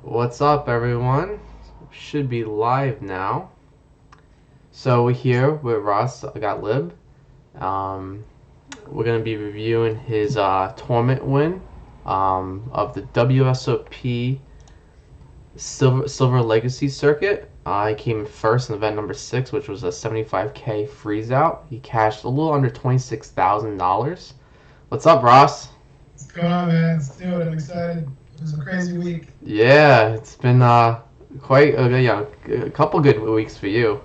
What's up, everyone? Should be live now. So we're here with Ross Gottlieb. Um, we're gonna be reviewing his tournament win of the WSOP Silver Legacy Circuit. He came in first in event number 6, which was a 75K Freezeout. He cashed a little under $26,000. What's up, Ross? What's going on, man? Let's do it. I'm excited. It was a crazy week. Yeah, it's been quite a couple good weeks for you.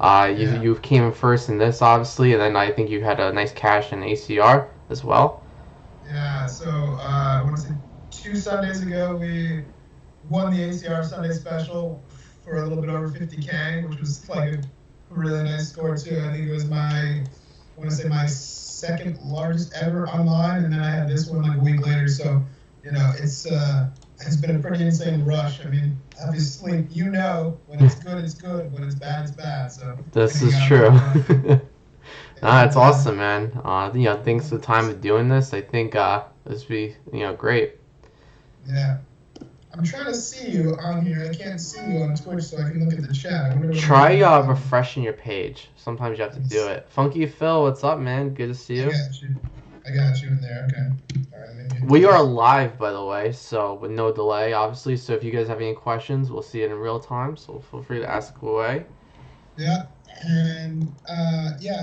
You came in first in this, obviously, and then I think you had a nice cash in ACR as well. Yeah, so I want to say 2 Sundays ago, we won the ACR Sunday Special for a little bit over 50K, which was like a really nice score, too. I think it was I want to say my second largest ever online, and then I had this one like a week later. So, it's been a pretty insane rush. I mean, obviously, when it's good, it's good. When it's bad, it's bad. So this is true. It's awesome, man. Thanks for the time of doing this. I think this will be great. Yeah. I'm trying to see you on here. I can't see you on Twitch, so I can look at the chat. Try refreshing your page. Sometimes you have to do it. Funky Phil, what's up, man? Good to see you. I got you in there. Okay. All right. We are live, by the way, so with no delay, obviously. So if you guys have any questions, we'll see it in real time. So feel free to ask away. Yeah, and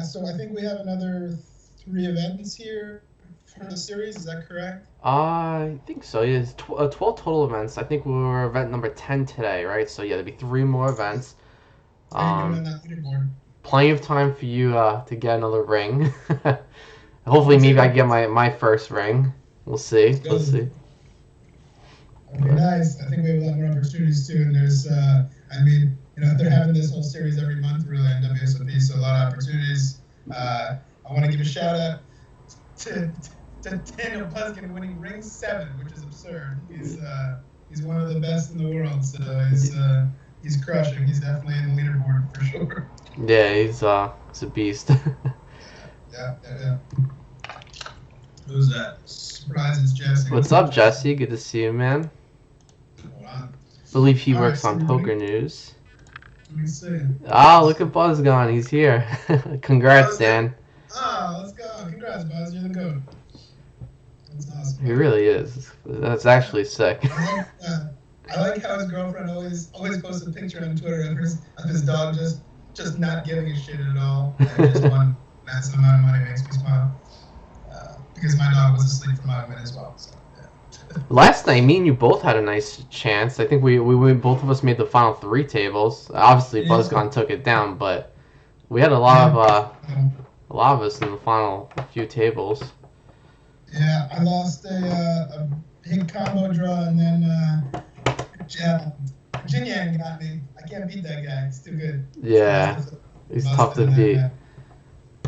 so I think we have another 3 events here for the series. Is that correct? I think so. Yeah, it's 12 total events. I think we were event number 10 today, right? So yeah, there'll be 3 more events. Plenty of time for you to get another ring. Hopefully, maybe I get my first ring. We'll see. Let's see. Okay, nice. I think we have a lot more opportunities too. And there's, they're having this whole series every month, really, on WSOP, so a lot of opportunities. I want to give a shout out to Daniel Buskin winning ring 7, which is absurd. He's one of the best in the world, so he's crushing. He's definitely in the leaderboard for sure. Yeah, he's a beast. Yeah. Who's that? Surprise, it's Jesse. What's up, Jesse? Good to see you, man. Hold on. I believe he works on Poker News. Let me see. Look at Buzz gone. He's here. Congrats, Dan. Let's go. Congrats, Buzz. You're the GOAT. That's awesome. He really is. That's actually sick. I like how his girlfriend always posts a picture on Twitter of his dog just not giving a shit at all. And just one massive amount of money makes me smile. Because my dog was asleep for my win as well. So, yeah. Last night, me and you both had a nice chance. I think we both of us made the final 3 tables. Obviously, BuzzCon took it down, but we had a lot of us in the final few tables. Yeah, I lost a big combo draw, and then Virginia got me. I can't beat that guy. He's too good. Yeah, he's tough to beat.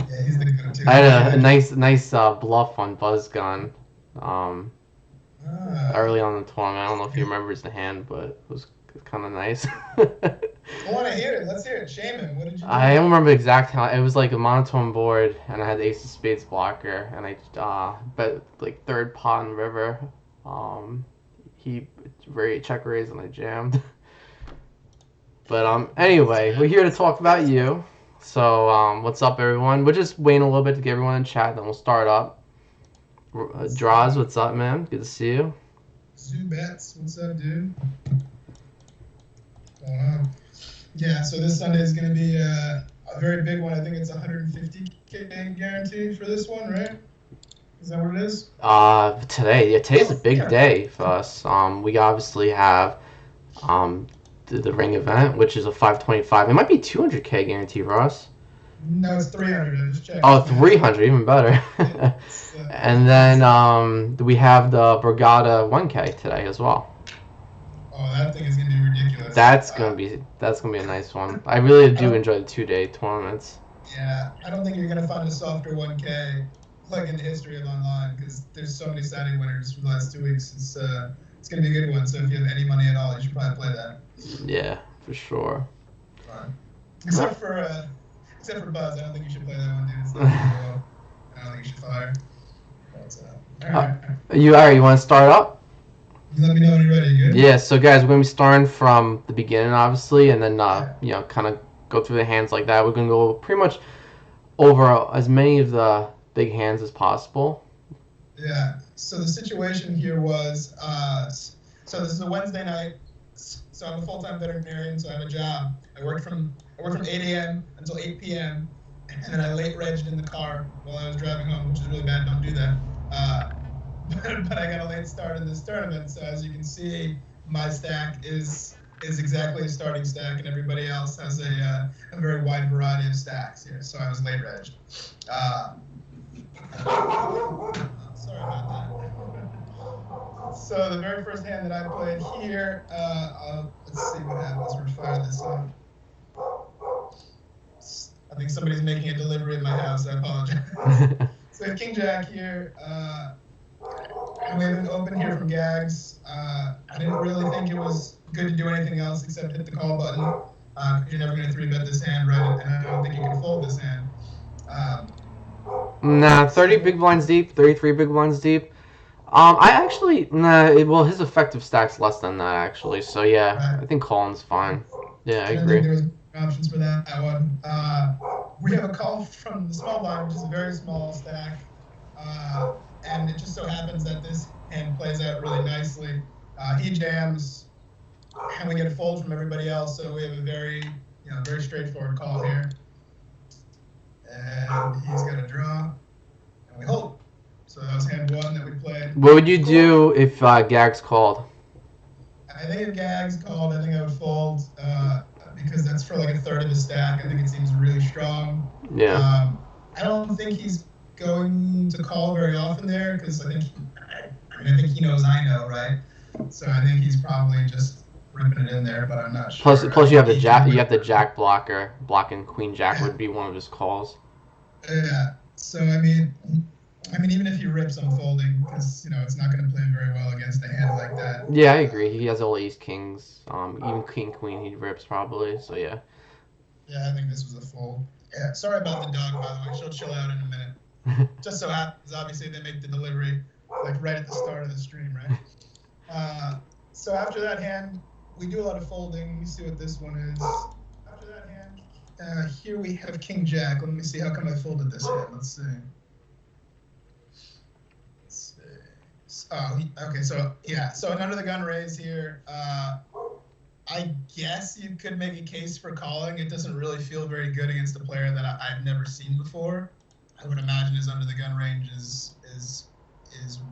Yeah, he's the good too. I had a nice bluff on BuzzCon early on in the tournament. I don't know if he remembers the hand, but it was kind of nice. I want to hear it. Let's hear it. Shame him. What did you do? I don't remember exact how. It was like a monotone board, and I had the Ace of Spades blocker, and I bet like 3rd pot and river. He check raised, and I jammed. But anyway, we're here to talk about you. So, what's up, everyone? We're just waiting a little bit to get everyone in chat, then we'll start up. Draws, what's up, man? Good to see you. Zubets, what's up, dude? Yeah, so this Sunday is going to be a very big one. I think it's 150K guaranteed for this one, right? Is that what it is? Today's a big day for us. We obviously have the ring event, which is a 525. It might be 200K guarantee for us. No, it's 300. I just checked. Oh, 300, even better. And then we have the Brigada 1K today as well. Oh, that thing is gonna be ridiculous. That's gonna be a nice one. I really do enjoy the 2-day tournaments. Yeah, I don't think you're gonna find a softer 1K like in the history of online, because there's so many Saturday winners for the last 2 weeks. It's gonna be a good one. So if you have any money at all, you should probably play that. Yeah, for sure. Fun. Except for Buzz, I don't think you should play that one, dude. It's not I don't think you should fire. But, all right. You want to start up? You let me know when you're ready. You good? Yeah, so guys, we're gonna be starting from the beginning, obviously, and then Yeah. kind of go through the hands like that. We're gonna go pretty much over as many of the big hands as possible. Yeah. So the situation here was, so this is a Wednesday night. So I'm a full-time veterinarian, so I have a job. I work from 8 a.m. until 8 p.m. and then I late regged in the car while I was driving home, which is really bad. Don't do that. But I got a late start in this tournament, so as you can see, my stack is exactly a starting stack, and everybody else has a very wide variety of stacks here. So I was late regged. Sorry about that. So the very first hand that I played here, let's see what happens. We're fire this up. I think somebody's making a delivery in my house. I apologize. So King Jack here. We have an open here from Gags. I didn't really think it was good to do anything else except hit the call button. You're never going to 3-bet this hand, right? And I don't think you can fold this hand. Nah, 30 big blinds deep, 33 big blinds deep. I actually, well, his effective stack's less than that, actually. So, yeah, Right. I think calling's fine. Yeah, I didn't agree. think there was options for that one. We have a call from the small blind, which is a very small stack. And it just so happens that this hand plays out really nicely. He jams, and we get a fold from everybody else, so we have a very straightforward call here. And he's got a draw, and we hold. So that was hand one that we played. What would you do if Gags called? I think if Gags called, I think I would fold because that's for like a third of his stack. I think it seems really strong. Yeah. I don't think he's going to call very often there because I think he knows I know, right? So I think he's probably just ripping it in there, but I'm not sure. Plus you have the jack. You have the jack blocker. Blocking Queen Jack would be one of his calls. Yeah. So I mean, even if he rips, I'm folding because it's not going to play very well against a hand like that. Yeah, I agree. He has all ace kings. Even king queen he rips probably. So yeah. Yeah, I think this was a fold. Yeah. Sorry about the dog, by the way. She'll chill out in a minute. Just so happens, obviously, they make the delivery like right at the start of the stream, right? So after that hand, we do a lot of folding. Let me see what this one is. After that hand, here we have King Jack. Let me see. How come I folded this hand? Let's see. Oh, okay. So yeah. So an under the gun raise here. I guess you could make a case for calling. It doesn't really feel very good against a player that I've never seen before. I would imagine his under the gun range is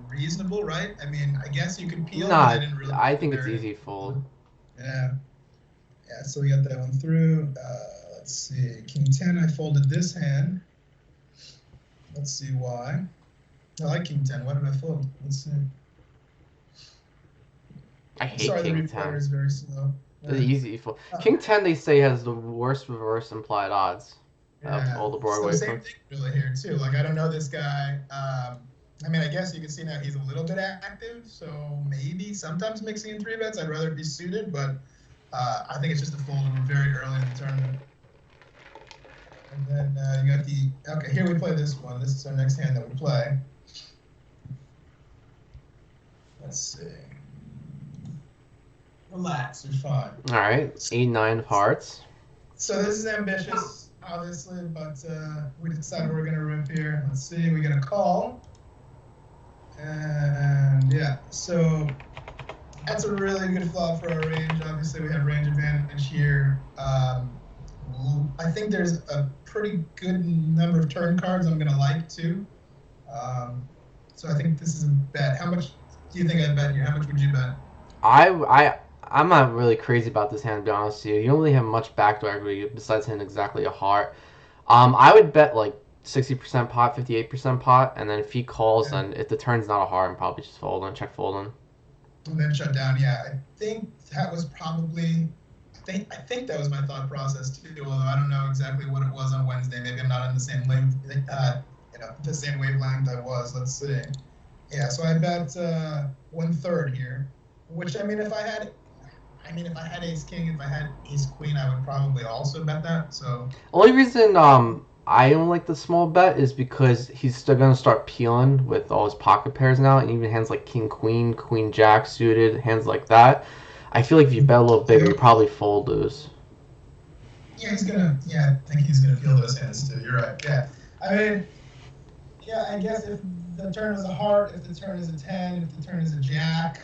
reasonable, right? I mean, I guess you could peel. Nah, I didn't really I think it's easy fold. Yeah. So we got that one through. Let's see, King 10. I folded this hand. Let's see why. I like King 10. Why did I fold? Let's see. I hate King 10. Is very slow. The easy fold. King 10 they say has the worst reverse implied odds. All the Broadway. So same thing really here too. Like I don't know this guy. I mean, I guess you can see now he's a little bit active, so maybe sometimes mixing in 3-bets. I'd rather be suited, but I think it's just a fold and we're very early in the tournament. And then you got okay, here we play this one. This is our next hand that we play. Let's see. Relax, you're fine. All right, 8-9 of hearts. So this is ambitious, obviously, but we decided we're gonna rip here. Let's see, we get a call. And yeah, so that's a really good flop for our range. Obviously, we have range advantage here. I think there's a pretty good number of turn cards I'm going to like too. So I think this is a bet. How much do you think I'd bet here? How much would you bet? I'm not really crazy about this hand, to be honest with you. You don't really have much backdoor equity besides hitting exactly a heart. I would bet like 60% pot, 58% pot, and then if he calls, then if the turn's not a heart, I'm probably just folding, check folding. And then shut down. Yeah, I think that was probably. I think that was my thought process too. Although I don't know exactly what it was on Wednesday. Maybe I'm not in the same the same wavelength I was. Let's see. Yeah, so I bet 1/3 here. Which I mean, if I had Ace King, if I had Ace Queen, I would probably also bet that. So only reason I don't like the small bet is because he's still gonna start peeling with all his pocket pairs now, and even hands like king queen, queen jack suited, hands like that. I feel like if you bet a little bigger, you probably fold lose. Yeah, he's gonna. Yeah, I think he's gonna feel those hands too. You're right. Yeah, I mean, yeah, I guess if the turn is a heart, if the turn is a 10, if the turn is a jack,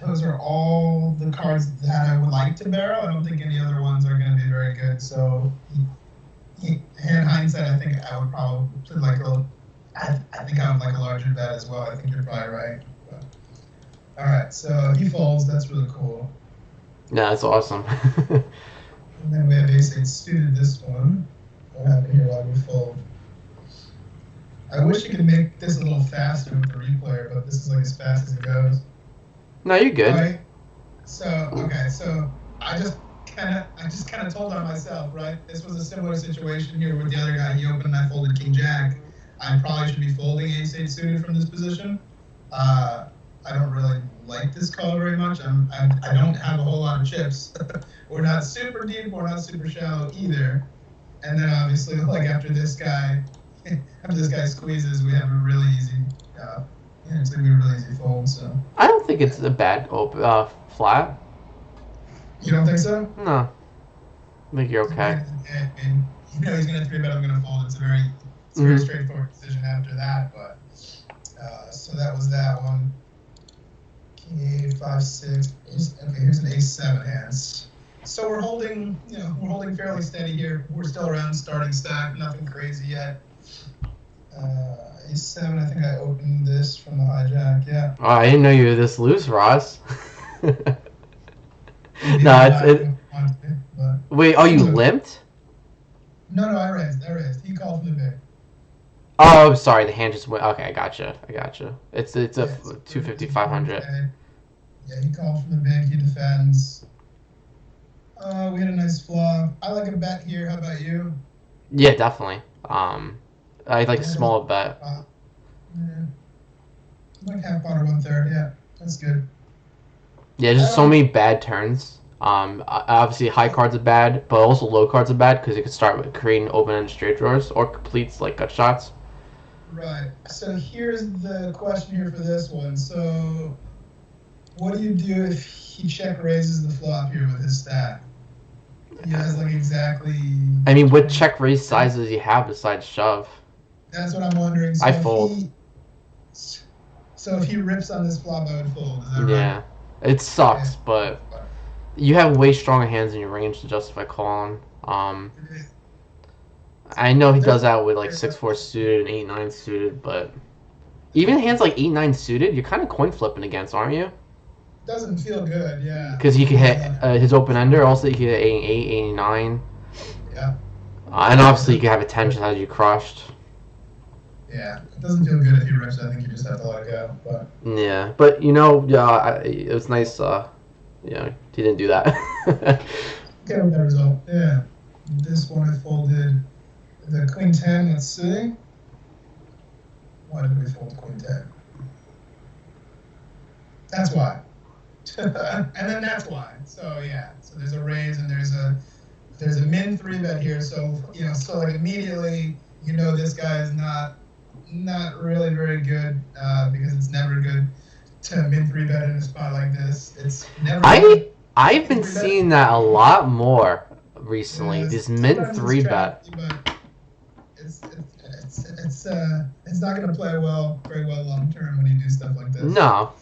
those are all the cards that I would like to barrel. I don't think any other ones are going to be very good. So, in hindsight, I think I would probably like a. I think I would like a larger bet as well. I think you're probably right. But, all right, so he folds. That's really cool. Yeah, that's awesome. And then we have ace-8 suited this one. What happened here? Why we fold? I wish you could make this a little faster with the replayer, but this is like as fast as it goes. No, you're good. Right? So I just kind of told on myself, right? This was a similar situation here with the other guy. He opened and I folded king jack. I probably should be folding ace-8 suited from this position. I don't really like this call very much. I don't have a whole lot of chips. We're not super deep. We're not super shallow either. And then obviously, like after this guy squeezes, we have a really easy. It's gonna be a really easy fold. So I don't think it's a bad flat. You don't think so? No, I think you're okay. And he's gonna 3-bet. I'm gonna fold. It's a very straightforward decision after that. But so that was that one. King 8, 5, 6. Here's an ace-7 hands. So we're holding fairly steady here. We're still around starting stack, nothing crazy yet. Ace-7, I think I opened this from the hijack, yeah. Oh, I didn't know you were this loose, Ross. Wait, are you limped? No, I raised. He called from the big. Oh, sorry, the hand just went. Okay, I gotcha. It's a 250, 500. Yeah, he called from the big. He defends. We had a nice flop. I like a bet here. How about you? Yeah, definitely. I like a small bet. Yeah. Like half pot or 1/3. Yeah, that's good. Yeah, just so many bad turns. Obviously high cards are bad, but also low cards are bad because it could start with creating open-ended straight drawers or completes like gut shots. Right. So here's the question here for this one. So, what do you do if he check raises the flop here with his stack? He has like exactly. I mean, what check raise sizes does he have besides shove? That's what I'm wondering. So I fold. So if he rips on this flop, I would fold. Is that right? Yeah, it sucks, but you have way stronger hands in your range to justify calling. I know he does that with like 6-4 suited and 8-9 suited, but even hands like 8-9 suited, you're kind of coin flipping against, aren't you? Doesn't feel good, yeah. Because he can hit his open ender, also he can hit 8-8, 8-9. Yeah. And obviously you can have a 10 just as you crushed. Yeah, it doesn't feel good if he rips. I think you just have to let it go. But yeah, but it was nice. He didn't do that. Get with that result. Yeah. This one I folded the queen 10. Let's see. Why did we fold queen 10? That's why. And then that's why. So yeah. So there's a raise and there's a min 3-bet here. So so like immediately this guy is not really very good because it's never good to min 3-bet in a spot like this. It's never. I've been seeing that a lot more recently. This min 3-bet. It's not going to play very well long term when you do stuff like this. No,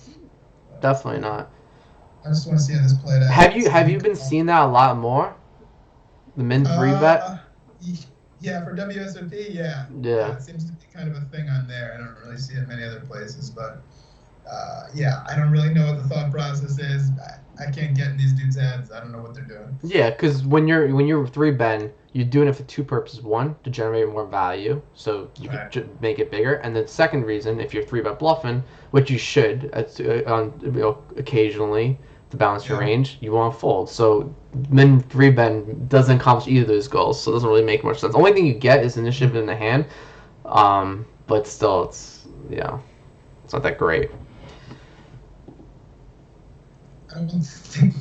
definitely not. I just want to see how this played out. Have you been seeing that a lot more? The min 3-bet. Yeah, for WSOP, yeah. Yeah. It seems to be kind of a thing on there. I don't really see it many other places, but yeah, I don't really know what the thought process is. I can't get in these dudes' heads. I don't know what they're doing. Yeah, because when you're 3-betting, you're doing it for two purposes. One, to generate more value, so you can make it bigger. And the second reason, if you're 3-bet bluffing, which you should occasionally to balance your range, you want to fold. So min 3-bet doesn't accomplish either of those goals, so it doesn't really make much sense. The only thing you get is initiative in the hand, but still, it's not that great. I don't think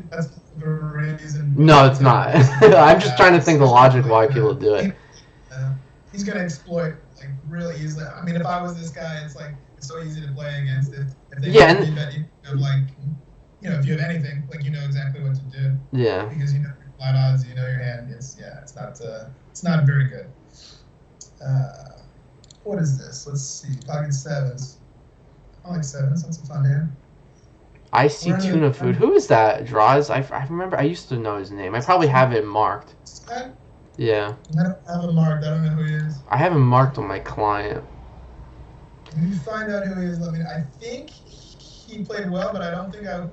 that's the reason. No, it's not. I'm just trying to think the logic why people do it. he's gonna exploit like really easily. I mean, if I was this guy, it's like it's so easy to play against. If they Yeah, have that you have like, if you have anything, like you know exactly what to do. Yeah. Because you know your flat odds, you know your hand. It's not very good. What is this? Let's see. Pocket sevens. I like sevens. That's a fun hand. I see tuna food. Who is that? Draws? I remember. I used to know his name. I probably have it marked. Yeah. I don't have it marked. I don't know who he is. I have him marked on my client. If you find out who he is, let me know. I think he played well, but I don't think I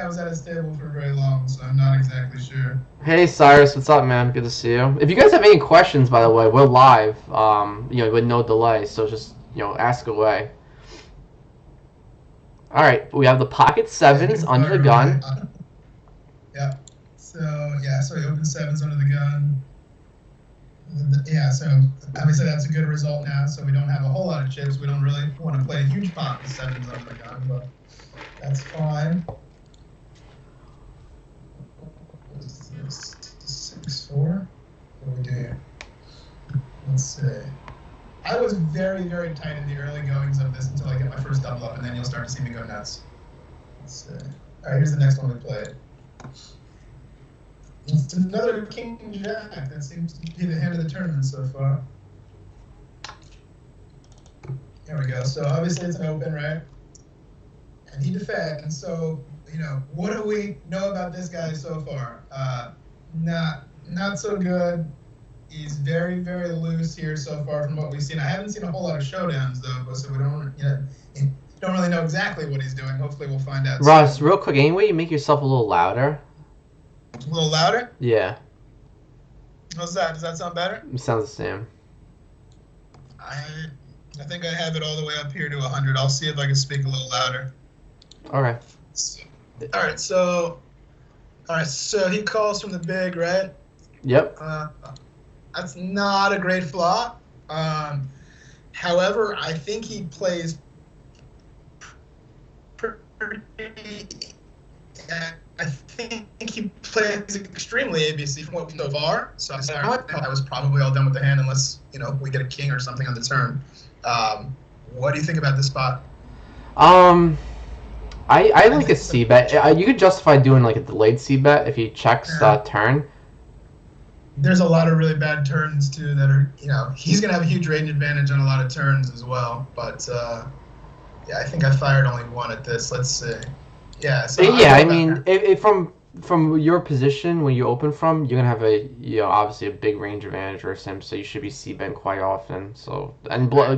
was at his table for very long, so I'm not exactly sure. Hey Cyrus, what's up, man? Good to see you. If you guys have any questions, by the way, we're live. With no delay, so just ask away. All right, we have the pocket sevens under the gun. Yeah. So he opens sevens under the gun. Yeah, so obviously that's a good result now. So we don't have a whole lot of chips. We don't really want to play a huge pot with sevens under the gun, but that's fine. What is this? 6-4. What do we do here? Let's see. I was very, very tight in the early goings of this until I get my first double up, and then you'll start to see me go nuts. Let's see. All right, here's the next one we played. It's another King Jack. That seems to be the hand of the tournament so far. There we go. So obviously it's an open, right? And he defends. So, what do we know about this guy so far? Not so good. He's very, very loose here so far from what we've seen. I haven't seen a whole lot of showdowns though, so we don't really know exactly what he's doing. Hopefully we'll find out. Ross, real quick, any way you make yourself a little louder? A little louder? Yeah. How's that? Does that sound better? It sounds the same. I think I have it all the way up here to 100. I'll see if I can speak a little louder. Okay. All right, so he calls from the big, right? Yep. That's not a great flop. However, I think he plays I think he plays extremely ABC from what we know so far. So I was probably all done with the hand unless we get a king or something on the turn. What do you think about this spot? I like a C bet. You could justify doing like a delayed C bet if he checks turn. There's a lot of really bad turns too that are he's gonna have a huge range advantage on a lot of turns as well. But I think I fired only one at this. Let's see. Yeah. So I mean, if from your position when you open from, you're gonna have obviously a big range advantage versus him, so you should be C betting quite often. So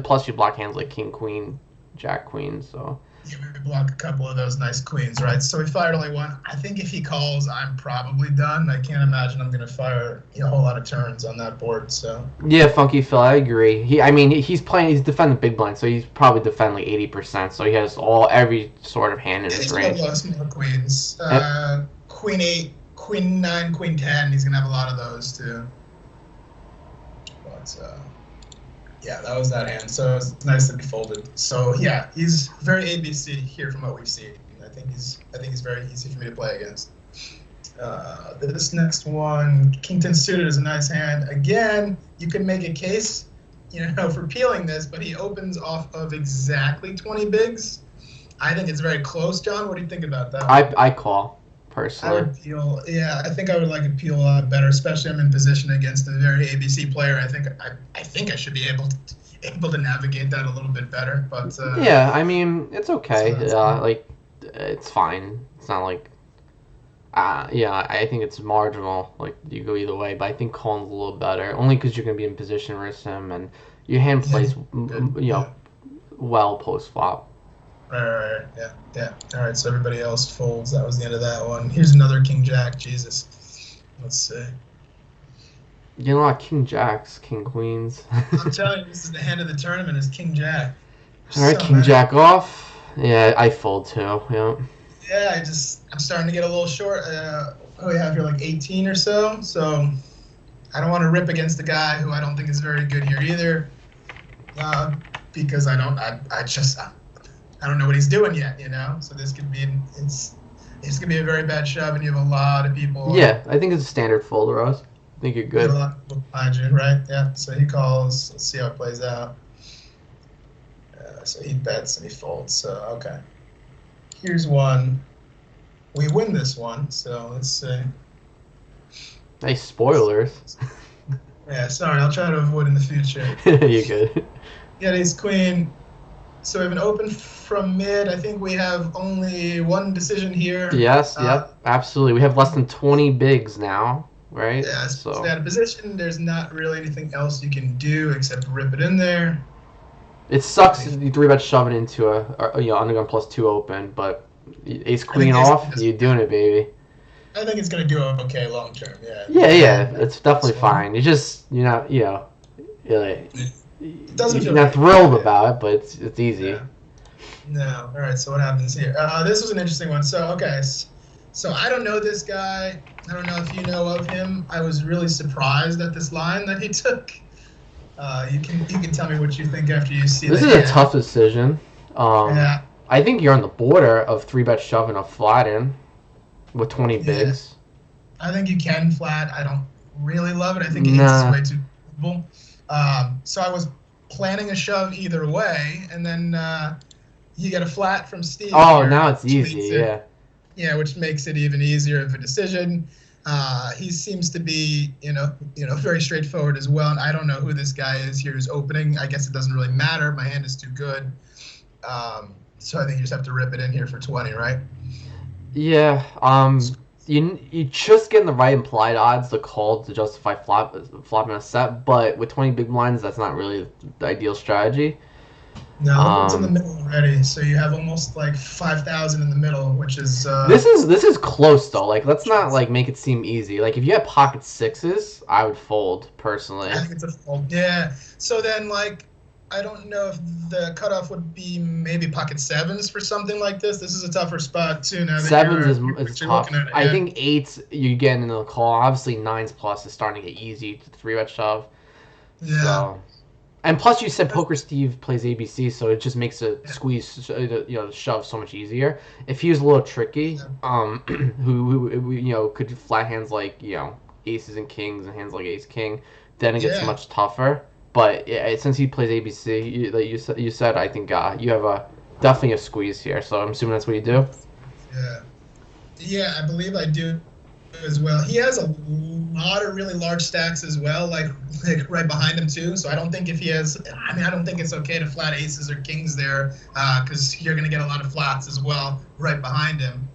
plus you block hands like king, queen, jack, queen. So yeah, we block a couple of those nice queens, right? So we fired only one. I think if he calls, I'm probably done. I can't imagine I'm gonna fire a whole lot of turns on that board. So yeah, Funky Phil, I agree. He's defending big blind, so he's probably defending like 80%. So he has every sort of hand in his range. He's gonna have more queens. Queen 8, Queen 9, Queen 10. He's gonna have a lot of those too. But yeah, that was that hand. So it's nice that he folded. So yeah, he's very ABC here from what we've seen. I think he's very easy for me to play against. This next one, King 10 suited is a nice hand. Again, you can make a case, for peeling this, but he opens off of exactly 20 bigs. I think it's very close, John. What do you think about that? I call personally. I would peel. Yeah, I think I would like a peel a lot better, especially I'm in position against a very ABC player. I think I should be able to navigate that a little bit better. But yeah, it's okay. It's fine. It's not like I think it's marginal. Like you go either way, but I think calling's a little better, only because you're gonna be in position versus him, and your hand plays well post flop. Right. Yeah. All right, so everybody else folds. That was the end of that one. Here's another King Jack. Jesus. Let's see. You get a lot of King Jacks, King Queens. I'm telling you, this is the hand of the tournament is King Jack. All right, King Jack off. Yeah, I fold too. Yeah. Yeah, I'm starting to get a little short. What do we have here, like 18 or so? So I don't want to rip against the guy who I don't think is very good here either, because I don't know what he's doing yet, So this could be it's gonna be a very bad shove, and you have a lot of people. Yeah, I think it's a standard fold, Rose. think you're Got a good. lot of people behind you, right? Yeah. So he calls. Let's see how it plays out. So he bets and he folds. So okay. Here's one. We win this one. So let's see. Nice spoilers. Yeah. Sorry. I'll try to avoid in the future. You're good. Yeah. Ace queen. So we have an open from mid. I think we have only one decision here. Yes, yep, absolutely. We have less than 20 bigs now, right? Yeah, So so out of position. There's not really anything else you can do except rip it in there. it sucks if you 3-bet shove it into a undergun +2 open, but ace queen off, you're doing it, baby. I think it's gonna do okay long term. Yeah. Yeah, it's definitely fine. You just you're not doesn't you're feel not thrilled about it, but it's easy. Yeah. No. All right. So what happens here? This was an interesting one. So okay. So I don't know this guy. I don't know if you know of him. I was really surprised at this line that he took. You can tell me what you think after you see This the is a hand. tough decision. Yeah. I think you're on the border of 3-bet shoving a flat in with 20 bigs. I think you can flat. I don't really love it. I think Nah. ace is way too comfortable. So I was planning a shove either way, and then you get a flat from Steve. Oh, here, now it's which easy, makes yeah. Yeah, which makes it even easier of a decision. He seems to be, very straightforward as well. And I don't know who this guy is here who's opening. I guess it doesn't really matter. My hand is too good. So I think you just have to rip it in here for 20, right? Yeah. You just getting the right implied odds to call to justify flopping a set, but with 20 big blinds, that's not really the ideal strategy. No, look what's in the middle already. So you have almost like 5,000 in the middle, which is. This is close though. Like, let's not like make it seem easy. Like, if you had pocket sixes, I would fold personally. I think it's a fold. Yeah. So then, like, I don't know if the cutoff would be maybe pocket sevens for something like this. This is a tougher spot too. Now that Sevens you're is tough. looking at it, I yeah. think eights you get into the call. Obviously, nines plus is starting to get easy to 3-bet shove. Yeah. So. And plus, you said Poker Steve plays ABC, so it just makes a squeeze, shove so much easier. If he was a little tricky, who could flat hands like aces and kings and hands like ace king, then it gets much tougher. But since he plays ABC, like you said, I think you have definitely a squeeze here. So I'm assuming that's what you do. Yeah. Yeah, I believe I do as well. He has a lot of really large stacks as well, like right behind him too. So I don't think I don't think it's okay to flat aces or kings there, because you're gonna get a lot of flats as well right behind him.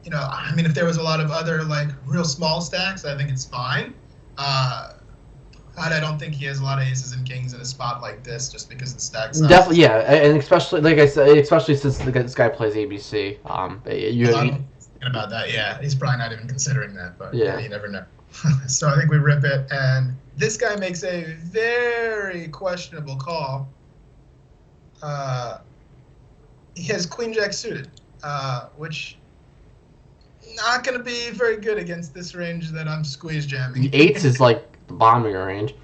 If there was a lot of other like real small stacks, I think it's fine. I don't think he has a lot of aces and kings in a spot like this, just because the stack size. Definitely, yeah, and especially like I said, especially since this guy plays ABC. About that, yeah, he's probably not even considering that, but yeah, you never know. So I think we rip it, and this guy makes a very questionable call. He has queen jack suited, which not going to be very good against this range that I'm squeeze jamming. The eights is like the bottom of your range.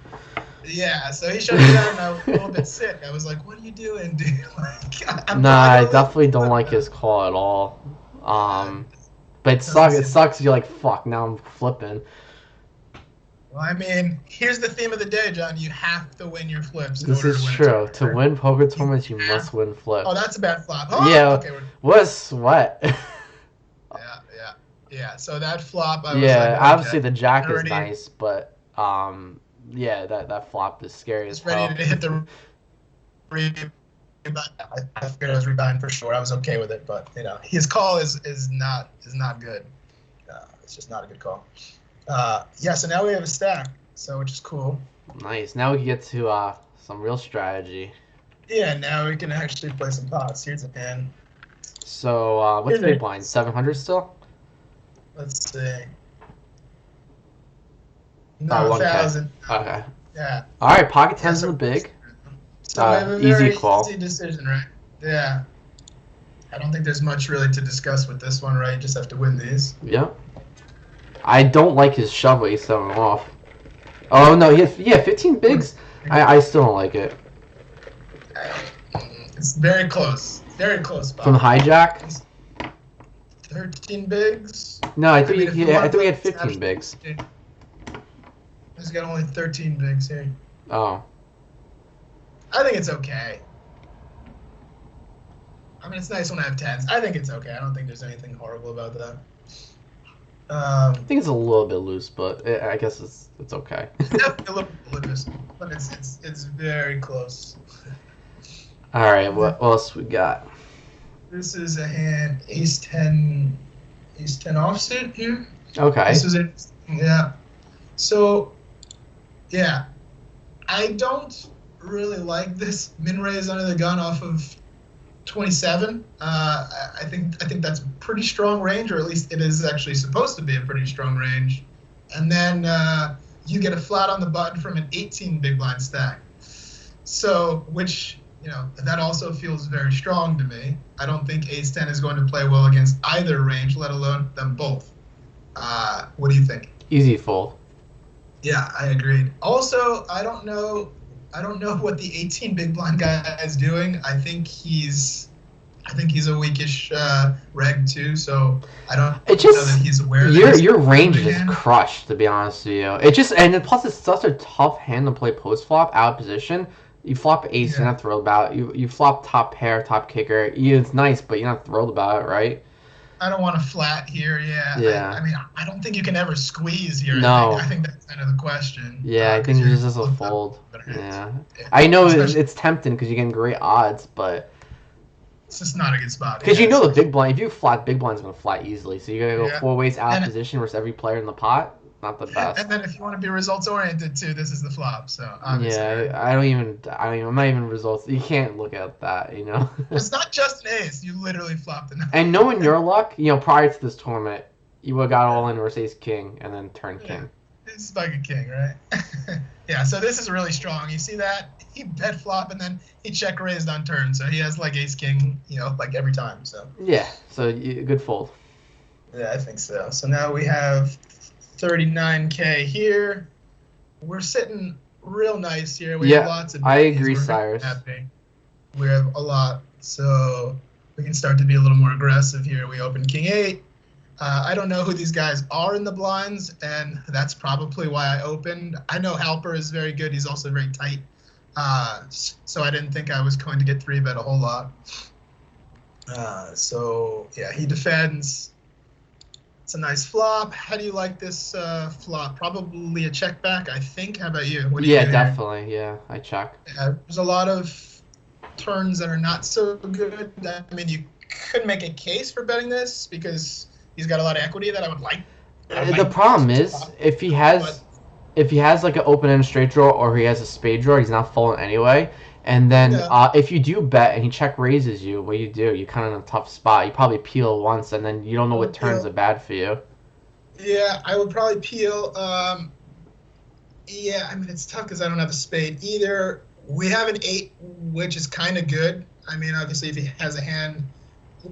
Yeah, so he shut me down, and I was a little bit sick. I was like, "What are you doing, dude?" I definitely don't like his call at all. But it sucks. You're like, fuck. Now I'm flipping. Well, I mean, here's the theme of the day, John. You have to win your flips. This is true. To win poker tournaments, you must win flips. Oh, that's a bad flop. Oh, yeah. Okay, what a sweat. Yeah. So that flop. Obviously the jack is nice, but that flop is scary as hell. Ready to hit the rebound. I figured I was rebounding for sure. I was okay with it, but his call is not good. It's just not a good call. So now we have a stack, which is cool. Nice. Now we can get to some real strategy. Yeah, now we can actually play some pots. Here's a hand. So what's the big blind? 700 still? Let's see. No, 1,000. Okay. Yeah. All right, pocket tens in the big. So we have a very easy decision, right? Yeah. I don't think there's much really to discuss with this one, right? You just have to win these. Yep. I don't like his shove ace 7 off. Oh no, he has 15 bigs. I still don't like it. It's very close. Very close. Bob. From hijack. 13 bigs. No, I think we had 15 bigs. He's got only 13 bigs here. Oh. I think it's okay. I mean, it's nice when I have 10s. I think it's okay. I don't think there's anything horrible about that. I think it's a little bit loose, but I guess it's okay. It's definitely a little bit loose, but it's very close. All right, what else we got? This is a hand ace 10 offsuit here. Okay. This is it. Yeah. So, yeah, I don't really like this min raise under the gun off of 27. I think that's a pretty strong range, or at least it is actually supposed to be a pretty strong range. And then you get a flat on the button from an 18 big blind stack. So, which, you know, that also feels very strong to me. I don't think ace 10 is going to play well against either range, let alone them both. What do you think? Easy fold. Yeah, I agreed. Also, I don't know what the 18 big blind guy is doing. I think he's a weakish reg too, so I don't know that he's aware. Your range is just crushed, to be honest with you. Plus it's such a tough hand to play post flop out of position. You flop ace, you're not thrilled about it. You flop top pair, top kicker. It's nice, but you're not thrilled about it, right? I don't want to flat here. Yeah. I mean, I don't think you can ever squeeze here. No. I think that's kind of the question. Yeah, I think it's just a fold. Yeah. I know it's tempting because you're getting great odds, but it's just not a good spot. Because you know the big blind, if you flat, big blind's going to flat easily. So you got to go 4 ways out of position versus every player in the pot. Not the best. And then if you want to be results oriented too, this is the flop. So obviously. Yeah, I'm not even results. You can't look at that, you know. It's not just an ace. You literally flopped the 9. And knowing your luck, you know, prior to this tournament, you would have got all in versus ace king and then turned king. This is like a king, right? Yeah. So this is really strong. You see that he bet flop and then he check raised on turn, so he has like ace king, you know, like every time. So. Yeah. So good fold. Yeah, I think so. So now we have 39K here. We're sitting real nice here. We have lots of I agree, Cyrus. We have a lot, so we can start to be a little more aggressive here. We open king 8. I don't know who these guys are in the blinds, and that's probably why I opened. I know Halper is very good. He's also very tight, so I didn't think I was going to get 3-bet a whole lot. So yeah, he defends. It's a nice flop. How do you like this flop? Probably a check back, I think. How about you? What do you do definitely. Here? Yeah, I check. Yeah, there's a lot of turns that are not so good. I mean, you could make a case for betting this because he's got a lot of equity that I would like. The problem is if he has like an open-end straight draw or he has a spade draw, he's not folding anyway. And then if you do bet and he check raises you, what do? You're kind of in a tough spot. You probably peel once, and then you don't know what turns are bad for you. Yeah, I would probably peel. Yeah, I mean, it's tough because I don't have a spade either. We have an 8, which is kind of good. I mean, obviously, if he has a hand,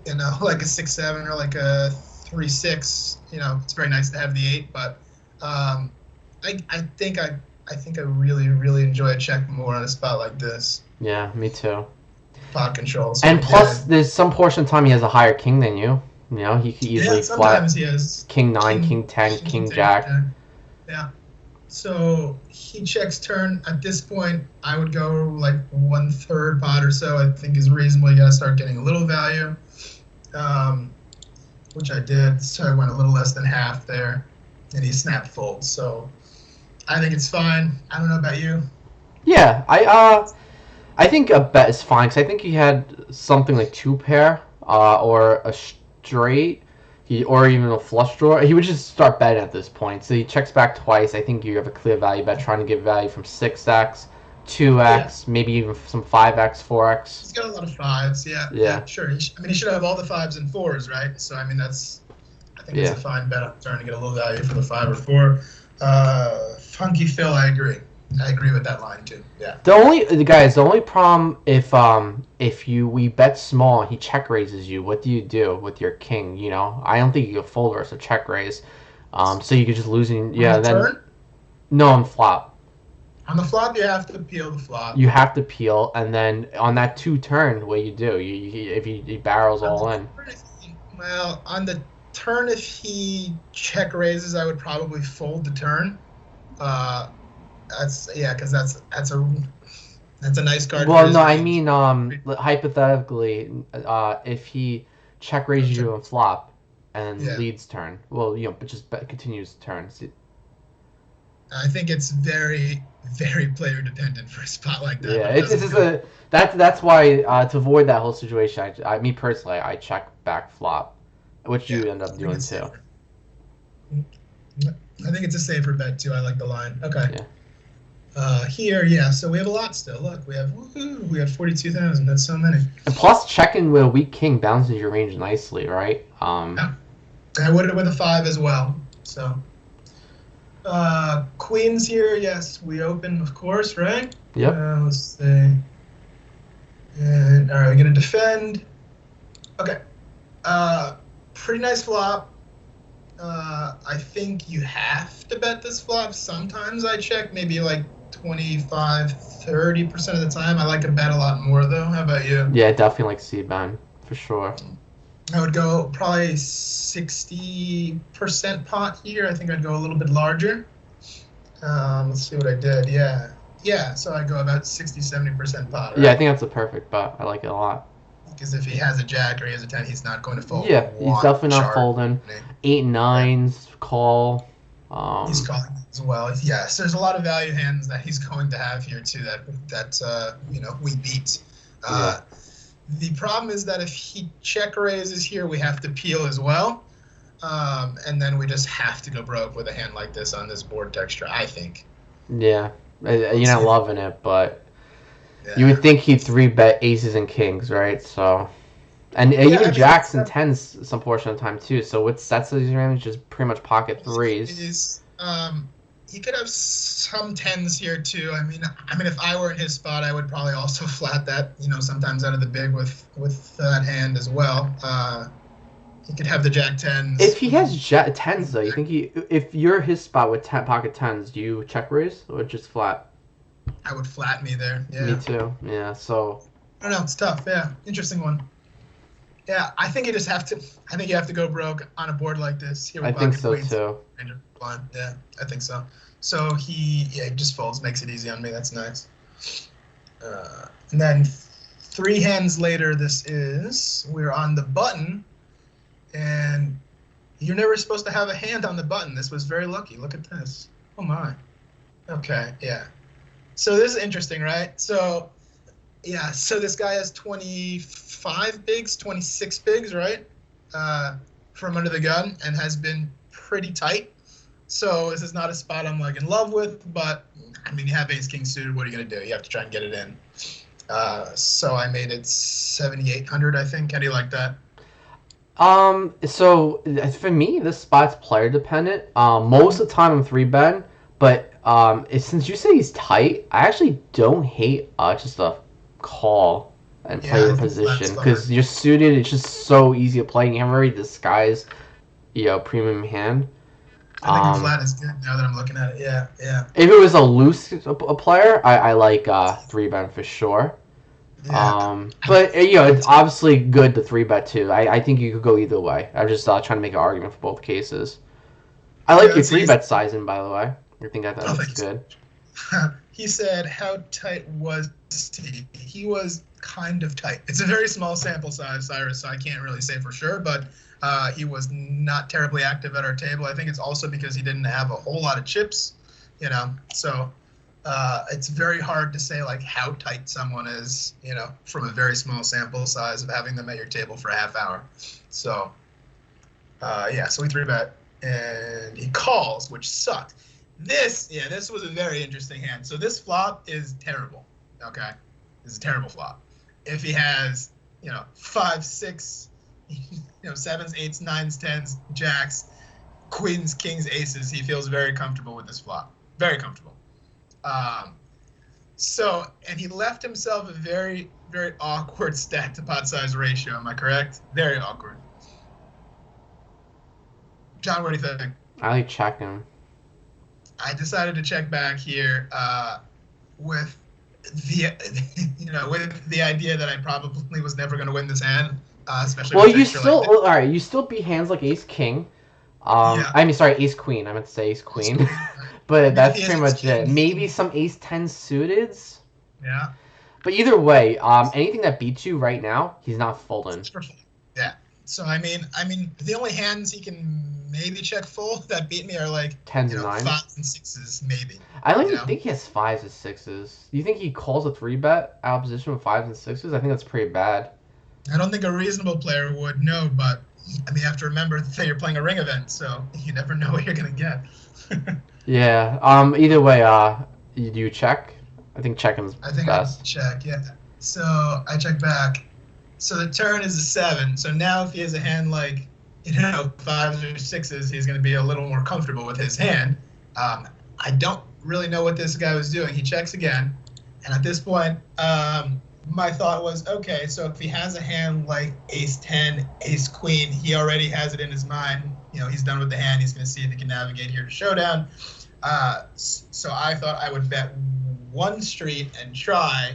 you know, like a 6-7 or like a 3-6, you know, it's very nice to have the 8. But I think I really, really enjoy a check more on a spot like this. Yeah, me too. Pot control. And plus, there's some portion of time he has a higher king than you. You know, he could easily flat he has king 9, king 10, king jack. Yeah. So he checks turn. At this point, I would go like 1/3 pot or so. I think is reasonable. You gotta start getting a little value, which I did. So I went a little less than half there, and he snapped fold. So I think it's fine. I don't know about you. Yeah, I think a bet is fine because I think he had something like 2 pair or a straight, or even a flush draw. He would just start betting at this point. So he checks back twice. I think you have a clear value bet trying to get value from 6x, 2x, maybe even some 5x, 4x. He's got a lot of 5s. Yeah. Sure. He should have all the 5s and 4s, right? So I mean I think it's a fine bet. I'm trying to get a little value for the 5 or 4. Funky Phil, I agree. I agree with that line too. Yeah. The only problem if we bet small and he check raises you, what do you do with your king? You know, I don't think you can fold versus a check raise. So you could just losing. Yeah. Turn? No, on flop. On the flop, you have to peel the flop. You have to peel, and then on that 2 turn, what you do? If he barrels all in. Well, on the turn, if he check raises, I would probably fold the turn. because that's a nice card for Well, his no, I range. mean, hypothetically, if he check raises you on flop and Yeah. leads turn, but just continues turn. See, I think it's very, very player dependent for a spot like that. yeah, But it it's doesn't just feel. that's why to avoid that whole situation, me personally, I check back flop, which Yeah, you end I up think doing it's too. safer. I think it's a safer bet too. I like the line. Okay. Yeah. Here, yeah. So we have a lot still. Look, we have 42,000. That's so many. And plus, checking with a weak king balances your range nicely, right? Yeah. I would have with a 5 as well. So, queens here. Yes, we open, of course, right? Yep. Let's see. And all right, we're gonna defend. Okay. Pretty nice flop. I think you have to bet this flop. Sometimes I check, maybe like 25-30% of the time. I like to bet a lot more though. How about you? Yeah, definitely like C-Ben, for sure. I would go probably 60% pot here. I think I'd go a little bit larger. Let's see what I did. Yeah. So I go about 60-70% pot. Right? Yeah, I think that's a perfect bet. I like it a lot. Because if he has a jack or he has a 10, he's not going to fold. Yeah, he's definitely not folding. 8-9s, call. He's calling as well. Yes, there's a lot of value hands that he's going to have here too. That we beat. Yeah. The problem is that if he check raises here, we have to peel as well, and then we just have to go broke with a hand like this on this board texture. I think. Yeah, you're not loving it, but. Yeah. You would think he'd 3-bet aces and kings, right? So, and even jacks and tens some portion of the time too. So what sets his range? Just pretty much pocket threes. He could have some tens here too. I mean, if I were in his spot, I would probably also flat that. Sometimes out of the big with that hand as well. He could have the jack tens. If he has tens though, you think if you're his spot with pocket tens, do you check raise or just flat? I would flat me there. Yeah. Me too. Yeah. So. I don't know. It's tough. Yeah. Interesting one. Yeah. I think you have to go broke on a board like this. Here I think so too. Yeah. I think so. So he just folds, makes it easy on me. That's nice. And then 3 hands later, we're on the button, and you're never supposed to have a hand on the button. This was very lucky. Look at this. Oh my. Okay. Yeah. So this is interesting, right? So this guy has 25 bigs, 26 bigs, right? From under the gun, and has been pretty tight. So this is not a spot I'm like in love with, but I mean, you have ace king suited. What are you gonna do? You have to try and get it in. So I made it 7,800, I think. How do you like that? So for me, this spot's player dependent. Most of the time I'm 3-betting, but since you say he's tight, I actually don't hate just a call and play your position because you're suited. It's just so easy to play. You have already disguised, premium hand. I think flat is good now that I'm looking at it. Yeah. If it was a loose player, I like 3-bet for sure. Yeah. But it's obviously good to 3-bet too. I think you could go either way. I'm just trying to make an argument for both cases. I like your 3-bet sizing, by the way. I think that's good. He said, how tight was he? He was kind of tight. It's a very small sample size, Cyrus, so I can't really say for sure, but he was not terribly active at our table. I think it's also because he didn't have a whole lot of chips, so it's very hard to say like how tight someone is, from a very small sample size of having them at your table for a half hour. So, so we 3-bet, and he calls, which sucked. This was a very interesting hand. So this flop is terrible. Okay, this is a terrible flop. If he has, 5, 6, 7s, 8s, 9s, 10s, jacks, queens, kings, aces, he feels very comfortable with this flop. Very comfortable. And he left himself a very, very awkward stack to pot size ratio. Am I correct? Very awkward. John, what do you think? I like checking. I decided to check back here with the idea that I probably was never going to win this hand, especially. Well, you still beat hands like ace king. Yeah. I mean, sorry, ace queen. I meant to say ace queen. But Maybe that's he pretty has much it. king. Maybe some ace 10 suited. Yeah. But either way, anything that beats you right now, he's not folding. Yeah. So I mean, the only hands he can maybe check full that beat me are like Tens and nines. 5s and 6s maybe. I don't even think he has 5s or 6s. Do you think he calls a 3-bet out of position with 5s and 6s? I think that's pretty bad. I don't think a reasonable player would know, but I mean, you have to remember that you're playing a ring event, so you never know what you're gonna get. Yeah. Either way, do you check? I think checking's I think best. I check, yeah. So I check back. So the turn is a 7. So now if he has a hand like 5s or 6s, he's going to be a little more comfortable with his hand. I don't really know what this guy was doing. He checks again, and at this point, my thought was, okay, so if he has a hand like ace 10, ace queen, he already has it in his mind. He's done with the hand. He's going to see if he can navigate here to showdown. So I thought I would bet one street and try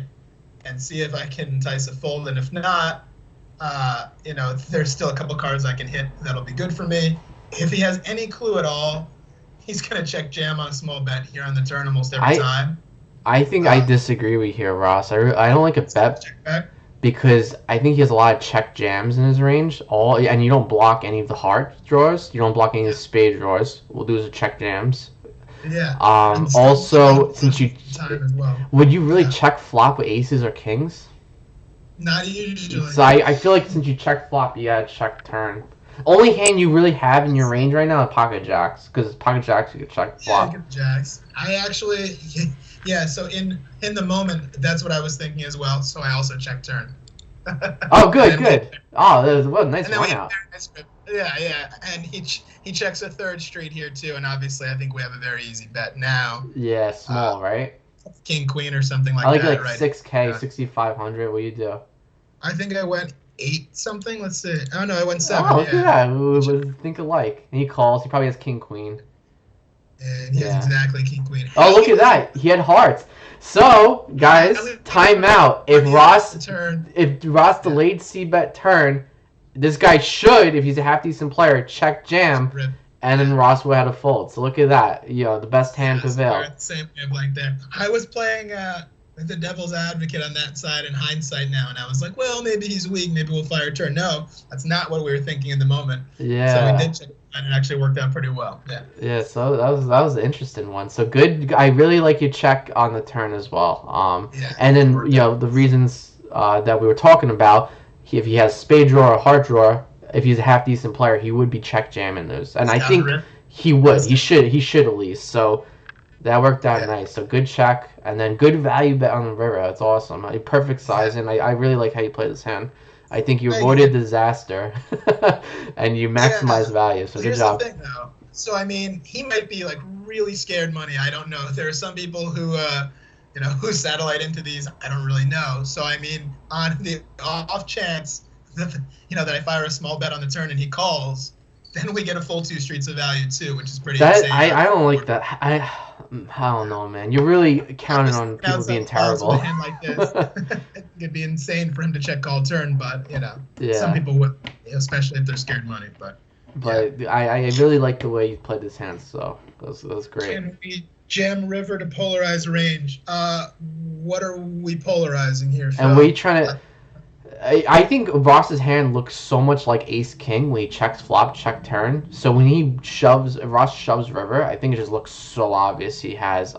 and see if I can entice a fold, and if not, there's still a couple cards I can hit that'll be good for me. If he has any clue at all, he's gonna check jam on a small bet here on the turn almost every time. I think I disagree with you here, Ross. I don't like a bet because I think he has a lot of check jams in his range. And you don't block any of the heart drawers. You don't block any of the spade drawers. We'll do is a check jams. Yeah. Also, since you would you really Yeah. check flop with aces or kings? Not usually. So I feel like since you check flop, you gotta check turn. Only hand you really have in your range right now is pocket jacks, because pocket jacks you can check flop. Yeah, jacks. I actually, yeah. So in the moment, that's what I was thinking as well. So I also check turn. Oh, good. Oh, that was what a nice run out. Yeah, and he checks a third street here too, and obviously I think we have a very easy bet now. Yeah, small, right? King queen or something like I like that. like right? 6K, 6,500. What do you do? I think I went 8 something. Let's see. Oh no, I went 7. Oh, look at that. We think alike. And he calls. He probably has king queen. And he has exactly king queen. Oh, look at that. He had hearts. So, guys, timeout. If Ross delayed c-bet turn, this guy should, if he's a half-decent player, check jam, and then Ross would have to fold. So look at that. The best hand prevailed. Same wavelength there. I was playing the devil's advocate on that side in hindsight now, and I was like, well, maybe he's weak. Maybe we'll fire turn. No, that's not what we were thinking in the moment. Yeah. So we did check, and it actually worked out pretty well. Yeah. Yeah. So that was an interesting one. So good. I really like your check on the turn as well. Yeah, and then the reasons that we were talking about. If he has spade drawer or heart drawer, if he's a half decent player, he would be check jamming those, and I think he would. He should at least. So that worked out nice. So good check, and then good value bet on the river. That's awesome. Perfect size, and I really like how you play this hand. I think you avoided disaster, and you maximized value. So good job. Here's the thing, though. So I mean, he might be like really scared money. I don't know. There are some people who. Who satellite into these, I don't really know. So, I mean, on the off chance that I fire a small bet on the turn and he calls, then we get a full 2 streets of value too, which is pretty insane. I don't like that. I don't know, man. You're really counting on people being terrible. With a hand like this, it'd be insane for him to check call turn, but, some people would, especially if they're scared money. But I really like the way you played this hand, so that was great. Can we jam river to polarize range? What are we polarizing here, Phil? And we trying to... I think Ross's hand looks so much like Ace King when he checks flop, check turn. So when if Ross shoves river, I think it just looks so obvious he has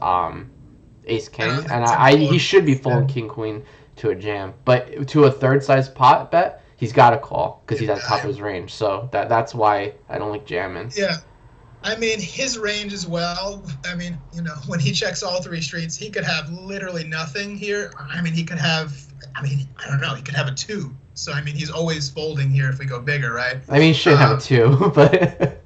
Ace King, and he should be folding King Queen to a jam. But to a third size pot bet, he's got to call because he's at the top of his range. So that's why I don't like jamming. Yeah. I mean, his range as well. I mean, when he checks all 3 streets, he could have literally nothing here. I mean, he could have, I don't know, he could have a 2. So, I mean, he's always folding here if we go bigger, right? I mean, he should have a 2, but...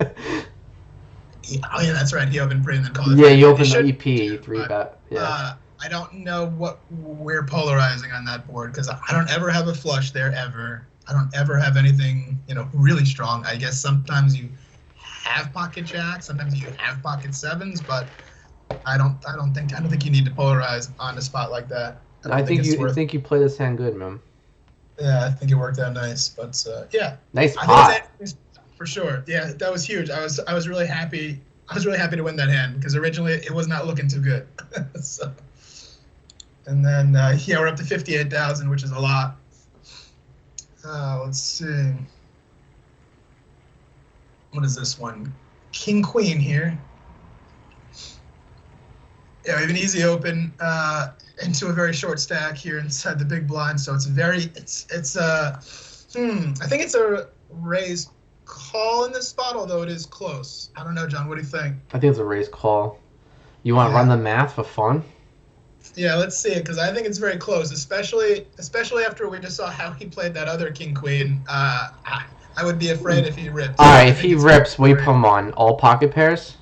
Oh, yeah, that's right. He opened pre and then called it. Yeah, he opened the EP, 3-bet. Yeah. I don't know what we're polarizing on that board because I don't ever have a flush there, ever. I don't ever have anything, really strong. I guess sometimes you have pocket jacks, sometimes you have pocket 7s, but I don't think you need to polarize on a spot like that. I think you play this hand good, man. Yeah, I think it worked out nice, but yeah. Nice pot. For sure. Yeah, that was huge. I was really happy I was really happy to win that hand because originally it was not looking too good. So, and then yeah, we're up to 58,000, which is a lot. Let's see. What is this one? King Queen here. Yeah, we have an easy open into a very short stack here inside the big blind. So it's I think it's a raised call in this spot, although it is close. I don't know, John. What do you think? I think it's a raised call. You want to run the math for fun? Yeah, let's see it because I think it's very close, especially after we just saw how he played that other king queen. I would be afraid if he ripped. All right, if he rips, we put him on all pocket pairs.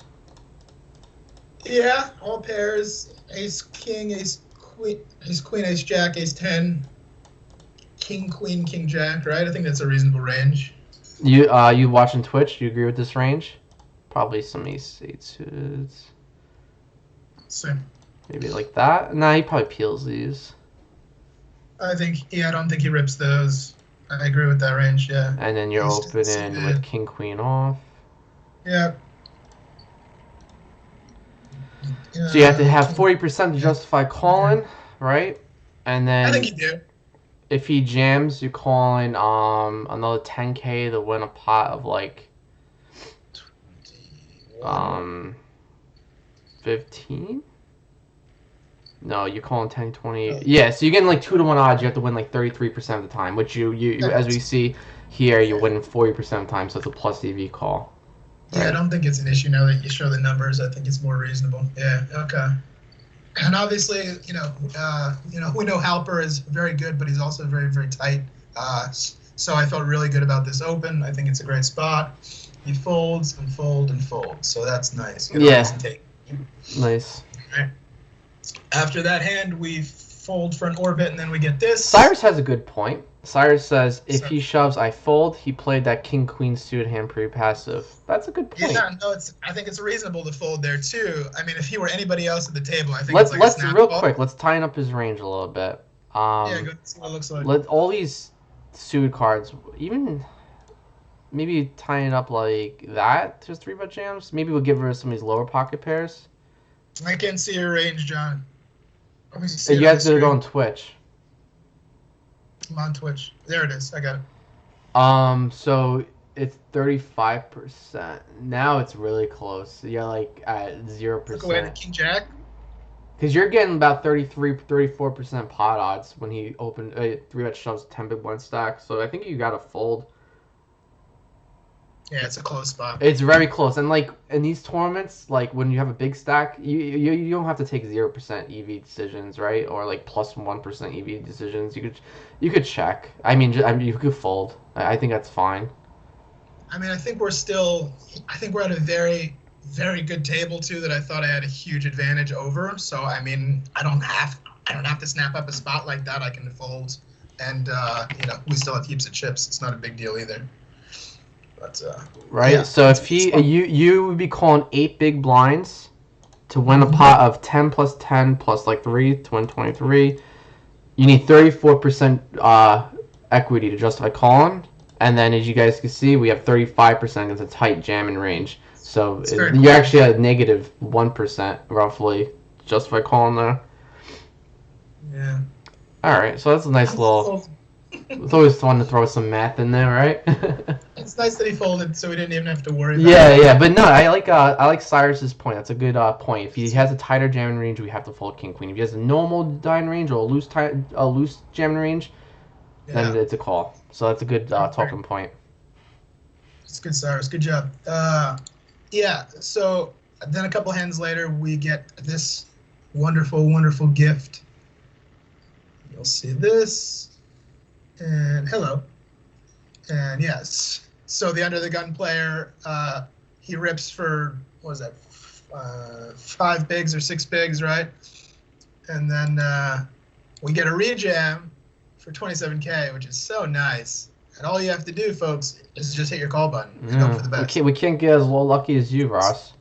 Yeah, all pairs: ace king, ace queen, ace jack, ace 10, king queen, king jack. Right? I think that's a reasonable range. You watching Twitch? Do you agree with this range? Probably some ace eights. Same. Maybe like that. Nah, he probably peels these. I don't think he rips those. I agree with that range. Yeah. And then you're opening with king queen off. Yeah. So you have to have 40% to justify calling, right? And then I think you do. If he jams, you're calling another 10K to win a pot of like 15. No, you're calling 10, 20. Yeah, so you're getting like 2-to-1 odds. You have to win like 33% of the time, which you as we see here, you're winning 40% of the time, so it's a plus EV call. Right? Yeah, I don't think it's an issue now that you show the numbers. I think it's more reasonable. Yeah, okay. And obviously, we know Halper is very good, but he's also very, very tight. So I felt really good about this open. I think it's a great spot. He folds and fold and fold, so that's nice. Yeah. Nice. Okay. After that hand, we fold for an orbit, and then we get this. Cyrus has a good point. Cyrus says, if he shoves, I fold. He played that king-queen suited hand pretty passive. That's a good point. Yeah, no, I think it's reasonable to fold there, too. I mean, if he were anybody else at the table, I think let's a snap real ball. quick, let's tighten up his range a little bit. Yeah, go see what it looks like. Let all these suited cards, even maybe tying it up like that to 3-bet jams. Maybe we'll give her some of these lower pocket pairs. I can't see your range, John. You guys gotta go on Twitch. I'm on Twitch. There it is. I got it. So it's 35%. Now it's really close. You're like at 0%. Look away the king jack. Because you're getting about 34% pot odds when he opened 3-bet shoves 10 big blind stack. So I think you gotta fold. Yeah, it's a close spot. It's very close, and like in these tournaments, like when you have a big stack, you don't have to take 0% EV decisions, right? Or like plus 1% EV decisions. You could check. I mean, you could fold. I think that's fine. I mean, I think we're at a very, very good table too that I thought I had a huge advantage over. So I mean, I don't have to snap up a spot like that. I can fold, and we still have heaps of chips. It's not a big deal either. But, right. Yeah, so if you would be calling 8 big blinds to win a pot of 10 plus 10 plus like 3 to win 23. You need 34% equity to justify calling, and then as you guys can see, we have 35% against a tight jamming range. So you're actually at negative 1% roughly to justify calling there. Yeah. All right. So that's a nice little. It's always fun to throw some math in there, right? It's nice that he folded, so we didn't even have to worry about it. Yeah, but no, I like Cyrus's point. That's a good point. If he has a tighter jamming range, we have to fold king queen. If he has a normal diamond range or a loose jamming range, then it's a call. So that's a good talking point. It's good, Cyrus. Good job. Yeah. So then a couple hands later, we get this wonderful, wonderful gift. You'll see this. And hello. And yes. So the under the gun player, he rips for, what was that, 5 bigs or 6 bigs, right? And then we get a rejam for 27K, which is so nice. And all you have to do, folks, is just hit your call button and go for the best. We can't get as low lucky as you, Ross.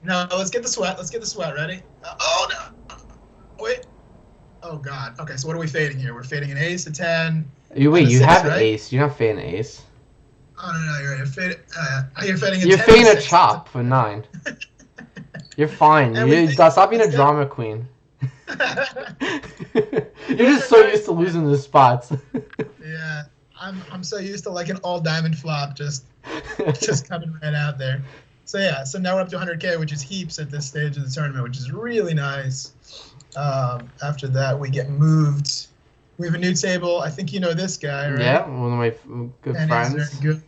No, let's get the sweat. Let's get the sweat. Ready? Oh, no. Wait. Oh, God. Okay, so what are we fading here? We're fading an ace, a 10. You have right? ace. You're not fading ace. Oh, no, you're right. You're fading a 10. You're fading a chop for 9. You're fine. And we You think stop being a instead- drama queen. You're just so used to losing the spots. Yeah, I'm so used to like an all diamond flop, just coming right out there. So yeah, so now we're up to 100K, which is heaps at this stage of the tournament, which is really nice. After that, we get moved. We have a new table. I think you know this guy, right? Yeah, one of my good And friends. he's very good.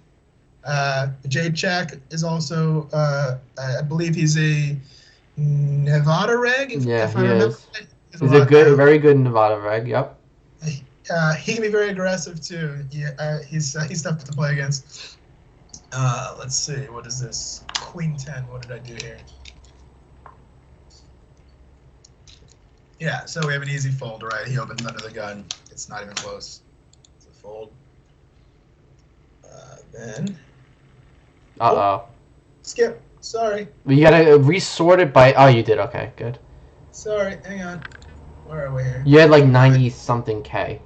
Jade Check is also, I believe he's a Nevada reg. If I remember is. right. He's a good, very good Nevada reg. Yep. He can be very aggressive too. Yeah, he's tough to play against. Let's see. What is this? Queen 10. What did I do here? Yeah, so we have an easy fold, right? He opens under the gun. It's not even close. It's a fold. Then. Skip. Sorry. You gotta resort it by. Oh, you did. Okay, good. Sorry. Hang on. Where are we here? You had like 90 something K.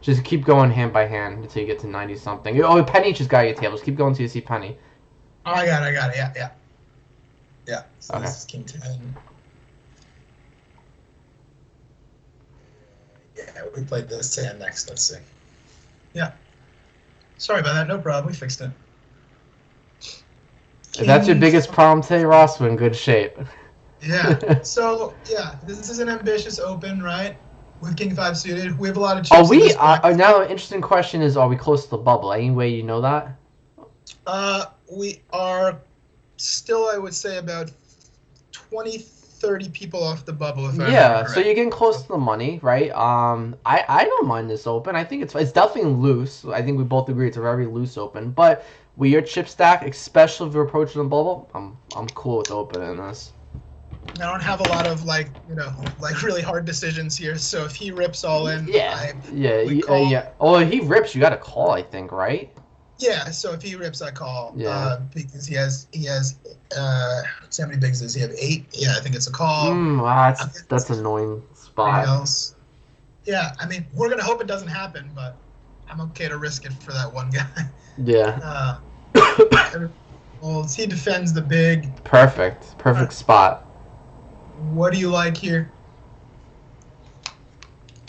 Just keep going hand by hand until you get to 90 something. Oh, Penny just got your tables. Keep going until you see Penny. Oh, I got it. Yeah. So Okay. This is King 10. Yeah, we played this hand next. Let's see. Yeah. Sorry about that. No problem. We fixed it. If that's your biggest problem today, Ross, we're in good shape. Yeah. So, yeah, this is an ambitious open, right? With King 5 suited. We have a lot of chips. Are we, now an interesting question is, are we close to the bubble? Any way you know that? We are still, I would say, about 20, 30 people off the bubble. If I remember so you're getting close to the money, right? I don't mind this open. I think it's definitely loose. I think we both agree it's a very loose open. But with your chip stack, especially if you're approaching the bubble, I'm cool with opening this. I don't have a lot of like really hard decisions here. So if he rips all in, yeah. Oh, if he rips, you got to call, I think, right? Yeah. So if he rips, I call. Yeah. Because he has. Let's see how many bigs does he have? 8. Yeah, I think it's a call. That's annoying spot. Else. Yeah, I mean, we're gonna hope it doesn't happen, but I'm okay to risk it for that one guy. Yeah. Well, he defends the big. Perfect spot. What do you like here?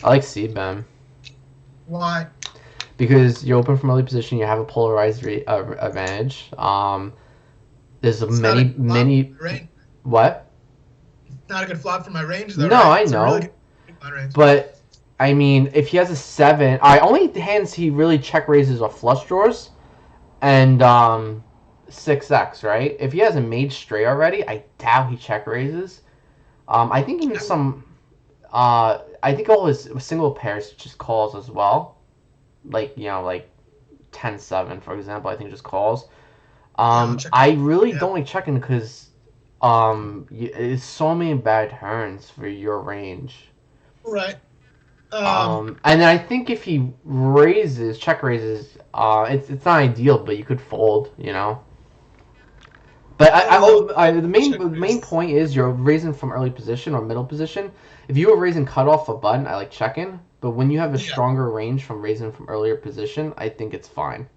I like C-Bam. Why? Because you're open from early position, you have a polarized advantage. There's many. What? Not a good flop for my range, though. No, right? I It's a know. really good range. But I mean, if he has a 7, only hands he really check raises are flush draws, and 6x, right? If he has a mage straight already, I doubt he check raises. I think even some. I think all his single pairs just calls as well. Like 10-7, for example, I think just calls. I really don't like checking because it's so many bad turns for your range. Right. And then I think if he check raises, it's not ideal, but you could fold, But the main point is you're raising from early position or middle position. If you were raising cutoff a button, I like checking. But when you have a stronger range from raising from earlier position, I think it's fine.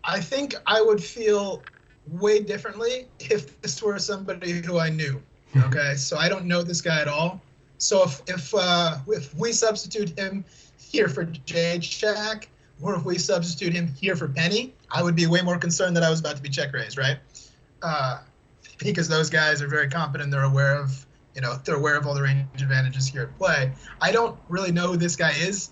I think I would feel way differently if this were somebody who I knew. Okay, so I don't know this guy at all. So if we substitute him here for Jade Shack, or if we substitute him here for Penny, I would be way more concerned that I was about to be check raised, right? Because those guys are very competent. They're aware of all the range advantages here at play. I don't really know who this guy is,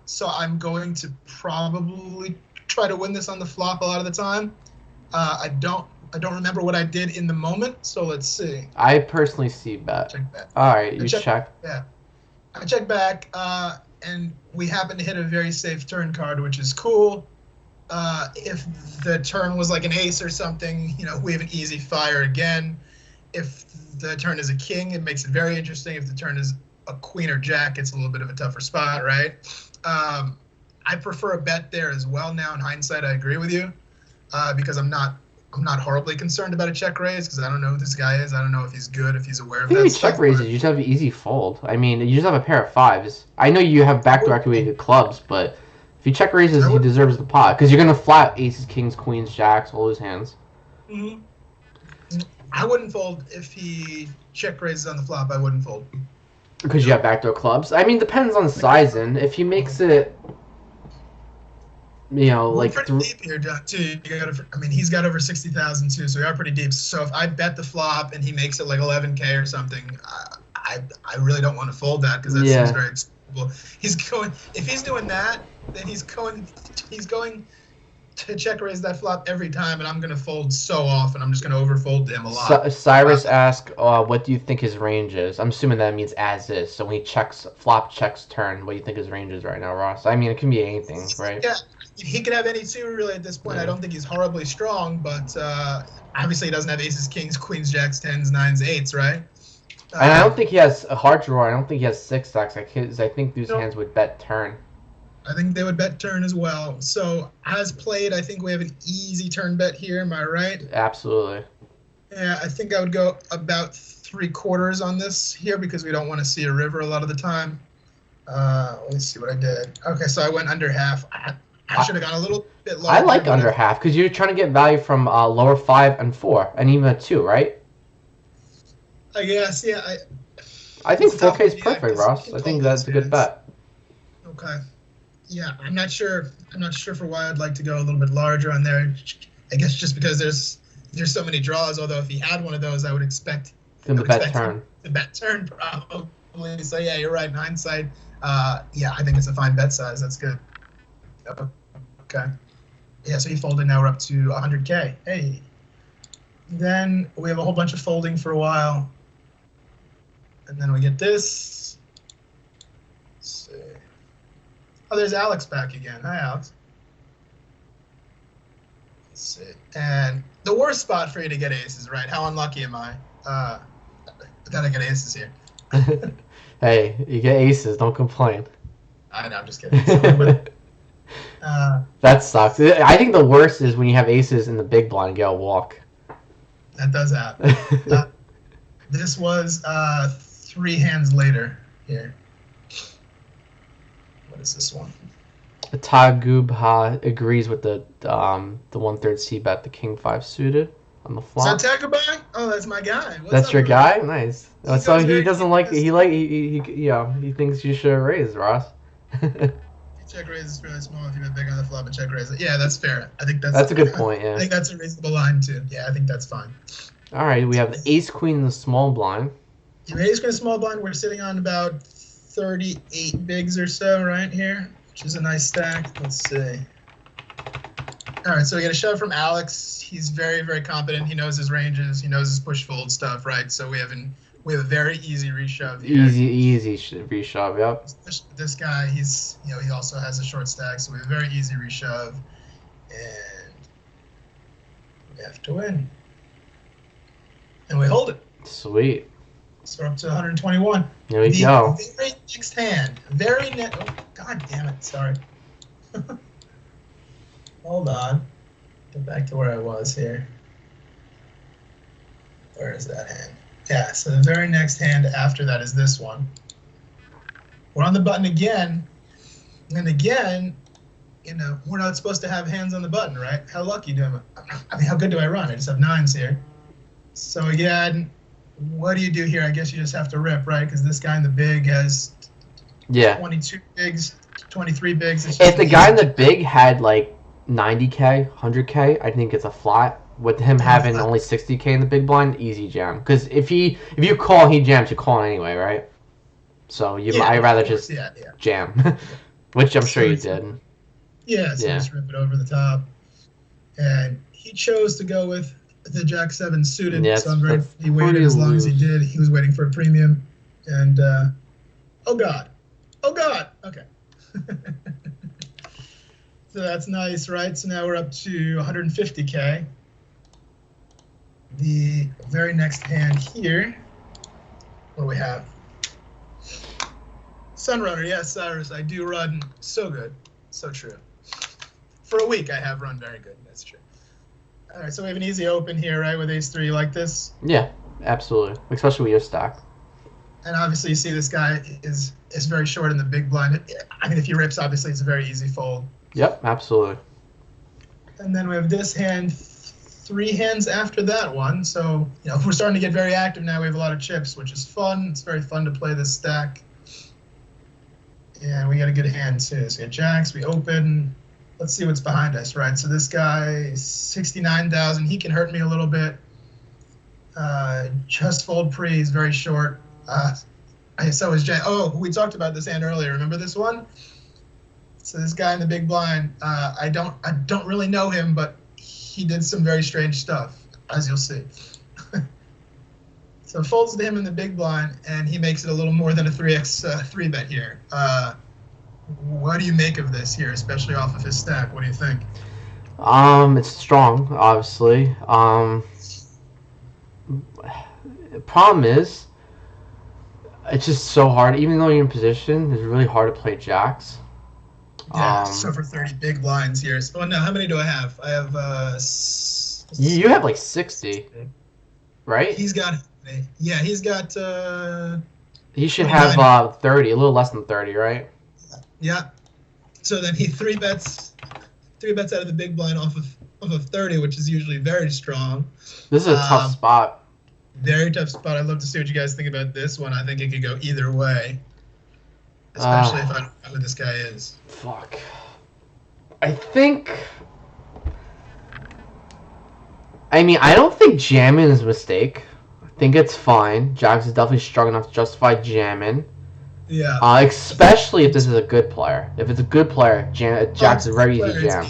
so I'm going to probably try to win this on the flop a lot of the time. I don't remember what I did in the moment, so let's see. I personally see bet. Check bet. All right, you check. Yeah, I check back, and we happen to hit a very safe turn card, which is cool. If the turn was like an ace or something, we have an easy fire again. If the turn is a king, it makes it very interesting. If the turn is a queen or jack, it's a little bit of a tougher spot, right? I prefer a bet there as well. Now, in hindsight, I agree with you, because I'm not horribly concerned about a check raise because I don't know who this guy is. I don't know if he's good, if he's aware of that stuff. Check raises, you just have an easy fold. I mean, you just have a pair of 5s. I know you have backdoor activated clubs, but if you check raises, he deserves the pot because you're gonna flat aces, kings, queens, jacks, all those hands. Mm-hmm. I wouldn't fold if he check raises on the flop. I wouldn't fold. Because you have backdoor clubs. I mean, depends on sizing. If he makes it, We're like pretty deep here, too. I mean, he's got over 60,000 too, so we are pretty deep. So if I bet the flop and he makes it like 11K or something, I really don't want to fold that because that seems very acceptable. If he's doing that, then he's going to check raise that flop every time, and I'm going to fold so often. I'm just going to overfold to him a lot. Cyrus asked, what do you think his range is? I'm assuming that means as is. So when he flop checks turn, what do you think his range is right now, Ross? I mean, it can be anything, right? Yeah, he could have any two really at this point. I don't think he's horribly strong, but obviously he doesn't have aces, kings, queens, jacks, tens, nines, eights, right? And I don't think he has a hard draw. I don't think he has six stacks. I think these hands would bet turn. I think they would bet turn as well. So as played, I think we have an easy turn bet here. Am I right? Absolutely. Yeah, I think I would go about 3/4 on this here because we don't want to see a river a lot of the time. Let me see what I did. Okay, so I went under half. I should have gone a little bit lower. I like under half because you're trying to get value from lower 5 and 4 and even a 2, right? I guess, yeah. I think 4K is perfect, Ross. I think that's a good bet. Okay. Yeah, I'm not sure for why I'd like to go a little bit larger on there. I guess just because there's so many draws. Although if he had one of those, I would expect him to bet turn. The bet turn probably. So yeah, you're right. In hindsight, yeah, I think it's a fine bet size. That's good. Okay. Yeah, so he folded. Now we're up to 100K. Hey. Then we have a whole bunch of folding for a while, and then we get this. Let's see. Oh, there's Alex back again. Hi, Alex. Let's see. And the worst spot for you to get aces, right? How unlucky am I? That I get aces here. Hey, you get aces. Don't complain. I know, I'm just kidding. That sucks. I think the worst is when you have aces in the big blind and get a walk. That does happen. This was 3 hands later here. What is this one? Tagubha agrees with the 1/3 C bet, the king 5 suited on the flop. Is that Tagubha? Oh, that's my guy. That's your guy? Nice. So he doesn't like he thinks you should raise, Ross. Check raise is fairly small if you bet big on the flop and check raise it. Yeah, that's fair. I think that's a good point. Yeah. I think that's a reasonable line too. Yeah, I think that's fine. All right, we have the ace queen in the small blind. The ace queen small blind. We're sitting on about 38 bigs or so right here, which is a nice stack. Let's see. All right, so we get a shove from Alex. He's very, very competent. He knows his ranges. He knows his push fold stuff, right? So we have a very easy reshove here. Easy reshove, yep. This guy, he also has a short stack, so we have a very easy reshove, and we have to win. And we hold it. Sweet. So we're up to 121. There we go. Very next hand. Oh, God damn it. Sorry. Hold on. Get back to where I was here. Where is that hand? Yeah, so the very next hand after that is this one. We're on the button again. And again, we're not supposed to have hands on the button, right? How lucky do I mean, how good do I run? I just have 9s here. So again, what do you do here? I guess you just have to rip, right? Because this guy in the big has 22 bigs, 23 bigs. If the guy in the big had like 90K, 100K, I think it's a flat. With him having only 60K in the big blind, easy jam. Because if you call, he jams. You call anyway, right? So I'd rather just jam, which I'm sure you did. Yeah, so just rip it over the top. And he chose to go with the Jack 7 suited. Yeah, so he waited as long as he did. He was waiting for a premium. And, oh, God. Okay. So that's nice, right? So now we're up to 150K. The very next hand here, what do we have? Sunrunner, yes, Cyrus, I do run so good. So true. For a week, I have run very good. That's true. All right, so we have an easy open here, right, with ace-3. You like this? Yeah, absolutely. Especially with your stack. And obviously, you see this guy is very short in the big blind. I mean, if he rips, obviously, it's a very easy fold. Yep, absolutely. And then we have this hand 3 hands after that one. So, we're starting to get very active now. We have a lot of chips, which is fun. It's very fun to play this stack. And we got a good hand, too. So we got jacks, we open. Let's see what's behind us, right? So this guy, 69,000. He can hurt me a little bit. Just fold pre is very short. So is Jay. Oh, we talked about this hand earlier. Remember this one? So this guy in the big blind, I don't really know him, but he did some very strange stuff, as you'll see. So folds to him in the big blind, and he makes it a little more than a 3x 3-bet here. What do you make of this here, especially off of his stack? What do you think? It's strong, obviously. Problem is, it's just so hard. Even though you're in position, it's really hard to play jacks. Yeah, so for 30 big blinds here. So now, how many do I have? I have you have like 60, right? He's got he's got he should have 30, a little less than 30, right? Yeah. So then he 3-bets out of the big blind off of 30, which is usually very strong. This is a tough spot. Very tough spot. I'd love to see what you guys think about this one. I think it could go either way. Especially if I don't know who this guy is. Fuck. I don't think jamming is a mistake. I think it's fine. Jax is definitely strong enough to justify jamming. Yeah. Especially if this is a good player. If it's a good player, Jax is very easy jam.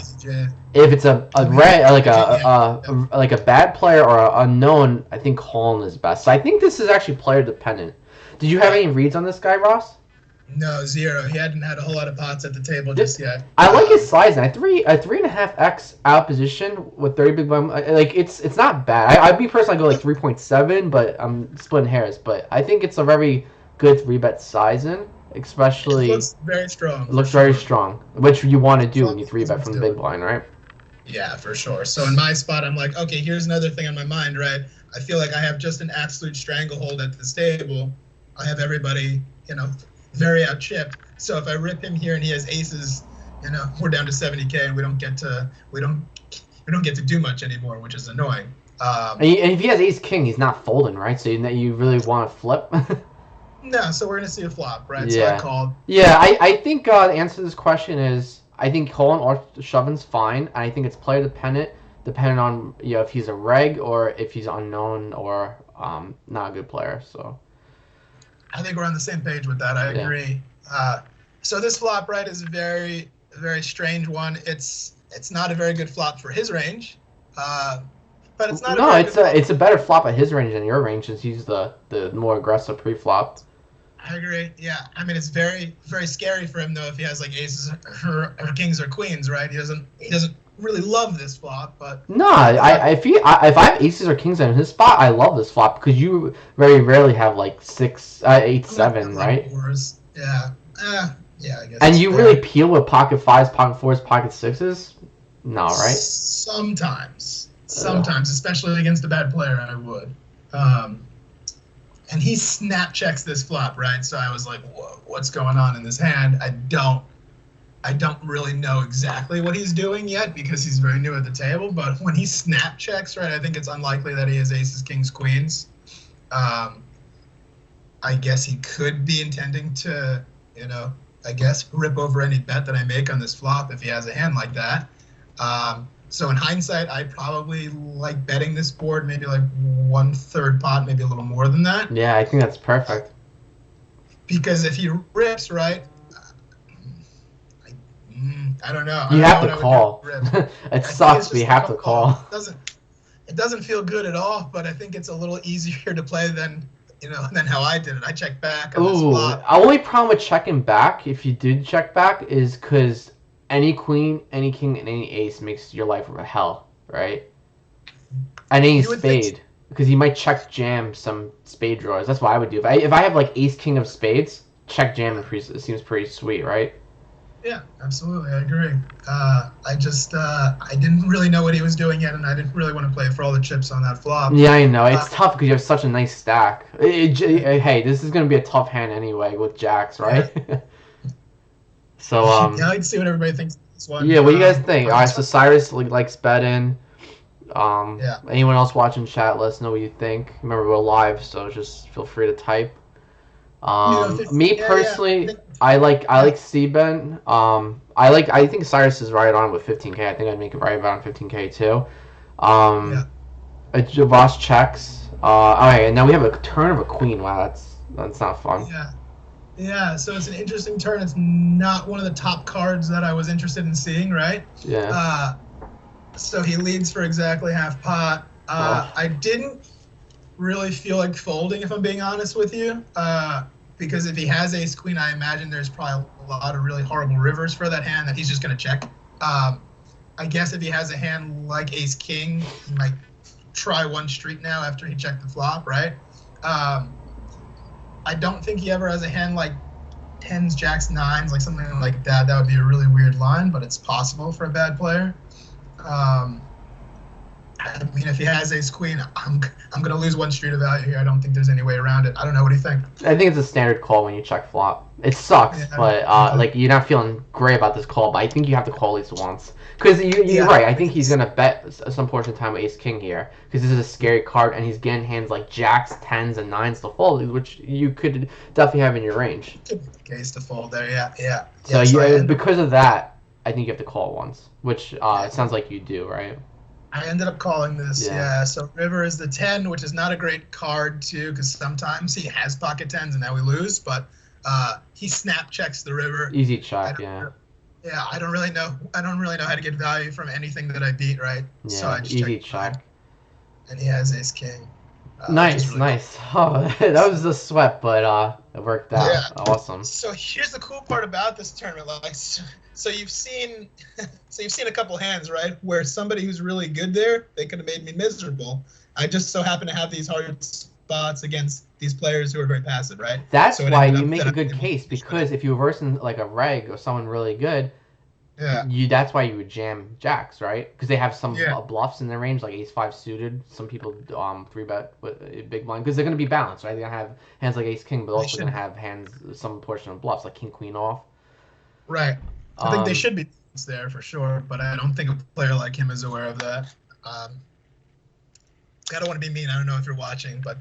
If it's a bad player or an unknown, I think Colin is best. So I think this is actually player dependent. Did you have any reads on this guy, Ross? No, 0. He hadn't had a whole lot of pots at the table just yet. I like his size. And 3.5x out position with 30 big blind. Like it's not bad. I'd be personally go like 3.7, but I'm splitting hairs. But I think it's a very good 3-bet sizing, especially. It looks very strong. It looks very strong, which you want to do when you 3-bet from the big blind, right? Yeah, for sure. So in my spot, I'm like, okay, here's another thing on my mind, right? I feel like I have just an absolute stranglehold at this table. I have everybody, very out chipped. So if I rip him here and he has aces, we're down to 70K and we don't get to do much anymore, which is annoying. And if he has ace king, he's not folding, right? So you really want to flip. No, so we're gonna see a flop, right? Yeah. So I called. Yeah, I think the answer to this question is I think calling or shoving's fine. I think it's player dependent, depending on if he's a reg or if he's unknown or not a good player. So I think we're on the same page with that. I agree. So this flop, right, is a very, very strange one. It's not a very good flop for his range, but it's not. No, it's a better flop at his range than your range, since he's the more aggressive pre-flop. I agree. Yeah, it's very, very scary for him though if he has like aces or kings or queens, right? He doesn't really love this flop, but no, if I have aces or kings in his spot, I love this flop because you very rarely have like 6, 8, 7, right? Yeah, yeah, I guess. And you really peel with pocket 5s, pocket 4s, pocket 6s? No, right? Sometimes, especially against a bad player, I would. And he snap checks this flop, right? So I was like, whoa, what's going on in this hand? I don't really know exactly what he's doing yet because he's very new at the table. But when he snap checks, right, I think it's unlikely that he has aces, kings, queens. I guess he could be intending to, rip over any bet that I make on this flop if he has a hand like that. So in hindsight, I probably like betting this board maybe like 1/3 pot, maybe a little more than that. Yeah, I think that's perfect. Because if he rips, right, I don't know. You have to call. It sucks, but you have to call. It doesn't feel good at all, but I think it's a little easier to play than how I did it. I checked back on this flop. The only problem with checking back, if you did check back, is because any queen, any king, and any ace makes your life a hell, right? And any spade, because you might check jam some spade drawers. That's what I would do. If I have like ace, king of spades, check jam it seems pretty sweet, right? Yeah, absolutely. I agree. I didn't really know what he was doing yet, and I didn't really want to play for all the chips on that flop. Yeah, I know. It's tough because you have such a nice stack. Hey, this is going to be a tough hand anyway with jacks, right? Yeah. So, yeah, I'd like to see what everybody thinks of this one. Yeah, what do you guys think? All right, so Cyrus likes betting. Anyone else watching chat, let us know what you think. Remember, we're live, so just feel free to type. Me personally, I like C-Ben. I think Cyrus is right on with 15K. I think I'd make it right about 15K too. Voss checks. Okay, and now we have a turn of a queen. Wow, that's not fun. Yeah, so it's an interesting turn. It's not one of the top cards that I was interested in seeing, right? Yeah. So he leads for exactly half pot. I didn't really feel like folding, if I'm being honest with you, because if he has ace queen, I imagine there's probably a lot of really horrible rivers for that hand that he's just going to check. I guess if he has a hand like ace king, he might try one street now after he checked the flop, right? I don't think he ever has a hand like tens, jacks, nines, like something like that. That would be a really weird line, but it's possible for a bad player. I mean, if he has ace queen, I'm gonna lose one street of value here. I don't think there's any way around it. I don't know. What do you think? I think it's a standard call when you check flop. It sucks, but like you're not feeling great about this call. But I think you have to call at least once because you're right. I think he's gonna bet some portion of time with ace king here because this is a scary card and he's getting hands like jacks, tens, and nines to fold, which you could definitely have in your range. Case to fold there, yeah. So because of that, I think you have to call once, which it sounds like you do, right? I ended up calling this, So river is the 10, which is not a great card, too, because sometimes he has pocket 10s and now we lose, but he snap checks the river. Easy check, Yeah, I don't really know how to get value from anything that I beat, right? Yeah, so I just easy check. And he has ace king. Nice. Oh, that was a sweat, but it worked out. Yeah. Awesome. So here's the cool part about this tournament, like, so you've seen a couple hands, right, where somebody who's really good there, they could have made me miserable. I just so happen to have these hard spots against these players who are very passive, right? That's why you make a good case, because if you reverse in like a reg or someone really good, that's why you would jam jacks, right? Because they have some bluffs in their range, like ace five suited. Some people 3-bet with a big blind because they're going to be balanced, right? They're going to have hands like ace king, but also going to have hands, some portion of bluffs like king queen off. Right. I think they should be there for sure, but I don't think a player like him is aware of that. I don't want to be mean. I don't know if you're watching, but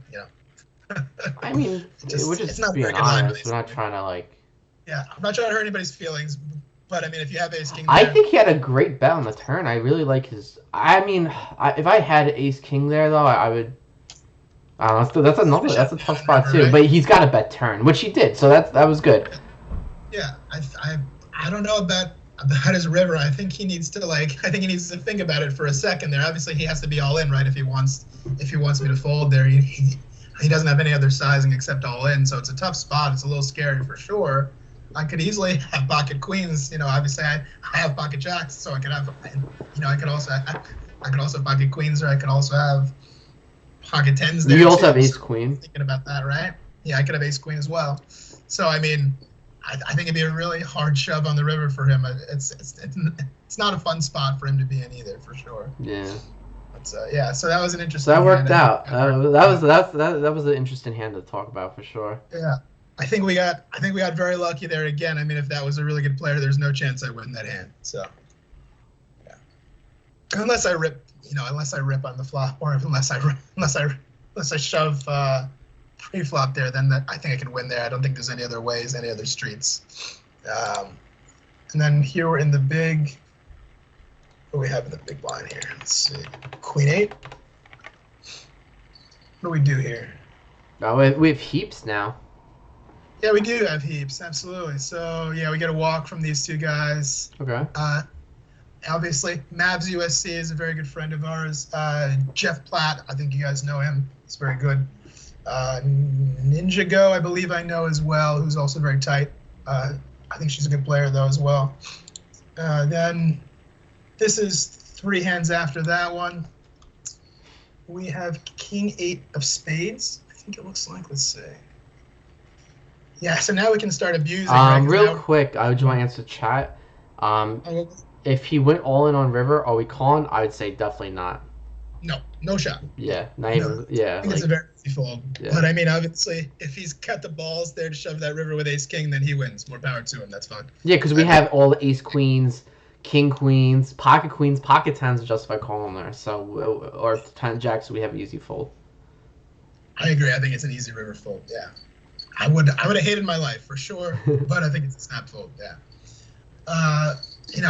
I mean, we're just being honest. We're not trying to like. Yeah, I'm not trying to hurt anybody's feelings, but I mean, if you have ace king, I think he had a great bet on the turn. I really like his. I mean, if I had ace king there though, I would. I don't know. That's a tough spot too. Right? But he's got a bet turn, which he did. So that was good. Yeah, I don't know about his river. I think he needs to think about it for a second there. Obviously, he has to be all in, right? If he wants me to fold there, he doesn't have any other sizing except all in. So it's a tough spot. It's a little scary for sure. I could easily have pocket queens. Obviously I have pocket jacks, so I could have. I could also have pocket queens, or I could also have pocket tens. There you also have ace queen. Thinking about that, right? Yeah, I could have ace queen as well. So I mean. I think it'd be a really hard shove on the river for him. It's not a fun spot for him to be in either, for sure. Yeah. But, so that was an interesting. So that worked out. That was an interesting hand to talk about for sure. Yeah, I think we got very lucky there again. I mean, if that was a really good player, there's no chance I win that hand. So, yeah. Unless I rip on the flop, or unless I shove. Pre-flop there, then I think I can win there. I don't think there's any other ways, any other streets. And then here we're in the big. What do we have in the big blind here? Let's see. Queen 8. What do we do here? We have heaps now. Yeah, we do have heaps, absolutely. So yeah, we get a walk from these two guys. Okay. Obviously, Mavs USC is a very good friend of ours. Jeff Platt, I think you guys know him. He's very good. Ninja Go, I believe I know as well, who's also very tight. I think she's a good player though as well. Then this is 3 hands after that one. We have King 8 of spades. I think it looks like. Let's see. Yeah, so now we can start abusing. Real quick, I just want to answer chat. If he went all in on river, are we calling? I would say definitely not. No shot. Yeah, not even. Yeah, I think it's a very easy fold. Yeah. But I mean, obviously, if he's got the balls there to shove that river with ace king, then he wins. More power to him. That's fine. Yeah, because we have all the ace queens, king queens, pocket tens justify calling there. So or 10 jacks, we have easy fold. I agree. I think it's an easy river fold. Yeah, I would have hated my life for sure, but I think it's a snap fold. Yeah.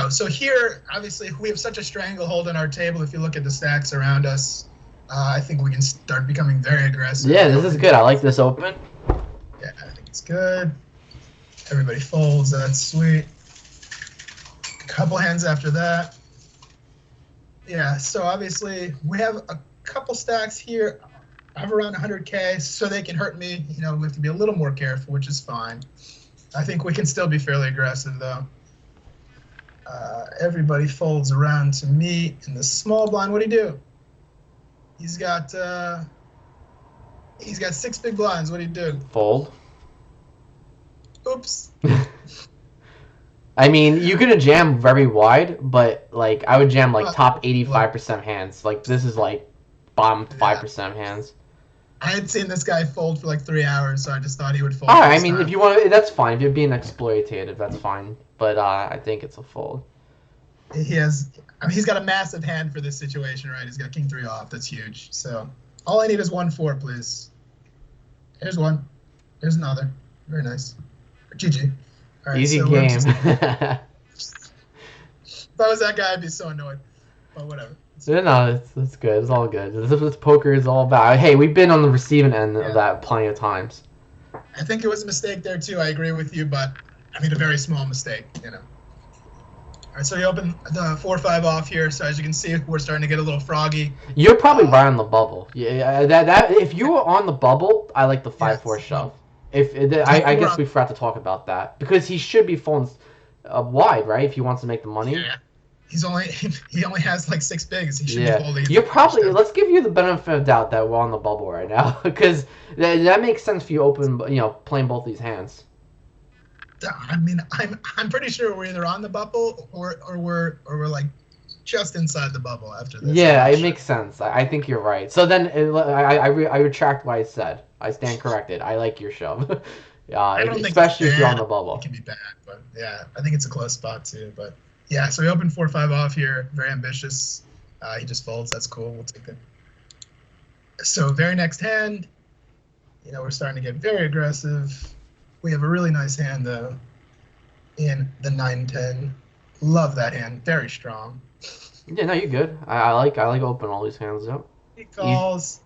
So here, obviously, we have such a stranglehold on our table. If you look at the stacks around us, I think we can start becoming very aggressive. Yeah, this is good. I like this open. Yeah, I think it's good. Everybody folds. That's sweet. A couple hands after that. Yeah, so obviously, we have a couple stacks here. I have around 100K, so they can hurt me. We have to be a little more careful, which is fine. I think we can still be fairly aggressive, though. Everybody folds around to me in the small blind. What do you do? He's got 6 big blinds. What do you do? Fold. Oops. I mean, you could jam very wide, but like I would jam like top 85% hands. Like this is like bottom 5% hands. I had seen this guy fold for like 3 hours, so I just thought he would fold. All right, I mean, if you want, that's fine. If you're being exploitative, that's fine. But I think it's a fold. He's got a massive hand for this situation, right? He's got king 3 off. That's huge. So all I need is 1-4, please. Here's one. Here's another. Very nice. GG. All right, easy so game. If I was that guy, I'd be so annoyed. But whatever. No, it's good. It's all good. This is what poker is all about. Hey, we've been on the receiving end of that plenty of times. I think it was a mistake there, too. I agree with you, but I mean a very small mistake, All right, so you open the 4-5 off here. So as you can see, we're starting to get a little froggy. You're probably right on the bubble. Yeah, that if you were on the bubble, I like the 5-4 shove. I guess we forgot to talk about that because he should be folding wide, right? If he wants to make the money. Yeah. He only has like 6 bigs. He should be folding. You're probably. Let's give you the benefit of doubt that we're on the bubble right now because that makes sense for you open. Playing both these hands. I mean, I'm pretty sure we're either on the bubble or we're like just inside the bubble after this. Yeah, it makes sense. I think you're right. So then I retract what I said. I stand corrected. I like your shove. I don't especially think if you're on the bubble. It can be bad, but yeah, I think it's a close spot too. But yeah, so we open 4-5 off here. Very ambitious. He just folds. That's cool. We'll take it. So very next hand, we're starting to get very aggressive. We have a really nice hand though, in the 9-10. Love that hand. Very strong. Yeah, no, you're good. I like open all these hands up. He calls.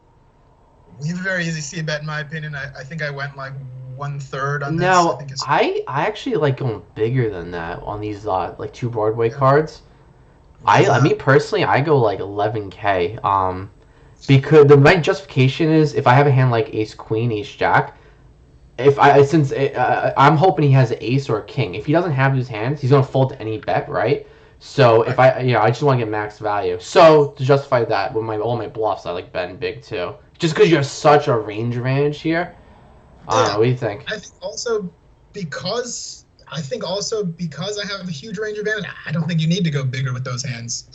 We have a very easy C bet in my opinion. I think I went like 1/3 on this. Now, I actually like going bigger than that on these like 2 Broadway cards. Me personally, I go like 11K. Because my justification is if I have a hand like Ace Queen, Ace Jack. I'm hoping he has an ace or a king. If he doesn't have these hands, he's gonna fold to any bet, right? So if I just want to get max value. So to justify that with all my bluffs, I like betting big too. Just because you have such a range advantage here. What do you think? I think also because I have a huge range advantage, I don't think you need to go bigger with those hands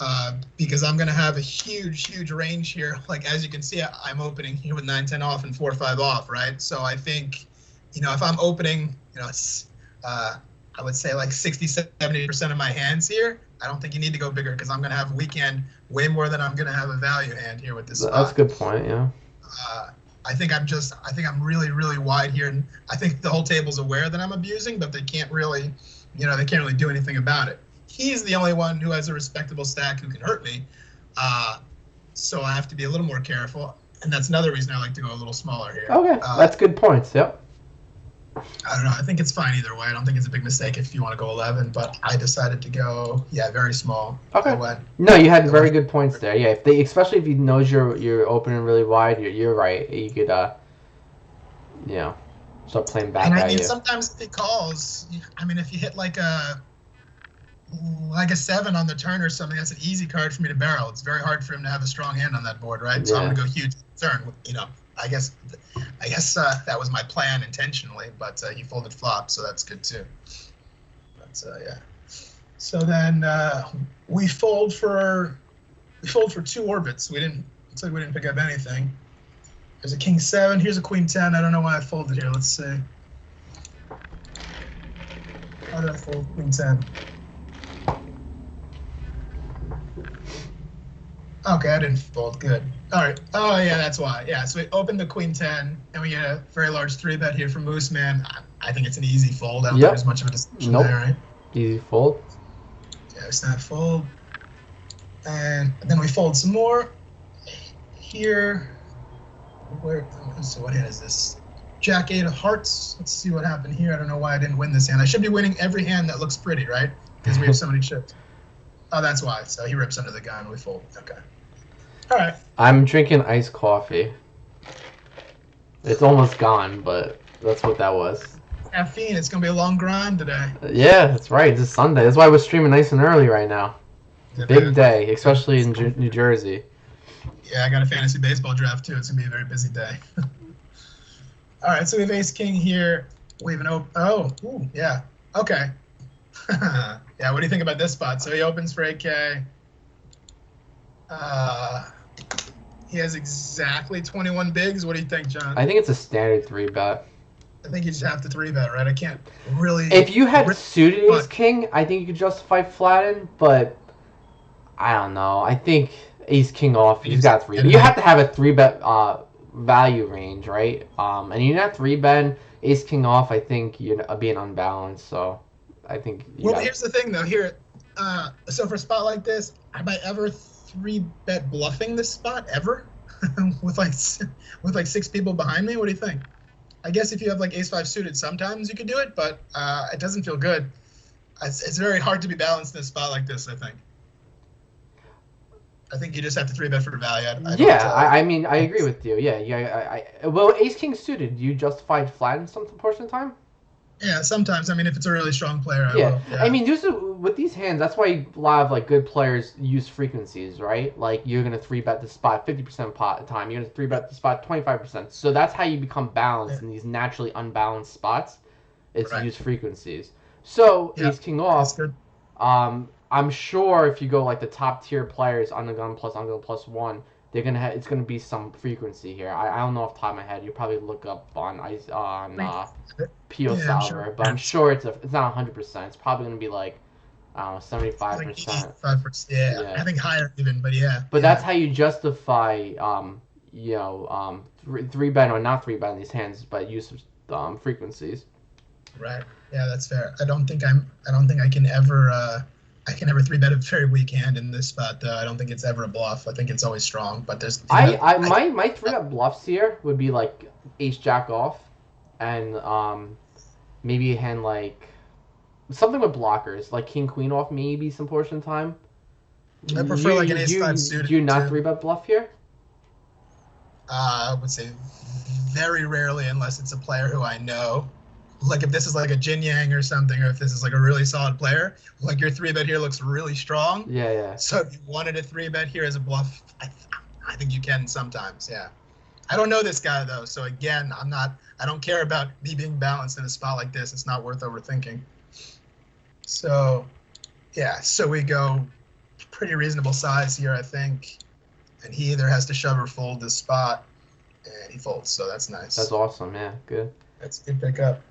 because I'm gonna have a huge range here. Like as you can see, I'm opening here with 9-10 off and 4-5 off, right? So I think. If I'm opening, I would say like 60-70% of my hands here. I don't think you need to go bigger because I'm going to have a weak hand way more than I'm going to have a value hand here with this spot. That's a good point, yeah. I think I'm really wide here, and I think the whole table's aware that I'm abusing, but they can't really do anything about it. He's the only one who has a respectable stack who can hurt me, so I have to be a little more careful, and that's another reason I like to go a little smaller here. Okay, that's good points. Yep. I don't know. I think it's fine either way. I don't think it's a big mistake if you want to go 11, but I decided to go, very small. Okay. No, you had very good points there. Yeah, especially if he knows you're opening really wide, you're right. You could, start playing back at you. Sometimes if he calls, if you hit like a 7 on the turn or something, that's an easy card for me to barrel. It's very hard for him to have a strong hand on that board, right? So I'm gonna go huge turn. I guess that was my plan intentionally, but he folded flop, so that's good too. But yeah. So then we fold for 2 orbits. Looks like we didn't pick up anything. There's a king 7. Here's a queen 10. I don't know why I folded here. Let's see. How did I fold queen 10? Okay, I didn't fold. Good. All right. Oh, yeah, that's why. Yeah, so we opened the queen 10, and we get a very large 3-bet here from Mooseman. I think it's an easy fold. I don't think there's Yep. much of a discussion there, Nope. right? Easy fold. Yeah, we snap fold. And then we fold some more here. So what hand is this? Jack 8 of hearts. Let's see what happened here. I don't know why I didn't win this hand. I should be winning every hand that looks pretty, right? Because we have so many chips. Oh, that's why. So he rips under the gun. We fold. Okay. All right. I'm drinking iced coffee. It's almost gone, but that's what that was. Caffeine. It's going to be a long grind today. Yeah, that's right. It's Sunday. That's why we're streaming nice and early right now. Big day, especially in New Jersey. Yeah, I got a fantasy baseball draft too. It's going to be a very busy day. All right, so we have ace king here. We have an yeah. Okay. Yeah, what do you think about this spot? So he opens for 8K. He has exactly 21 bigs. What do you think, John? I think it's a standard 3-bet. I think you just have to 3-bet, right? I can't really... If you had suited ace king, I think you could justify flatten, but I don't know. I think ace king off, he's got 3. You have to have a 3-bet value range, right? And you're not 3-bet ace king off. I think you're being unbalanced. So I think. Here's the thing, though. Here, so for a spot like this, am I ever 3-bet bluffing this spot ever? with like 6 people behind me? What do you think? I guess if you have like ace 5 suited, sometimes you could do it, but it doesn't feel good. It's very hard to be balanced in a spot like this, I think. I think you just have to 3-bet for value. I mean, I agree with you. Yeah. Well, ace king suited, you justified flatten some portion of the time? Yeah, sometimes. I mean, if it's a really strong player, I will. Yeah. I mean, with these hands, that's why a lot of like good players use frequencies, right? Like you're gonna 3-bet the spot 50% of the time. You're gonna 3-bet the spot 25%. So that's how you become balanced in these naturally unbalanced spots. It's use frequencies. So ace king off. I'm sure if you go like the top tier players on the gun plus 1, they're gonna it's gonna be some frequency here. I don't know off the top of my head. You probably look up on PO Salver, but I'm sure it's not 100%. It's probably gonna be like I don't know 75%. 5%. Yeah, I think higher even, but yeah. But that's how you justify 3-bet or not 3-bet in these hands, but use of frequencies. Right. Yeah, that's fair. I don't think I can ever. I can never 3-bet a very weak hand in this spot, though. I don't think it's ever a bluff. I think it's always strong. But there's my 3-bet bluffs here would be like ace jack off, and maybe a hand like something with blockers, like king queen off, maybe some portion of time. I prefer like an ace 5 suited. Do you not 3-bet bluff here? I would say very rarely, unless it's a player who I know. Like if this is like a Jin Yang or something, or if this is like a really solid player, like your 3-bet here looks really strong. Yeah. So if you wanted a 3-bet here as a bluff, I think you can sometimes. Yeah. I don't know this guy though, so again, I don't care about me being balanced in a spot like this. It's not worth overthinking. So, yeah. So we go pretty reasonable size here, I think, and he either has to shove or fold this spot, and he folds. So that's nice. That's awesome. Yeah. Good. That's a good pickup.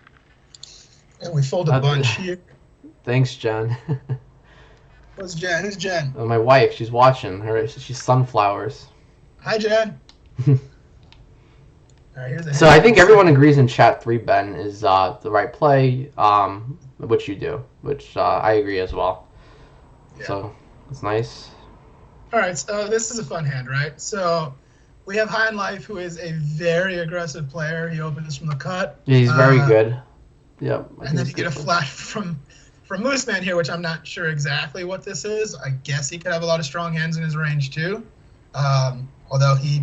And we fold a bunch here. Thanks, Jen. What's Jen? Who's Jen? My wife. She's watching. She's sunflowers. Hi, Jen. All right, so I think everyone agrees in chat 3-bet is the right play, which you do, which I agree as well. Yeah. So it's nice. All right, so this is a fun hand, right? So we have High in Life, who is a very aggressive player. He opens from the cut. Yeah, he's very good. Yep. And then you get a flash from Mooseman here, which I'm not sure exactly what this is. I guess he could have a lot of strong hands in his range too. Although he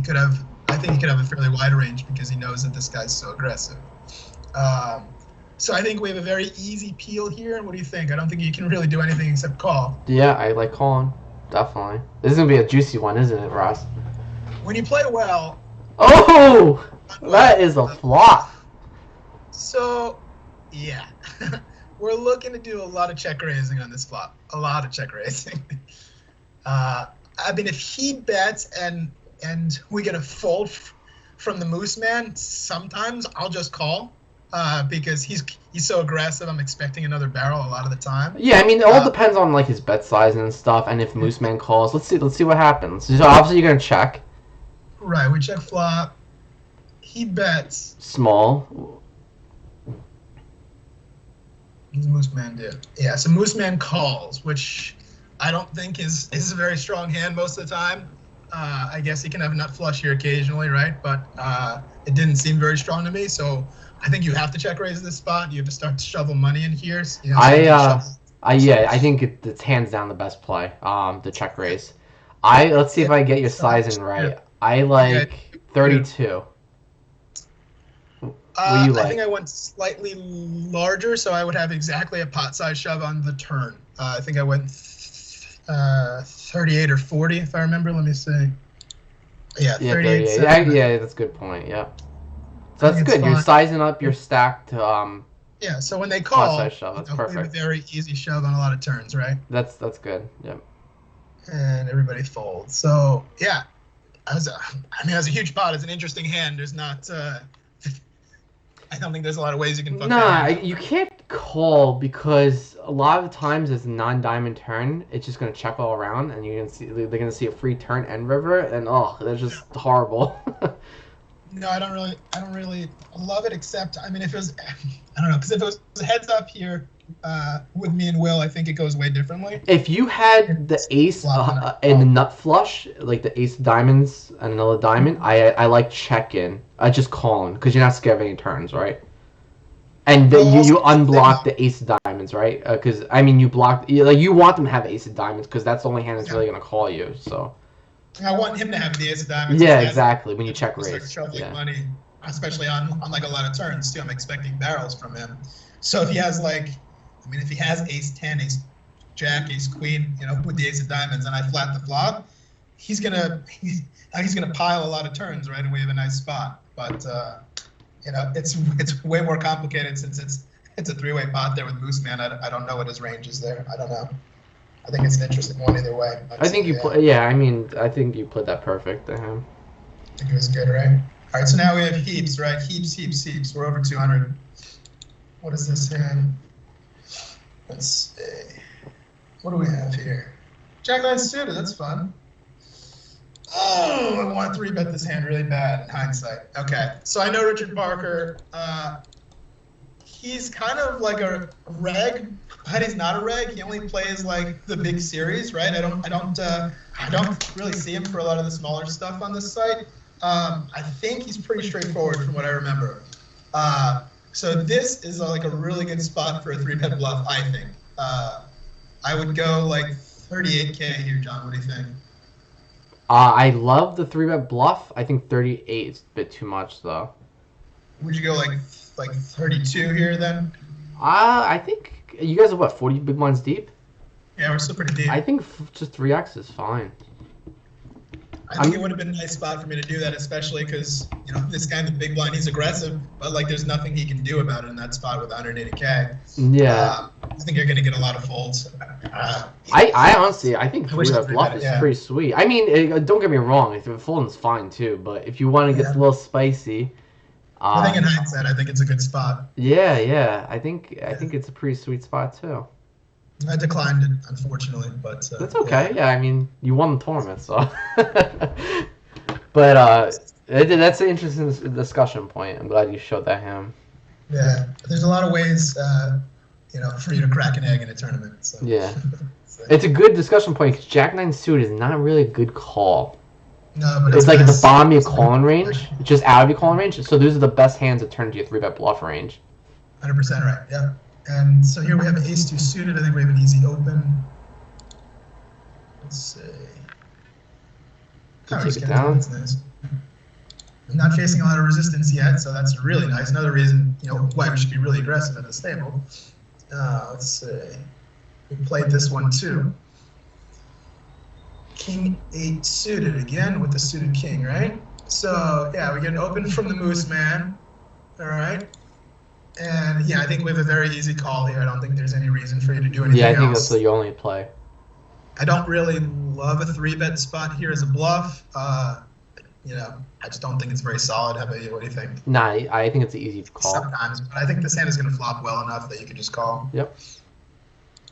could have, I think he could have a fairly wide range because he knows that this guy's so aggressive. So I think we have a very easy peel here. And what do you think? I don't think you can really do anything except call. Yeah, I like calling. Definitely. This is going to be a juicy one, isn't it, Ross? When you play well... Oh! That is a flop. So, yeah. We're looking to do a lot of check raising on this flop. A lot of check raising. I mean, if he bets and we get a fold from the Mooseman, sometimes I'll just call. because he's so aggressive. I'm expecting another barrel a lot of the time. Yeah, I mean, it all depends on like his bet size and stuff, and if Mooseman calls. Let's see what happens. So obviously you're gonna check. Right, we check flop. He bets Small. What does Mooseman do? Yeah, so Mooseman calls, which I don't think is a very strong hand most of the time. I guess he can have a nut flush here occasionally, right? But it didn't seem very strong to me, so I think you have to check raise this spot. You have to start to shovel money in here. You know, I think it's hands down the best play. The check raise. Let's see if I get your sizing right. I like 32. What do you like? I think I went slightly larger, so I would have exactly a pot size shove on the turn. I think I went 38 or 40, if I remember. Let me see. Yeah, 38. Yeah, that's a good point. Yeah. So that's good. You're sizing up your stack to yeah. So when they call, pot size shove. That's perfect. A very easy shove on a lot of turns, right? That's good. Yep. And everybody folds. So yeah, as a huge pot, it's an interesting hand. There's not. I don't think there's a lot of ways you can fuck that. You can't call because a lot of times it's a non-diamond turn. It's just gonna check all around, and they're gonna see a free turn and river, and that's just horrible. No, I don't really love it. Except, I mean, if it was, I don't know, because if it was heads up here with me and Will, I think it goes way differently. If you had the ace and the nut flush, like the ace of diamonds and another diamond, I like check-in. Just calling, because you're not scared of any turns, right? And you unblock the ace of diamonds, right? Because, I mean, you want them to have ace of diamonds, because that's the only hand that's really going to call you, so. I want him to have the ace of diamonds. Yeah, exactly, when you check raise. Shoveling money, especially on like a lot of turns, too. I'm expecting barrels from him. So if he has, if he has ace 10, ace jack, ace queen, with the ace of diamonds, and I flat the flop, he's gonna pile a lot of turns, right? And we have a nice spot. But it's way more complicated since it's a three-way pot there with Mooseman. I don't know what his range is there. I don't know. I think it's an interesting one either way. I think you put. Yeah, I mean, I think you put that perfect to him. I think it was good, right? All right, so now we have heaps, right? Heaps. We're over 200. What is this hand? Let's see. What do we have here? Jack nine suited. That's fun. Oh, I want to 3-bet this hand really bad in hindsight. Okay, so I know Richard Parker. He's kind of like a reg, but he's not a reg. He only plays like the big series, right? I don't really see him for a lot of the smaller stuff on this site. I think he's pretty straightforward from what I remember. So this is like a really good spot for a 3-bet bluff, I think. I would go like 38K here, John. What do you think? I love the 3-bet bluff. I think 38 is a bit too much, though. Would you go like 32 here then? I think you guys are what, 40 big blinds deep? Yeah, we're still pretty deep. I think just 3x is fine. I think it would have been a nice spot for me to do that, especially because this guy in the big blind, he's aggressive, but there's nothing he can do about it in that spot with 180K. Yeah. I think you're gonna get a lot of folds. I honestly, I think 3-bet bluff is pretty sweet. I mean, don't get me wrong, if folding's fine too, but if you want to get a little spicy. I think in hindsight, I think it's a good spot. Yeah. I think it's a pretty sweet spot too. I declined it, unfortunately, but that's okay. Yeah, I mean, you won the tournament, so. But that's an interesting discussion point. I'm glad you showed that him. Yeah, there's a lot of ways, for you to crack an egg in a tournament. So. Yeah, it's a good discussion point because Jack 9 suited is not really a good call. No, but it's like at the bottom of your calling range, just out of your calling range. So those are the best hands that turn into your 3-bet bluff range. 100% right. Yeah. And so here we have an ace-2 suited. I think we have an easy open. Let's see. Take it down. That's nice. I'm not facing a lot of resistance yet, so that's really nice. Another reason, why we should be really aggressive at this table. Let's see. We played this one too. King 8 suited again with the suited king, right? So yeah, we get an open from the Mooseman. All right. And yeah, I think we have a very easy call here. I don't think there's any reason for you to do anything else. Yeah, I think that's the only play. I don't really love a 3-bet spot here as a bluff. I just don't think it's very solid. How about you? What do you think? Nah, I think it's an easy call. Sometimes, but I think this hand is going to flop well enough that you can just call. Yep.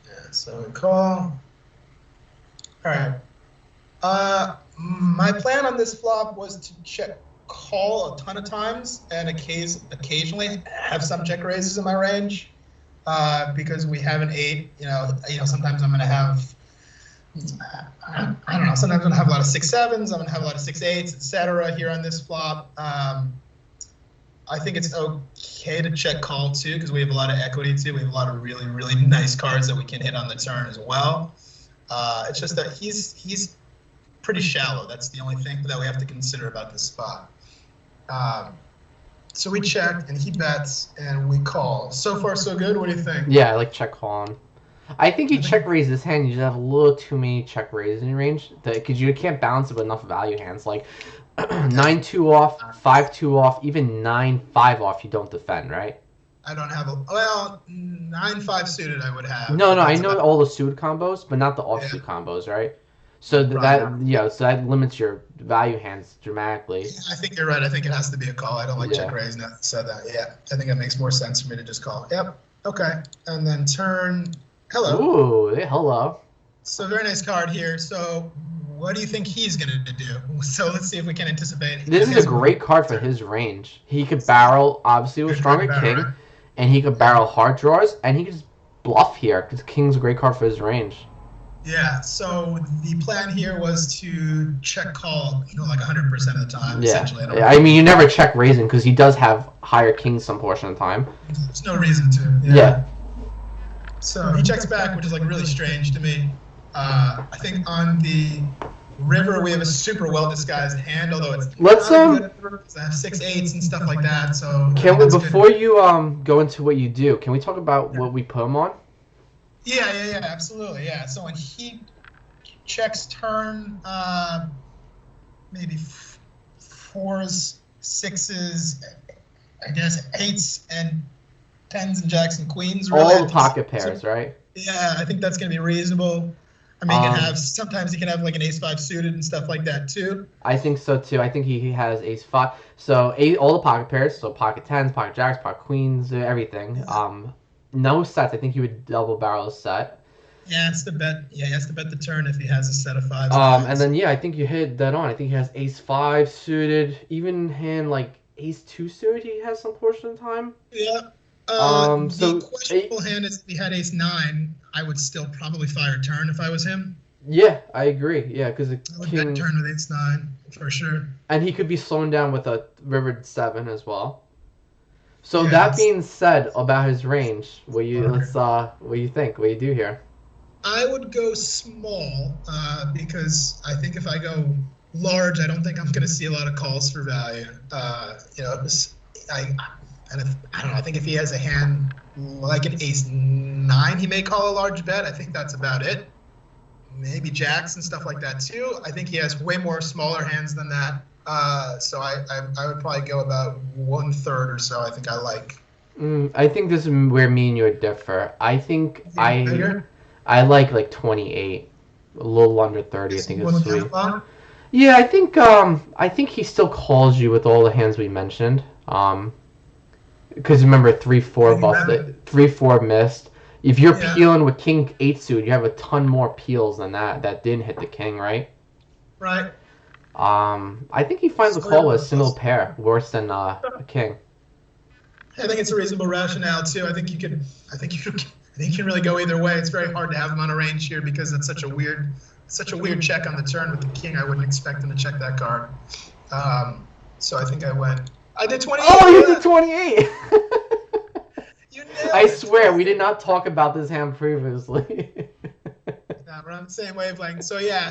Yeah, so we call. All right. My plan on this flop was to check call a ton of times and occasionally have some check raises in my range, because we have an 8. Sometimes I'm going to have. I don't know. Sometimes I'm going to have a lot of 6-7s. I'm going to have a lot of 6-8s, etc. here on this flop. I think it's okay to check call too, because we have a lot of equity too. We have a lot of really, really nice cards that we can hit on the turn as well. It's just that he's pretty shallow. That's the only thing that we have to consider about this spot. So we checked, and he bets, and we call. So far, so good. What do you think? Yeah, I like check calling. I think you check raise this hand. You just have a little too many check raises in your range, because you can't balance it with enough value hands. Like 9-2 off, 5-2 off, even 9-5 off. You don't defend, right? I don't have 9-5 suited. I would have. No, I know all the suited combos, but not the offsuit combos, right? So so that limits your value hands dramatically. I think you're right. I think it has to be a call. I don't like check raise. Now said that. Yeah, I think it makes more sense for me to just call. Yep. Okay. And then turn. Hello. Ooh, hello. So very nice card here. So what do you think he's going to do? So let's see if we can anticipate. This is a great card for his range. He could barrel, obviously, with stronger king, right? And he could barrel hard draws, and he could just bluff here, because king's a great card for his range. Yeah, so the plan here was to check call, like 100% of the time, essentially. I mean, you never check raising, because he does have higher kings some portion of the time. There's no reason to. Yeah. So he checks back, which is like really strange to me. I think on the river we have a super well disguised hand, although it's I have 6-8s and stuff like that. So can we, before you go into what you do, can we talk about what we put him on? Yeah, absolutely, yeah. So when he checks turn, maybe 4s, 6s, I guess 8s and 10s and jacks and queens. Really. All the pocket pairs, right? Yeah, I think that's going to be reasonable. I mean, sometimes he can have like an ace-5 suited and stuff like that too. I think so too. I think he has ace-5. So all the pocket pairs, so pocket 10s, pocket jacks, pocket queens, everything. No sets. I think he would double barrel a set. Yeah, it's the bet. Yeah, he has to bet the turn if he has a set of 5s. And then I think you hit that on. I think he has ace-5 suited, even hand like ace-2 suited. He has some portion of the time. Yeah. The questionable hand is if he had ace-9, I would still probably fire turn if I was him. Yeah, I agree. Yeah, because the I would bet turn with ace-9 for sure. And he could be slowing down with a river 7 as well. So that being said about his range, what do you think? What do you do here? I would go small because I think if I go large, I don't think I'm going to see a lot of calls for value. I don't know. I think if he has a hand like an ace-9, he may call a large bet. I think that's about it. Maybe jacks and stuff like that too. I think he has way more smaller hands than that. So I would probably go about 1/3 or so. I think I like. I think this is where me and you would differ. I think I like 28, a little under 30. I think it's sweet. Yeah, I think he still calls you with all the hands we mentioned. Because remember 3-4 busted, 3-4 missed. If you're peeling with king 8 suit, you have a ton more peels than that didn't hit the king, right? Right. I think he finds a call with a single pair worse than a king. I think it's a reasonable rationale too. I think you can really go either way. It's very hard to have him on a range here because it's such a weird check on the turn with the king. I wouldn't expect him to check that card. So I think I did 28. Oh, you did 28. You nailed I it. swear we did not talk about this hand previously. Nah, we're on the same wavelength. So yeah.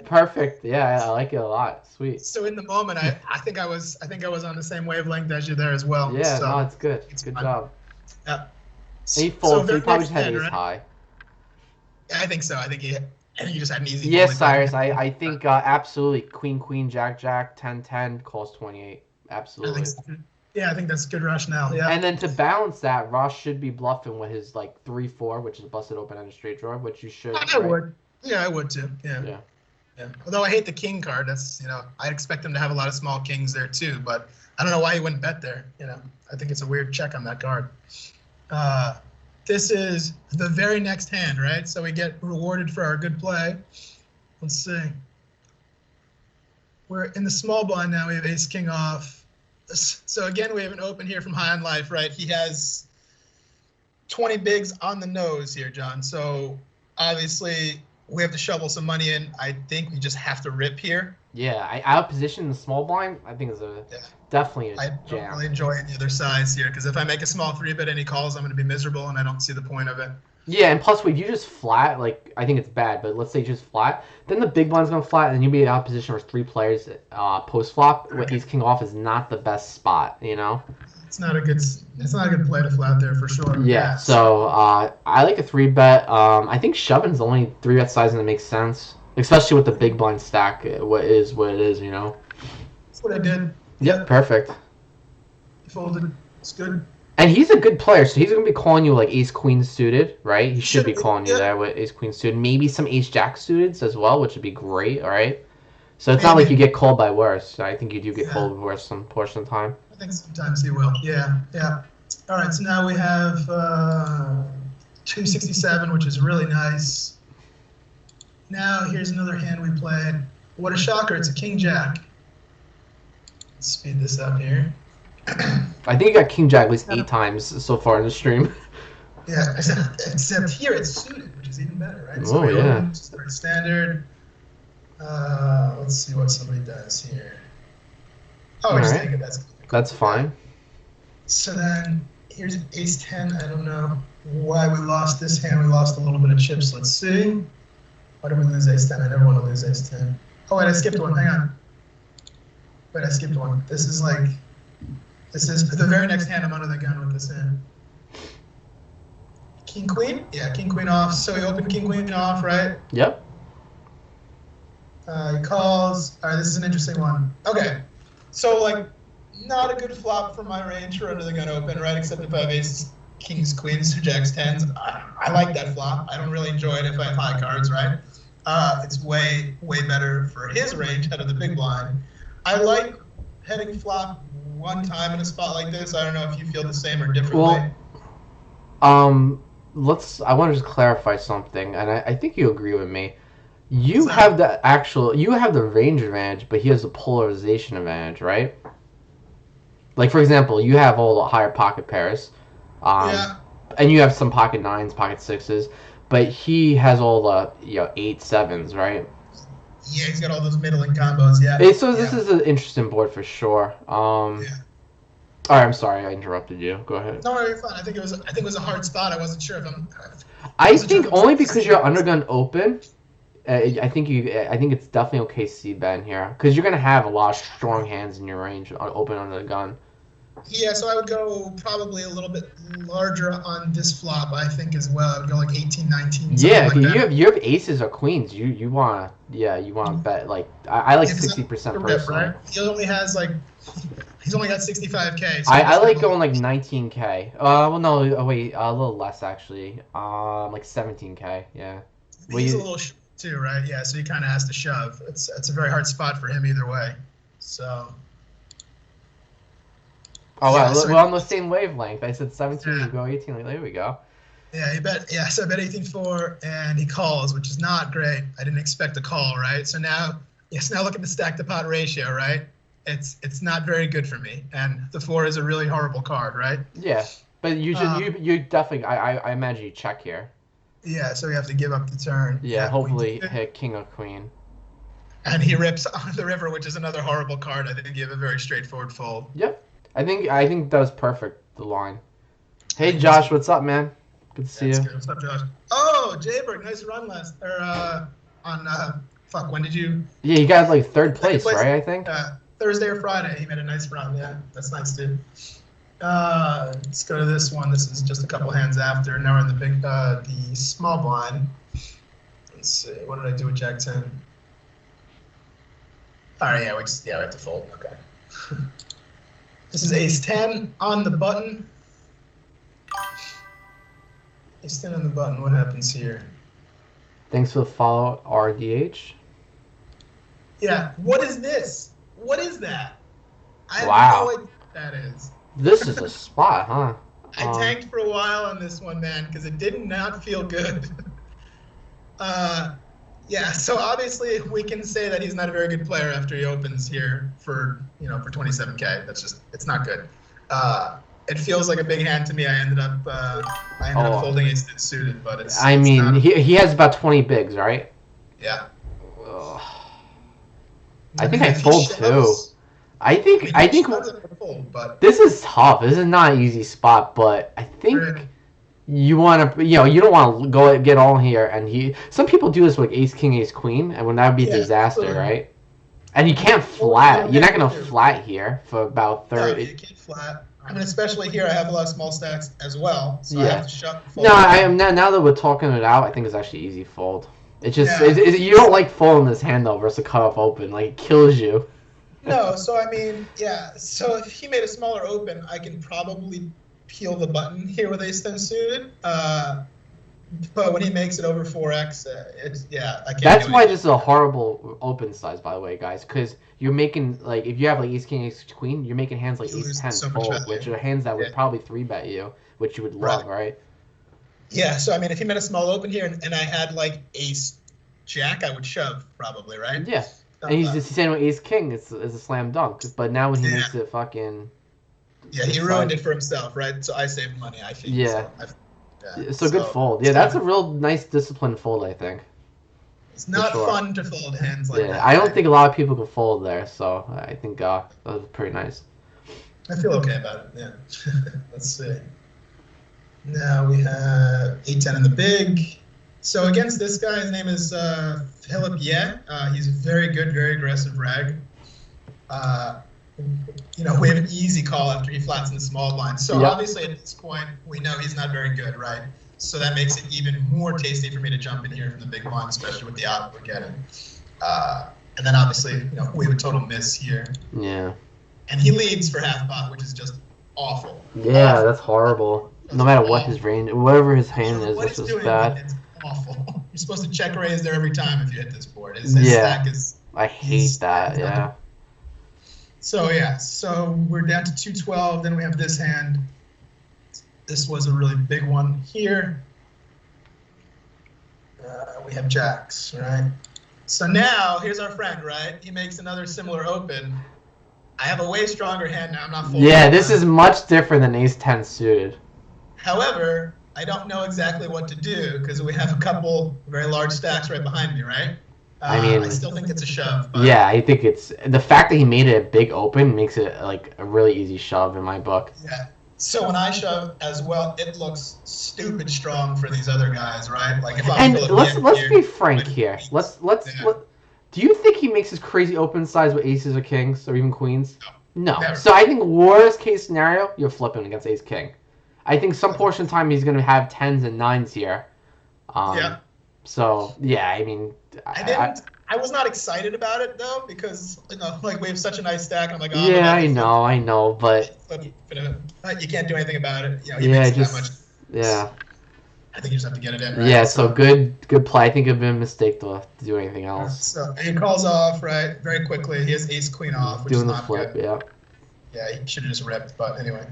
Perfect. Yeah, I like it a lot. Sweet. So in the moment, I think I was on the same wavelength as you there as well. Yeah, so no, it's good. It's good job. Yeah. He folds. So he probably just had ace high. I think so. I think he just had an easy. Yes, Cyrus. I think absolutely queen, jack, 10-10 calls 28. Absolutely. I think that's good rationale. Yeah. And then to balance that, Ross should be bluffing with his 3-4, which is busted open and a straight draw, which you should. I would. Yeah, I would too. Yeah. Yeah. Although I hate the king card. That's, I expect him to have a lot of small kings there too, but I don't know why he wouldn't bet there. I think it's a weird check on that card. This is the very next hand, right? So we get rewarded for our good play. Let's see. We're in the small blind now. We have ace king off. So again, we have an open here from High on Life, right? He has 20 bigs on the nose here, John. So obviously we have to shovel some money in. I think we just have to rip here. Yeah, out position in the small blind, I think is definitely a jam. I don't really enjoy any other size here, because if I make a small 3-bet and he calls, I'm going to be miserable, and I don't see the point of it. Yeah, and plus, if you just flat, like, I think it's bad, but let's say just flat, then the big blind's going to flat, and you'll be out position with 3 players post-flop. With ace king off is not the best spot, It's not a good play to flat there for sure. Yeah, so I like a 3-bet. I think shoving's the only 3-bet sizing that makes sense, especially with the big blind stack. What it is, That's what I did. Yep, perfect. He folded. It's good. And he's a good player, so he's going to be calling you like ace-queen suited, right? He should be calling you there with ace-queen suited. Maybe some ace-jack suited as well, which would be great, all right? So it's not like you get called by worse. I think you do get called by worse some portion of the time. I think sometimes he will. Yeah. All right, so now we have 267, which is really nice. Now here's another hand we played. What a shocker, it's a king-jack. Let's speed this up here. I think you got king jack at least 8 times so far in the stream. Yeah, except here it's suited, which is even better, right? So yeah. It's very standard. Let's see what somebody does here. Oh, just take it. That's fine. So then here's an ace-10. I don't know why we lost this hand. We lost a little bit of chips. Let's see. Why did we lose ace-10? I never want to lose ace-10. Oh, wait, I skipped one. Hang on. Wait, I skipped one. This is the very next hand I'm under the gun with this hand. King, queen? Yeah, king, queen off. So we open king, queen off, right? Yep. He calls. All right, this is an interesting one. Okay. So, not a good flop for my range for under the gun open, right? Except if I have aces, kings, queens, or jacks, tens. I like that flop. I don't really enjoy it if I have high cards, right? It's way, way better for his range out of the big blind. I like heading flop one time in a spot like this. I don't know if you feel the same or differently. Well, I want to just clarify something, and I think you agree with me. You have the range advantage, but he has the polarization advantage, right? Like, for example, you have all the higher pocket pairs, and you have some pocket 9s, pocket 6s, but he has all the 8, 7s, right? Yeah, he's got all those middling combos, yeah. So this is an interesting board for sure. All right, I'm sorry I interrupted you. Go ahead. No, you're fine. I think it was a hard spot. I wasn't sure if I'm. I think only because you're undergun open. I think it's definitely okay to see Ben here, because you're gonna have a lot of strong hands in your range open under the gun. Yeah, so I would go probably a little bit larger on this flop, I think, as well. I would go like 18, 19. Yeah, like you have aces or queens. You wanna bet like I like 60% personally. Right? He only has he's only got 65K. So I like going like 19K. Well no, wait, a little less actually. Like 17K. Yeah. He's a little short too, right? Yeah, so he kind of has to shove. It's a very hard spot for him either way. So. Oh wow, we're on the same wavelength. I said 17, you go 18. Like, there we go. Yeah, so I bet 18-4, and he calls, which is not great. I didn't expect a call, right? So now look at the stack to pot ratio, right? It's not very good for me, and the 4 is a really horrible card, right? Yeah, but you definitely I imagine you check here. Yeah, so we have to give up the turn. Yeah, hopefully hit king or queen. And he rips on the river, which is another horrible card. I think you have a very straightforward fold. Yep. I think that was perfect, the line. Hey, Josh, what's up, man? Good to see you. Good. What's up, Josh? Oh, Jayberg, nice run when did you? Yeah, you got like third place, right, I think? Thursday or Friday, he made a nice run. Yeah, that's nice, dude. Let's go to this one. This is just a couple hands after. Now we're in the small blind. Let's see. What did I do with Jack 10? All right, yeah, we have to fold. Okay. This is ace 10 on the button. Ace 10 on the button. What happens here? Thanks for the follow, RDH. Yeah. What is this? What is that? I have no Wow. idea what that is. This is a spot, huh? I tanked for a while on this one, man, because it did not feel good. uh, yeah, so obviously we can say that he's not a very good player after he opens here for 27K. That's just, it's not good. It feels like a big hand to me. I ended up folding ace suited, but it's. I it's mean, not he has about 20 bigs, right? Yeah. Ugh. I think I fold too. I think fold, but this is tough. This is not an easy spot, but I think you want to, you don't want to go get all here. And some people do this with ace king, ace queen, and when that would be a disaster, absolutely. right? And you can't flat. You're not gonna flat here for about 30. No, you can't flat. I mean, especially here, I have a lot of small stacks as well, so I have to shut. No, I am now that we're talking it out. I think it's actually easy fold. It's just you don't like folding this hand though versus cutoff open. Like it kills you. No, so I mean, yeah. So if he made a smaller open, I can probably peel the button here with ace 10 suited. But when he makes it over 4x, I can't. That's why this is a horrible open size, by the way, guys. Because you're making if you have like ace king, ace queen, you're making hands like ace 10 fold, which are hands that would probably 3-bet you, which you would love, right? Yeah. So I mean, if he made a small open here and I had like ace jack, I would shove probably, right? Yeah. And he's just saying with ace king, it's a slam dunk. But now when he makes it fucking. Yeah, he ruined it for himself, right? So I saved money, I think. Yeah. So good fold. Yeah, that's a real nice disciplined fold, I think. It's not fun to fold hands like that. Yeah, I don't think a lot of people can fold there, so I think that was pretty nice. I feel okay about it, yeah. Let's see. Now we have 8-10 in the big. So against this guy, his name is Philip Ye. He's a very good, very aggressive rag. We have an easy call after he flats in the small blind. So obviously at this point, we know he's not very good, right? So that makes it even more tasty for me to jump in here from the big blind, especially with the out we're getting. And then obviously, we have a total miss here. Yeah. And he leads for half pot, which is just awful. Yeah, that's horrible. No matter what his range, whatever his hand is, this is bad. It's awful. You're supposed to check raise there every time if you hit this board. His stack is. I hate that. Yeah. So so we're down to 212. Then we have this hand. This was a really big one here. We have jacks, right? So now here's our friend, right? He makes another similar open. I have a way stronger hand now. I'm not folding. Yeah, this is much different than ace 10 suited. However, I don't know exactly what to do because we have a couple very large stacks right behind me, right? I mean, I still think it's a shove. But yeah, I think it's the fact that he made it a big open makes it like a really easy shove in my book. Yeah. So when I shove as well, it looks stupid strong for these other guys, right? Like if I'm let's be frank here. Do you think he makes his crazy open size with aces or kings or even queens? No. Never. So I think worst case scenario, you're flipping against ace king. I think some portion of time he's going to have 10s and 9s here. So yeah, I mean, I was not excited about it though because like we have such a nice stack. I'm like, oh, yeah, I know, but you can't do anything about it. Yeah. I think you just have to get it in. Right? Yeah, so good play. I think it'd been a mistake to do anything else. So he calls off right very quickly. He has ace queen off, which doing is the not flip. good. Yeah, he should have just ripped. But anyway,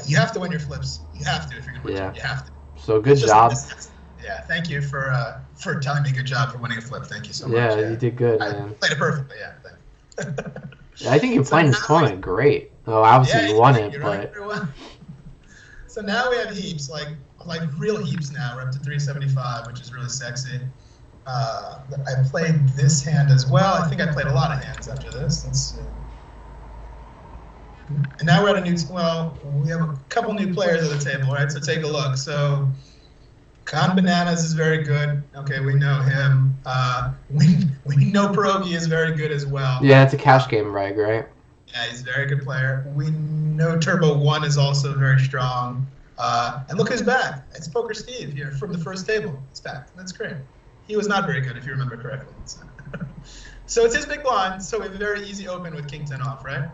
you have to win your flips. You have to if you're gonna win. Yeah. You have to. So good job. Yeah, thank you for telling me good job for winning a flip. Thank you so much. Yeah, you did good, man. I played it perfectly. Yeah. I think you're playing this tournament great. Oh, obviously you won it, but. Right. So now we have heaps, like real heaps now. We're up to 375, which is really sexy. I played this hand as well. I think I played a lot of hands after this. Let's see. And now we're at a new, we have a couple new players at the table, right? So take a look. So Con Bananas is very good. Okay, we know him. We know Pierogi is very good as well. Yeah, it's a cash game reg, right? Yeah, he's a very good player. We know Turbo 1 is also very strong. And look who's back. It's Poker Steve here from the first table. He's back. That's great. He was not very good, if you remember correctly. So it's his big blind, so we have a very easy open with King 10 off, right?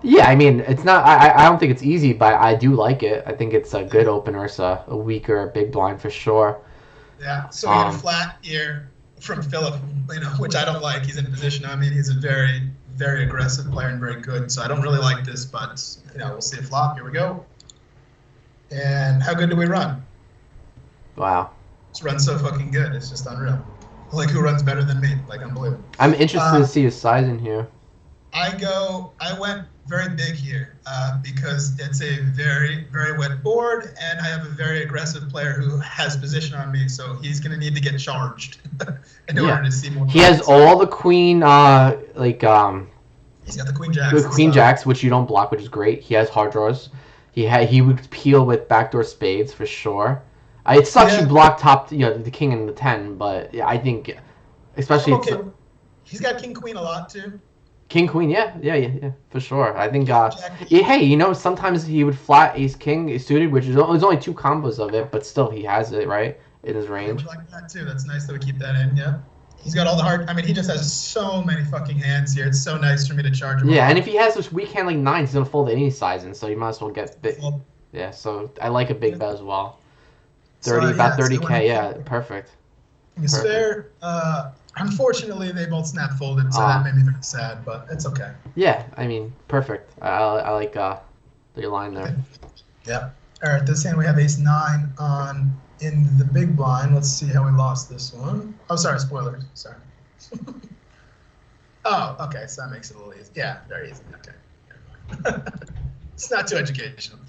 Yeah, I mean, it's not. I don't think it's easy, but I do like it. I think it's a good opener. It's a weaker big blind for sure. Yeah. So we have a flat here. from Philip, which I don't like. He's in position. I mean, he's a very, very aggressive player and very good. So I don't really like this, but we'll see a flop. Here we go. And how good do we run? Wow. This run's so fucking good. It's just unreal. Like, who runs better than me? Like, unbelievable. I'm interested to see his size in here. I went very big here because it's a very, very wet board, and I have a very aggressive player who has position on me, so he's going to need to get charged in order to see more. He has all the queen, He's got the queen jacks. The queen jacks, which you don't block, which is great. He has hard draws. He would peel with backdoor spades for sure. It sucks you block top, the king and the 10, but yeah, I think, especially. Okay. He's got king queen a lot too. King queen, yeah, for sure. I think. Hey, sometimes he would flat ace king suited, which is there's only 2 combos of it, but still he has it right in his range. I like that too. That's nice that we keep that in. Yeah. He's got all the hard. I mean, he just has so many fucking hands here. It's so nice for me to charge him. Yeah, and if he has this weak hand like 9, he's gonna fold any size, and so you might as well get big. Yeah, so I like a big bet as well. 30K, yeah, perfect. It's fair. Unfortunately, they both snap folded, so that made me very sad, but it's okay. Yeah, I mean, perfect. I like your line there. Yeah. All right, this hand we have ace 9 on in the big blind. Let's see how we lost this one. Oh, sorry, spoilers. Sorry. Oh, okay, so that makes it a little easy. Yeah, very easy. Okay. It's not too educational.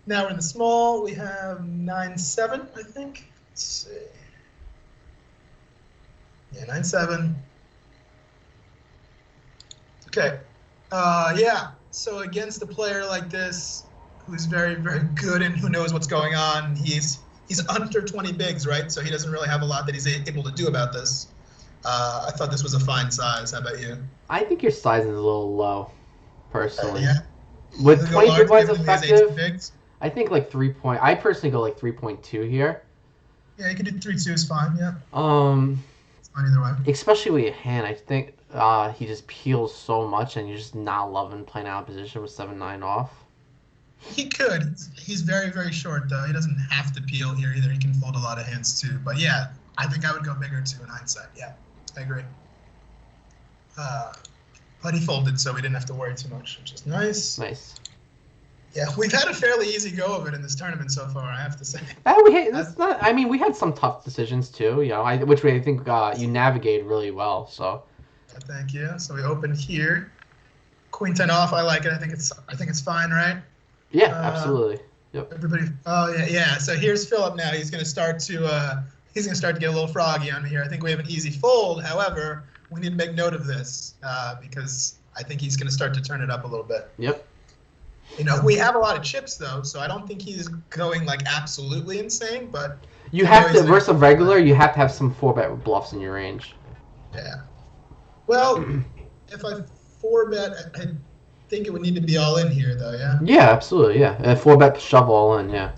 Now we're in the small. We have 9-7, I think. Let's see. Yeah, 9-7. Okay. Yeah. So against a player like this, who's very, very good and who knows what's going on, he's under 20 bigs, right? So he doesn't really have a lot that he's able to do about this. I thought this was a fine size. How about you? I think your size is a little low, personally. Yeah. With 20 big blinds effective, I think like 3 point. I personally go like 3.2 here. Yeah, you can do 3-2 is fine. Yeah. It's fine either way. Especially with your hand, I think he just peels so much, and you're just not loving playing out of position with 7-9 off. He could. He's very, very short though. He doesn't have to peel here either. He can fold a lot of hands too. But yeah, I think I would go bigger too in hindsight. Yeah, I agree. But he folded, so we didn't have to worry too much, which is nice. Nice. Yeah, we've had a fairly easy go of it in this tournament so far, I have to say. We had some tough decisions too, which I think you navigated really well. So. Thank you. So we opened here. Queen 10 off. I like it. I think it's fine, right? Yeah, absolutely. Yep. Everybody. Oh yeah. So here's Philip now. He's gonna start to get a little froggy on me here. I think we have an easy fold. However, we need to make note of this because I think he's gonna start to turn it up a little bit. Yep. We have a lot of chips though, so I don't think he's going like absolutely insane. But you have to versus a regular. You have to have some 4-bet bluffs in your range. Yeah. Well, if I 4-bet, I think it would need to be all in here, though, yeah? Yeah, absolutely, yeah. A 4-bet shove all in, yeah.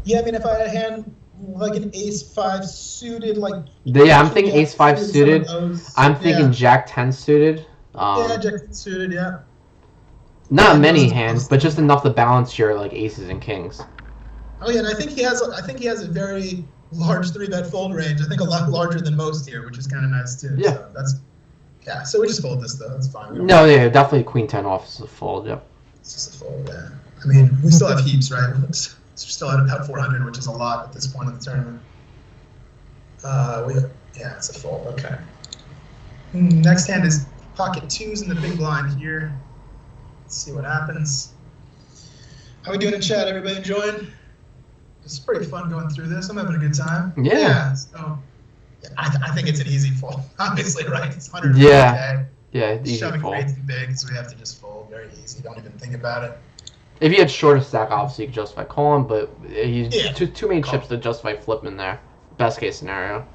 Yeah, I mean, if I had a hand like an ace-5 suited, like... Yeah, I'm thinking ace-5 suited. I'm thinking jack-10 suited. Yeah, jack-10 suited, yeah. Not many hands, but just enough to balance your like aces and kings. Oh yeah, and I think he has a very large 3-bet fold range. I think a lot larger than most here, which is kind of nice too. Yeah. So so we just fold this though. That's fine. No, yeah, definitely queen 10 off is a fold. Yep. It's just a fold. Yeah. I mean, we still have heaps, right? We're still at about 400, which is a lot at this point of the tournament. Yeah, it's a fold. Okay. Next hand is pocket 2s in the big blind here. Let's see what happens. How we doing in chat? Everybody enjoying? It's pretty fun going through this. I'm having a good time. Yeah. So, I think it's an easy fold. Obviously, right? It's 100. Yeah. Yeah, easy shoving fold. Way too big, so we have to just fold. Very easy. Don't even think about it. If you had shorter stack, obviously you could justify calling, but he's too many chips to justify flipping there. Best case scenario.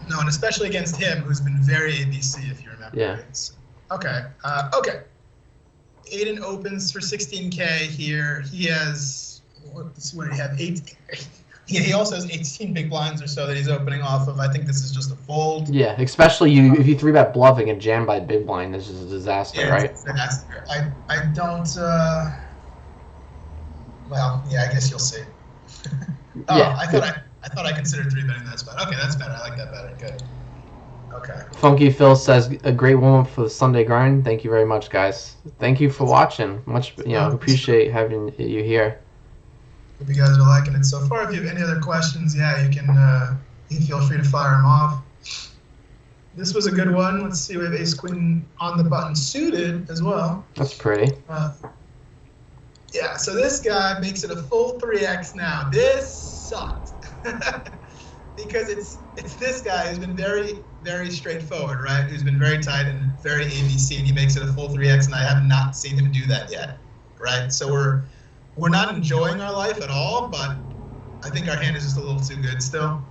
No, and especially against him, who's been very ABC, if you remember. Yeah. Right? Okay. Okay. Aiden opens for 16K here. He has, what do he have? 8. Yeah, he also has 18 big blinds or so that he's opening off of. I think this is just a fold. Yeah, especially if you 3-bet bluffing and jam by big blind, this is a disaster, right? It's a disaster. I don't. Well, yeah, I guess you'll see. Yeah. I thought I considered 3-betting that spot. Okay, that's better. I like that better. Good. Okay. Funky Phil says a great warm up for the Sunday grind. Thank you very much, guys. Thank you for watching. Much, appreciate having you here. Hope you guys are liking it so far. If you have any other questions, you can feel free to fire them off. This was a good one. Let's see, we have Ace Queen on the button suited as well. That's pretty. Yeah, so this guy makes it a full 3x now. This sucked. Because it's this guy who's been very, very straightforward, right? Who's been very tight and very ABC, and he makes it a full 3x, and I have not seen him do that yet, right? So we're not enjoying our life at all, but I think our hand is just a little too good still.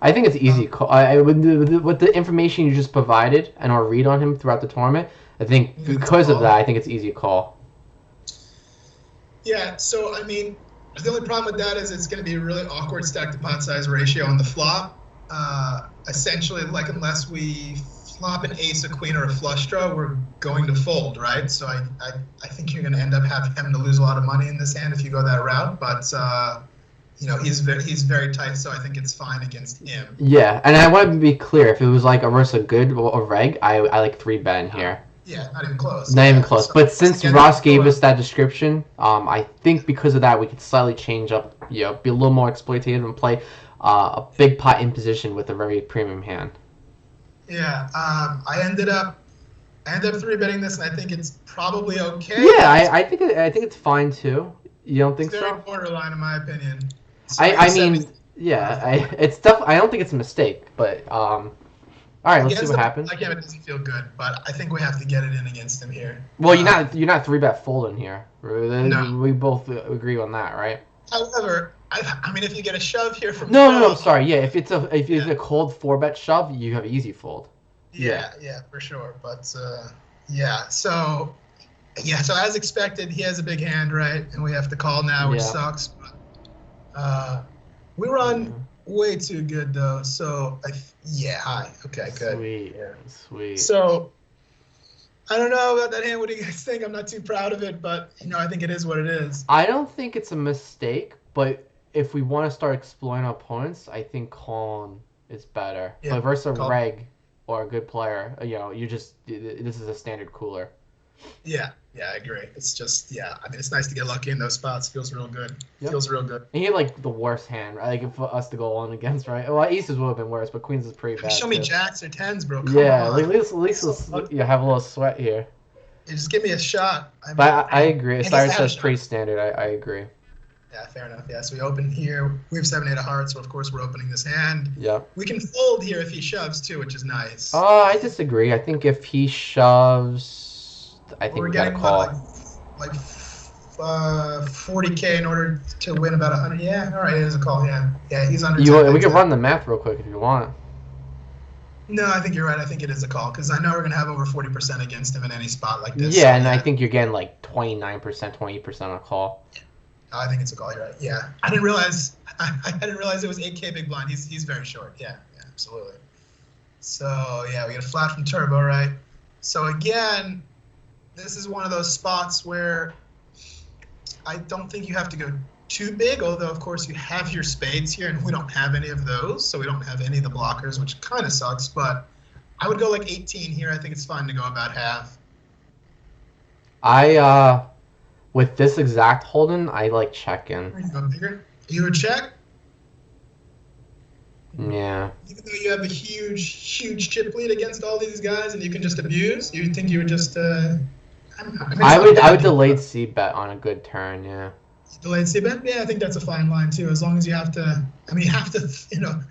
I think it's easy. With the information you just provided and our read on him throughout the tournament, I think because of that, I think it's easy call. Yeah, so I mean, the only problem with that is it's going to be a really awkward stack to pot size ratio on the flop. Essentially, like unless we flop an ace, a queen, or a flush draw, we're going to fold, right? So I think you're going to end up having to lose a lot of money in this hand if you go that route. But he's very tight, so I think it's fine against him. Yeah, and I want to be clear. If it was like a versus a good or reg, I like 3-bet in here. Yeah, not even close. Not even close. So, but since Ross gave us that description, I think because of that we could slightly change up, be a little more exploitative and play a big pot in position with a very premium hand. Yeah, I ended up 3-betting this, and I think it's probably okay. Yeah, I think it's fine too. You don't think so? It's very borderline, in my opinion. I mean, it's tough. I don't think it's a mistake, but all right, let's see what happens. Again, it doesn't feel good, but I think we have to get it in against him here. Well, you're not 3-bet folding here. No. We both agree on that, right? However, I mean, if you get a shove here from no, sorry. Yeah, if it's a cold 4-bet shove, you have easy fold. Yeah, for sure. But so as expected, he has a big hand, right? And we have to call now, which sucks. But, we run way too good though. So hi. Okay, good. Sweet. So I don't know about that hand. What do you guys think? I'm not too proud of it, but I think it is what it is. I don't think it's a mistake, but if we want to start exploring our opponents, I think calling is better. Yeah, but versus a reg or a good player, this is a standard cooler. Yeah, I agree. It's just, I mean, it's nice to get lucky in those spots. Feels real good. Yep. Feels real good. And he had, like, the worst hand, right? Like, for us to go on against, right? Well, aces would have been worse, but queens is pretty bad. Show me too. Jacks or tens, bro. Come on. At least you have a little sweat here. Just give me a shot. But I agree. Cyrus says pretty standard. I agree. Yeah, fair enough. Yeah, so we open here. We have 7-8 of hearts, so of course we're opening this hand. Yeah. We can fold here if he shoves, too, which is nice. Oh, I disagree. I think if he shoves... I think we got to call. Like 40K in order to win about 100. Yeah, all right, it is a call. Yeah, he's under. We can run the math real quick if you want. No, I think you're right. I think it is a call because I know we're gonna have over 40% against him in any spot like this. Yeah, so, I think you're getting like 29%, 20% on a call. I think it's a call. You're right. Yeah, I didn't realize. I didn't realize it was 8K big blind. He's very short. Yeah, absolutely. So we get a flat from turbo, right? So again. This is one of those spots where I don't think you have to go too big, although, of course, you have your spades here, and we don't have any of those, so we don't have any of the blockers, which kind of sucks, but I would go like 18 here. I think it's fine to go about half. With this exact holding, I like checking. You go bigger? You would check? Yeah. Even though you have a huge chip lead against all these guys and you can just abuse, you think you would just... I would delayed c-bet on a good turn, yeah. Delayed c-bet? Yeah, I think that's a fine line too. As long as you have to,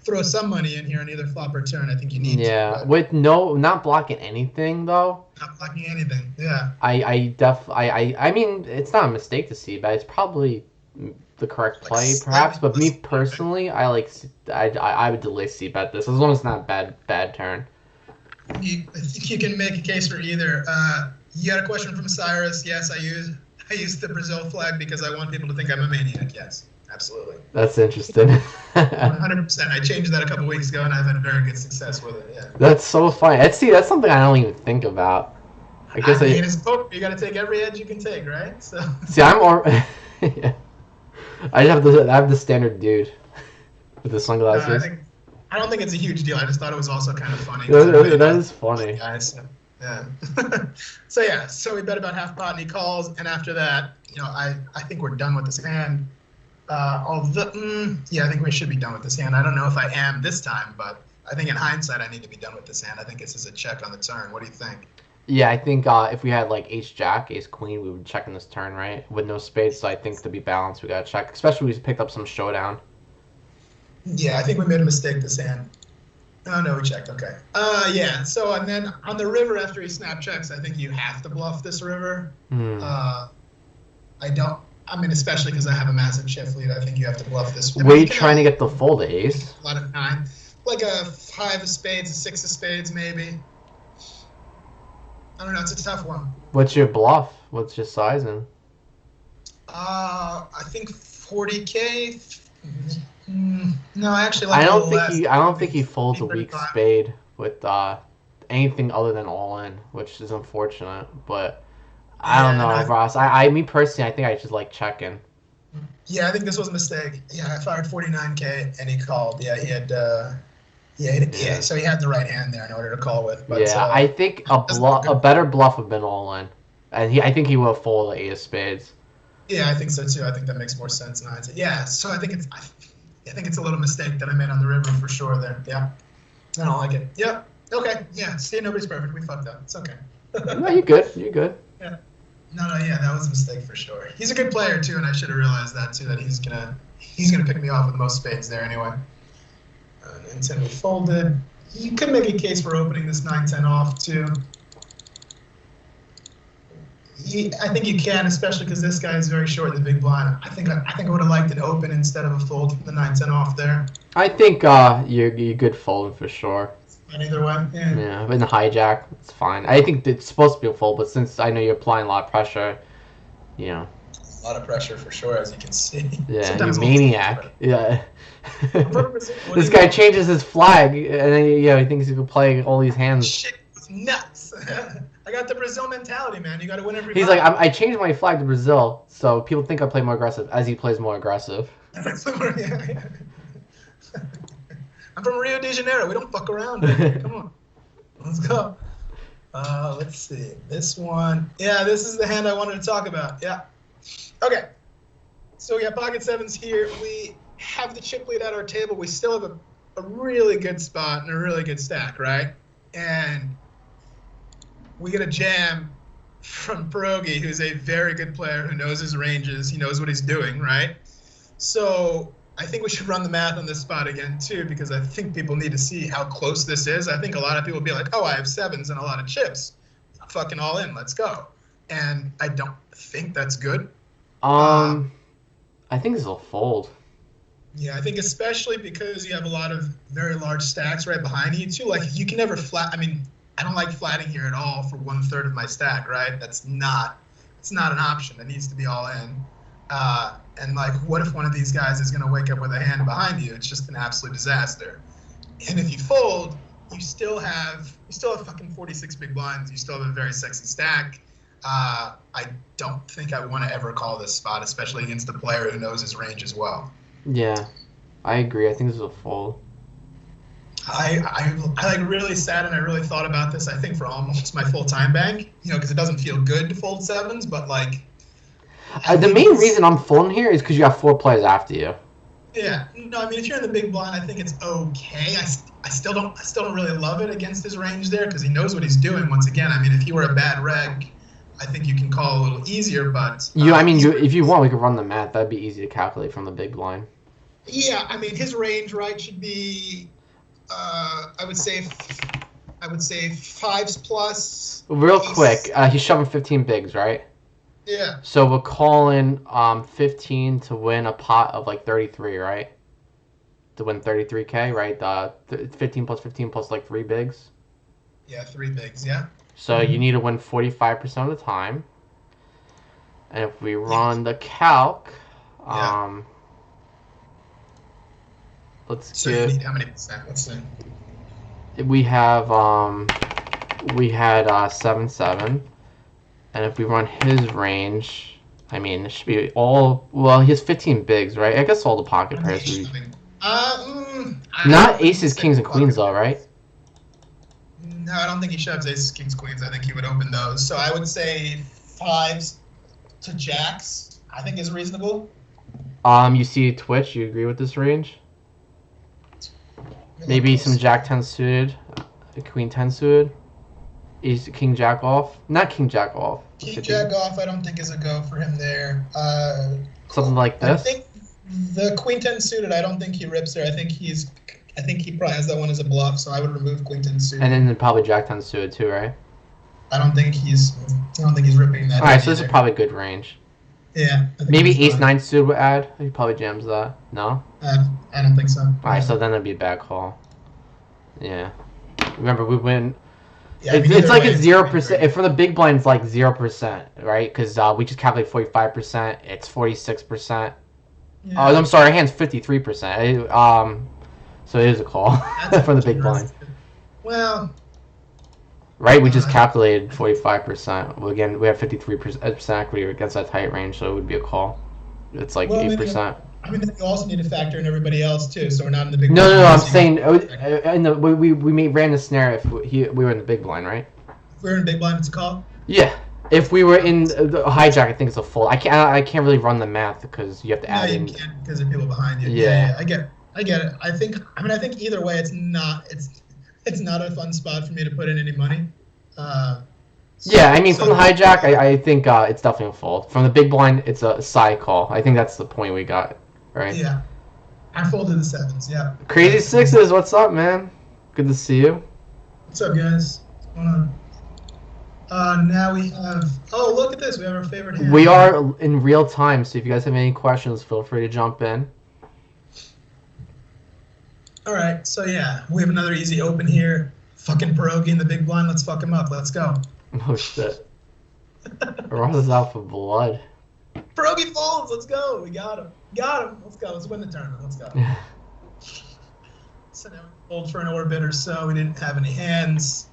throw some money in here on either flop or turn. I think you need to. Yeah, with not blocking anything though. Not blocking anything, yeah. I mean, it's not a mistake to c-bet. It's probably the correct play, perhaps. But me personally, I would delay c-bet this as long as it's not a bad turn. I think you can make a case for either. You had a question from Cyrus. Yes, I use the Brazil flag because I want people to think I'm a maniac. Yes, absolutely. That's interesting. 100%. I changed that a couple weeks ago, and I've had very good success with it. Yeah. That's so funny. That's something I don't even think about. I guess it's poker. You got to take every edge you can take, right? So. See, yeah. I have the standard dude with the sunglasses. I don't think it's a huge deal. I just thought it was also kind of funny because everybody That knows is funny. guys. So, yeah. So yeah, so we bet about half pot and he calls, and after that, I think we're done with this hand. Yeah, I think we should be done with this hand. I don't know if I am this time, but I think in hindsight, I need to be done with this hand. I think this is a check on the turn. What do you think? Yeah, I think if we had like ace jack, ace queen, we would check in this turn, right? With no spades, so I think to be balanced, we gotta check. Especially if we picked up some showdown. Yeah, I think we made a mistake this hand. Oh no, we checked. Okay. Yeah. So and then on the river after he snap checks, I think you have to bluff this river. I don't. I mean, especially because I have a massive chip lead. I think you have to bluff this. Were you trying to get the fold ace? A lot of time, like a 5 of spades, a 6 of spades, maybe. I don't know. It's a tough one. What's your bluff? What's your sizing? I think 40K. No, I actually I like. don't think he folds a weak spade with anything other than all in, which is unfortunate. But I don't know, Ross. Me personally, I think I just like checking. Yeah, I think this was a mistake. Yeah, I fired 49K and he called. Yeah, he had. So he had the right hand there in order to call with. But, yeah, I think a better bluff would have been all in, and I think he would have folded the ace of spades. Yeah, I think so too. I think that makes more sense in hindsight. Yeah, so I think it's a little mistake that I made on the river for sure there. Yeah, I don't like it. Yep. Okay. Yeah. See, nobody's perfect. We fucked up. It's okay. No, you're good. You're good. Yeah. No. Yeah, that was a mistake for sure. He's a good player too, and I should have realized that too. That he's gonna pick me off with most spades there anyway. 9-10 we folded. You could make a case for opening this 9-10 off too. I think you can, especially because this guy is very short in the big blind. I think I would have liked an open instead of a fold from the 9-10 off there. I think you're good folding for sure. And either way, yeah. But in the hijack, it's fine. I think it's supposed to be a fold, but since I know you're applying a lot of pressure, a lot of pressure for sure, as you can see. Yeah, sometimes you're a maniac. Yeah. This guy changes his flag, and then he thinks he can play all these hands. Shit, it's nuts. I got the Brazil mentality, man. You got to win every. He's like, I changed my flag to Brazil, so people think I play more aggressive as he plays more aggressive. I'm from Rio de Janeiro. We don't fuck around. Man. Come on, let's go. Let's see this one. Yeah, this is the hand I wanted to talk about. Yeah. Okay. So we got pocket sevens here. We have the chip lead at our table. We still have a really good spot and a really good stack, right? And we get a jam from Pierogi, who's a very good player who knows his ranges. He knows what he's doing, right? So I think we should run the math on this spot again, too, because I think people need to see how close this is. I think a lot of people will be like, oh, I have sevens and a lot of chips. I'm fucking all in. Let's go. And I don't think that's good. I think this will fold. Yeah, I think especially because you have a lot of very large stacks right behind you, too. Like, you can never flat. I mean, I don't like flatting here at all for 1/3 of my stack, right? It's not an option. It needs to be all in. And like, what if one of these guys is going to wake up with a hand behind you? It's just an absolute disaster. And if you fold, you still have fucking 46 big blinds. You still have a very sexy stack. I don't think I want to ever call this spot, especially against a player who knows his range as well. Yeah, I agree. I think this is a fold. I like really sat and I really thought about this. I think for almost my full time bank, because it doesn't feel good to fold sevens, but like. The main reason I'm folding here is because you have 4 players after you. Yeah, no, I mean if you're in the big blind, I think it's okay. I still don't really love it against his range there because he knows what he's doing. Once again, I mean if he were a bad reg, I think you can call a little easier. But if you want, we could run the math. That'd be easy to calculate from the big blind. Yeah, I mean his range should be. I would say 5s plus. Real quick, he's shoving 15 bigs, right? Yeah. So we're calling 15 to win a pot of like 33, right? To win 33K, right? 15 plus like 3 bigs. Yeah, 3 bigs, yeah. So you need to win 45% of the time. And if we run the calc, let's so you need how many percent? Let's see. We have we had 7-7. And if we run his range, I mean, it should be all. Well, he has 15 bigs, right? I guess all the pocket pairs. Not aces, kings, and queens, though, right? No, I don't think he shoves aces, kings, queens. I think he would open those. So I would say fives to jacks, I think is reasonable. You see Twitch, you agree with this range? Maybe some jack 10 suited, queen 10 suited. Is king jack off? Not king jack off. King jack off, I don't think is a go for him there. Something like this. I think the queen 10 suited, I don't think he rips there. I think he probably has that one as a bluff, so I would remove queen 10 suited. And then probably jack 10 suited too, right? I don't think he's ripping that. All right, so this is probably a good range. Yeah. Maybe ace 9 suited would add. He probably jams that. No. I don't think so. All right, so then it'd be a bad call. Yeah. Remember, we win. Yeah, it's like it's 0%. If for the big blind, it's like 0%, right? Because we just calculate 45%. It's 46%. Yeah. Oh, I'm sorry. Our hand's 53%. So it is a call for the big blind. Well. Right, we just calculated 45%. Well, again, we have 53% equity against that tight range, so it would be a call. It's like 8%. I mean, you also need to factor in everybody else too, so we're not in the big blind. No. I'm saying, we ran the scenario if we were in the big blind, right? If we were in the big blind, it's a call. Yeah. If we were in the hijack, I think it's a fold. I can't really run the math because you have to add in. No, you can't because there are people behind you. Yeah. I get it. I think either way, it's not a fun spot for me to put in any money. Yeah, I mean, from the hijack, I think it's definitely a fold. From the big blind, it's a side call. I think that's the point we got, right? Yeah. I folded the sevens, yeah. Crazy Sixes, what's up, man? Good to see you. What's up, guys? What's going on? Now we have... Oh, look at this. We have our favorite hand. We are in real time, so if you guys have any questions, feel free to jump in. All right, so yeah, we have another easy open here. Fucking pierogi in the big blind. Let's fuck him up. Let's go. Oh, shit. Ross is out for blood. Pierogi folds. Let's go. We got him. Let's go. Let's win the tournament. Let's go. So now we fold for an orbit or so. We didn't have any hands.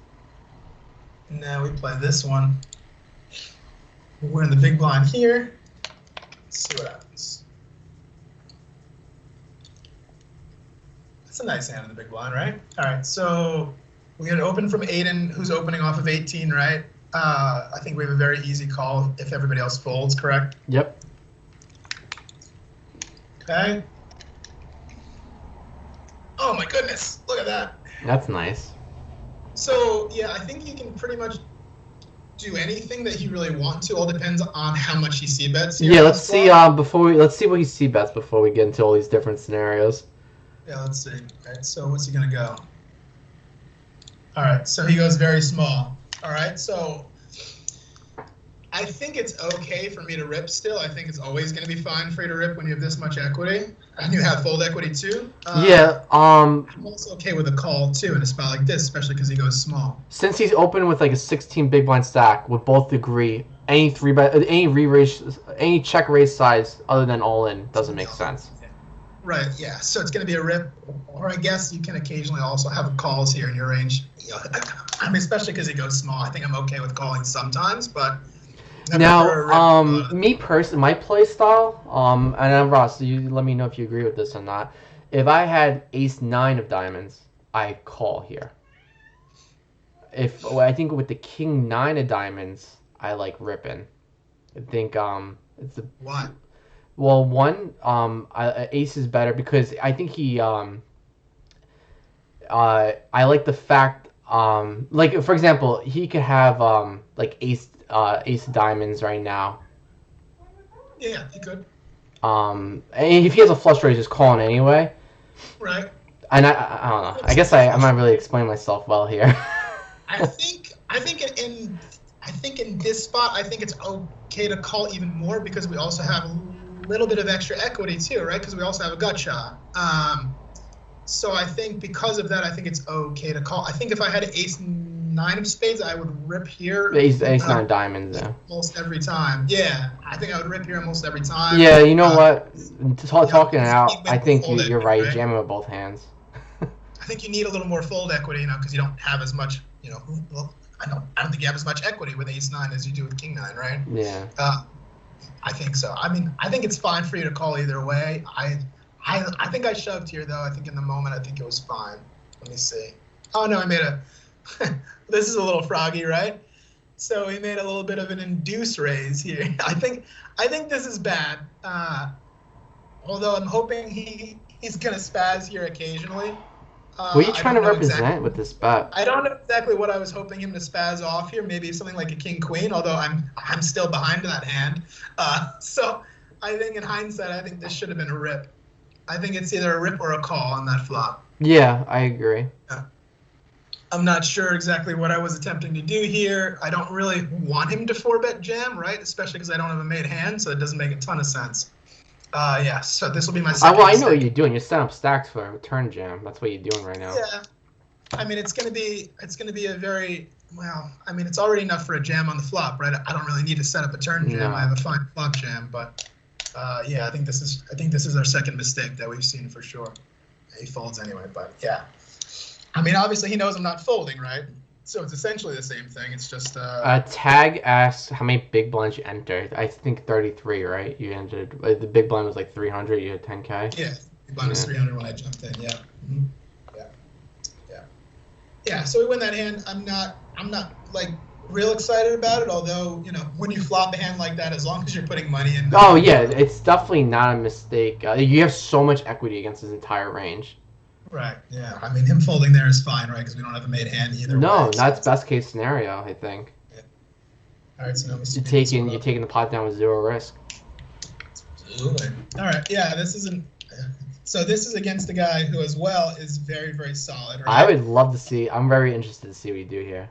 Now we play this one. We're in the big blind here. Let's see what happens. That's a nice hand in the big blind, right? All right, so we get an open from Aiden, who's opening off of 18, right? I think we have a very easy call if everybody else folds, correct? Yep. Okay. Oh my goodness, look at that. That's nice. So, yeah, I think he can pretty much do anything that he really wants to. All depends on how much he c-bets. Yeah, let's see let's see what he c-bets before we get into all these different scenarios. Yeah, let's see. All right, so what's he going to go? All right, so he goes very small. All right, so I think it's okay for me to rip still. I think it's always going to be fine for you to rip when you have this much equity. And you have fold equity too. Yeah. I'm also okay with a call too in a spot like this, especially because he goes small. Since he's open with like a 16 big blind stack, we both agree any re-raise, any check raise size other than all in doesn't make sense. Right, yeah. So it's going to be a rip, or I guess you can occasionally also have calls here in your range. I mean, especially because he goes small. I think I'm okay with calling sometimes, but now, me personally, my play style, and Ross, you let me know if you agree with this or not. If I had ace 9 of diamonds, I call here. I think with the king 9 of diamonds, I like ripping. I think it's a why. Well, one, ace is better because I think he, I like the fact, like, for example, he could have, like, ace of diamonds right now. Yeah, he could. And if he has a flush draw, he's just calling anyway. Right. And I don't know. I guess I'm not really explaining myself well here. I think in this spot, I think it's okay to call even more because we also have little bit of extra equity too, right? Because we also have a gut shot. So I think because of that, I think it's okay to call. I think if I had an ace 9 of spades, I would rip here. Ace 9 diamonds, yeah. Almost every time. Yeah, I think I would rip here almost every time. Yeah, you know what? Talking it out, I think you're right. Right? Jamming with both hands. I think you need a little more fold equity, because you don't have as much, well, I don't think you have as much equity with ace 9 as you do with king 9, right? Yeah. I think so. I mean, I think it's fine for you to call either way. I think I shoved here, though. I think in the moment, I think it was fine. Let me see. Oh, no, I made a... This is a little froggy, right? So he made a little bit of an induce raise here. I think this is bad. Although I'm hoping he's going to spaz here occasionally. What are you trying to represent with this bet? I don't know exactly what I was hoping him to spaz off here. Maybe something like a king queen, although I'm still behind that hand. So I think in hindsight, I think this should have been a rip. I think it's either a rip or a call on that flop. Yeah, I agree. Yeah. I'm not sure exactly what I was attempting to do here. I don't really want him to 4-bet jam, right? Especially because I don't have a made hand, so it doesn't make a ton of sense. Yeah, so this will be my second well, I know mistake. what you're doing. You're setting up stacks for a turn jam. That's what you're doing right now. Yeah. I mean, it's gonna be a very, well, I mean, it's already enough for a jam on the flop, right? I don't really need to set up a turn jam. No. I have a fine flop jam, but yeah, I think this is our second mistake that we've seen for sure. He folds anyway, but yeah. I mean, obviously he knows I'm not folding, right? So it's essentially the same thing. It's just Tag asks how many big blinds you entered. I think 33, right? You entered. The big blind was like 300. You had 10K. Yeah, big blind was 300 when I jumped in. Yeah. Mm-hmm. Yeah. So we win that hand. I'm not like real excited about it. Although when you flop a hand like that, as long as you're putting money in. Oh yeah, it's definitely not a mistake. You have so much equity against his entire range. Right. Yeah. I mean, him folding there is fine, right? Because we don't have a made hand either. No, way, that's best case scenario, I think. Yeah. All right. So now you're taking the pot down with 0 risk. Absolutely. All right. Yeah. This is against a guy who, as well, is very, very solid. Right? I would love to see. I'm very interested to see what you do here.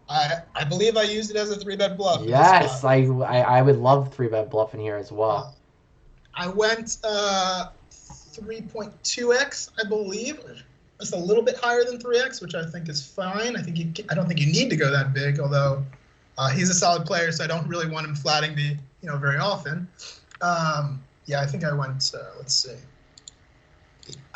I believe I used it as a 3-bet bluff. Yes, I would love 3-bet bluff in here as well. I went 3.2x, I believe. That's a little bit higher than 3x, which I think is fine. I don't think you need to go that big, although he's a solid player, so I don't really want him flatting me, very often. Yeah, I think I went. Let's see.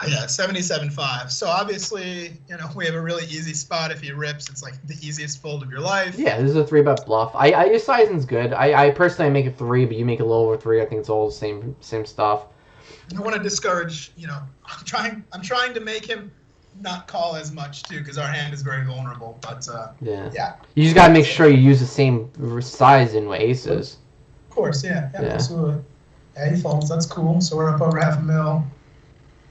Yeah, 77.5. So obviously, we have a really easy spot. If he rips, it's like the easiest fold of your life. Yeah, this is a 3-bet bluff. Your sizing's good. I personally make it 3, but you make it a little over 3. I think it's all the same stuff. I want to discourage. I'm trying to make him not call as much too, because our hand is very vulnerable. But yeah. You just gotta make sure you use the same size in aces. Of course, yeah, absolutely. Yeah, he folds. That's cool. So we're up over half a mil.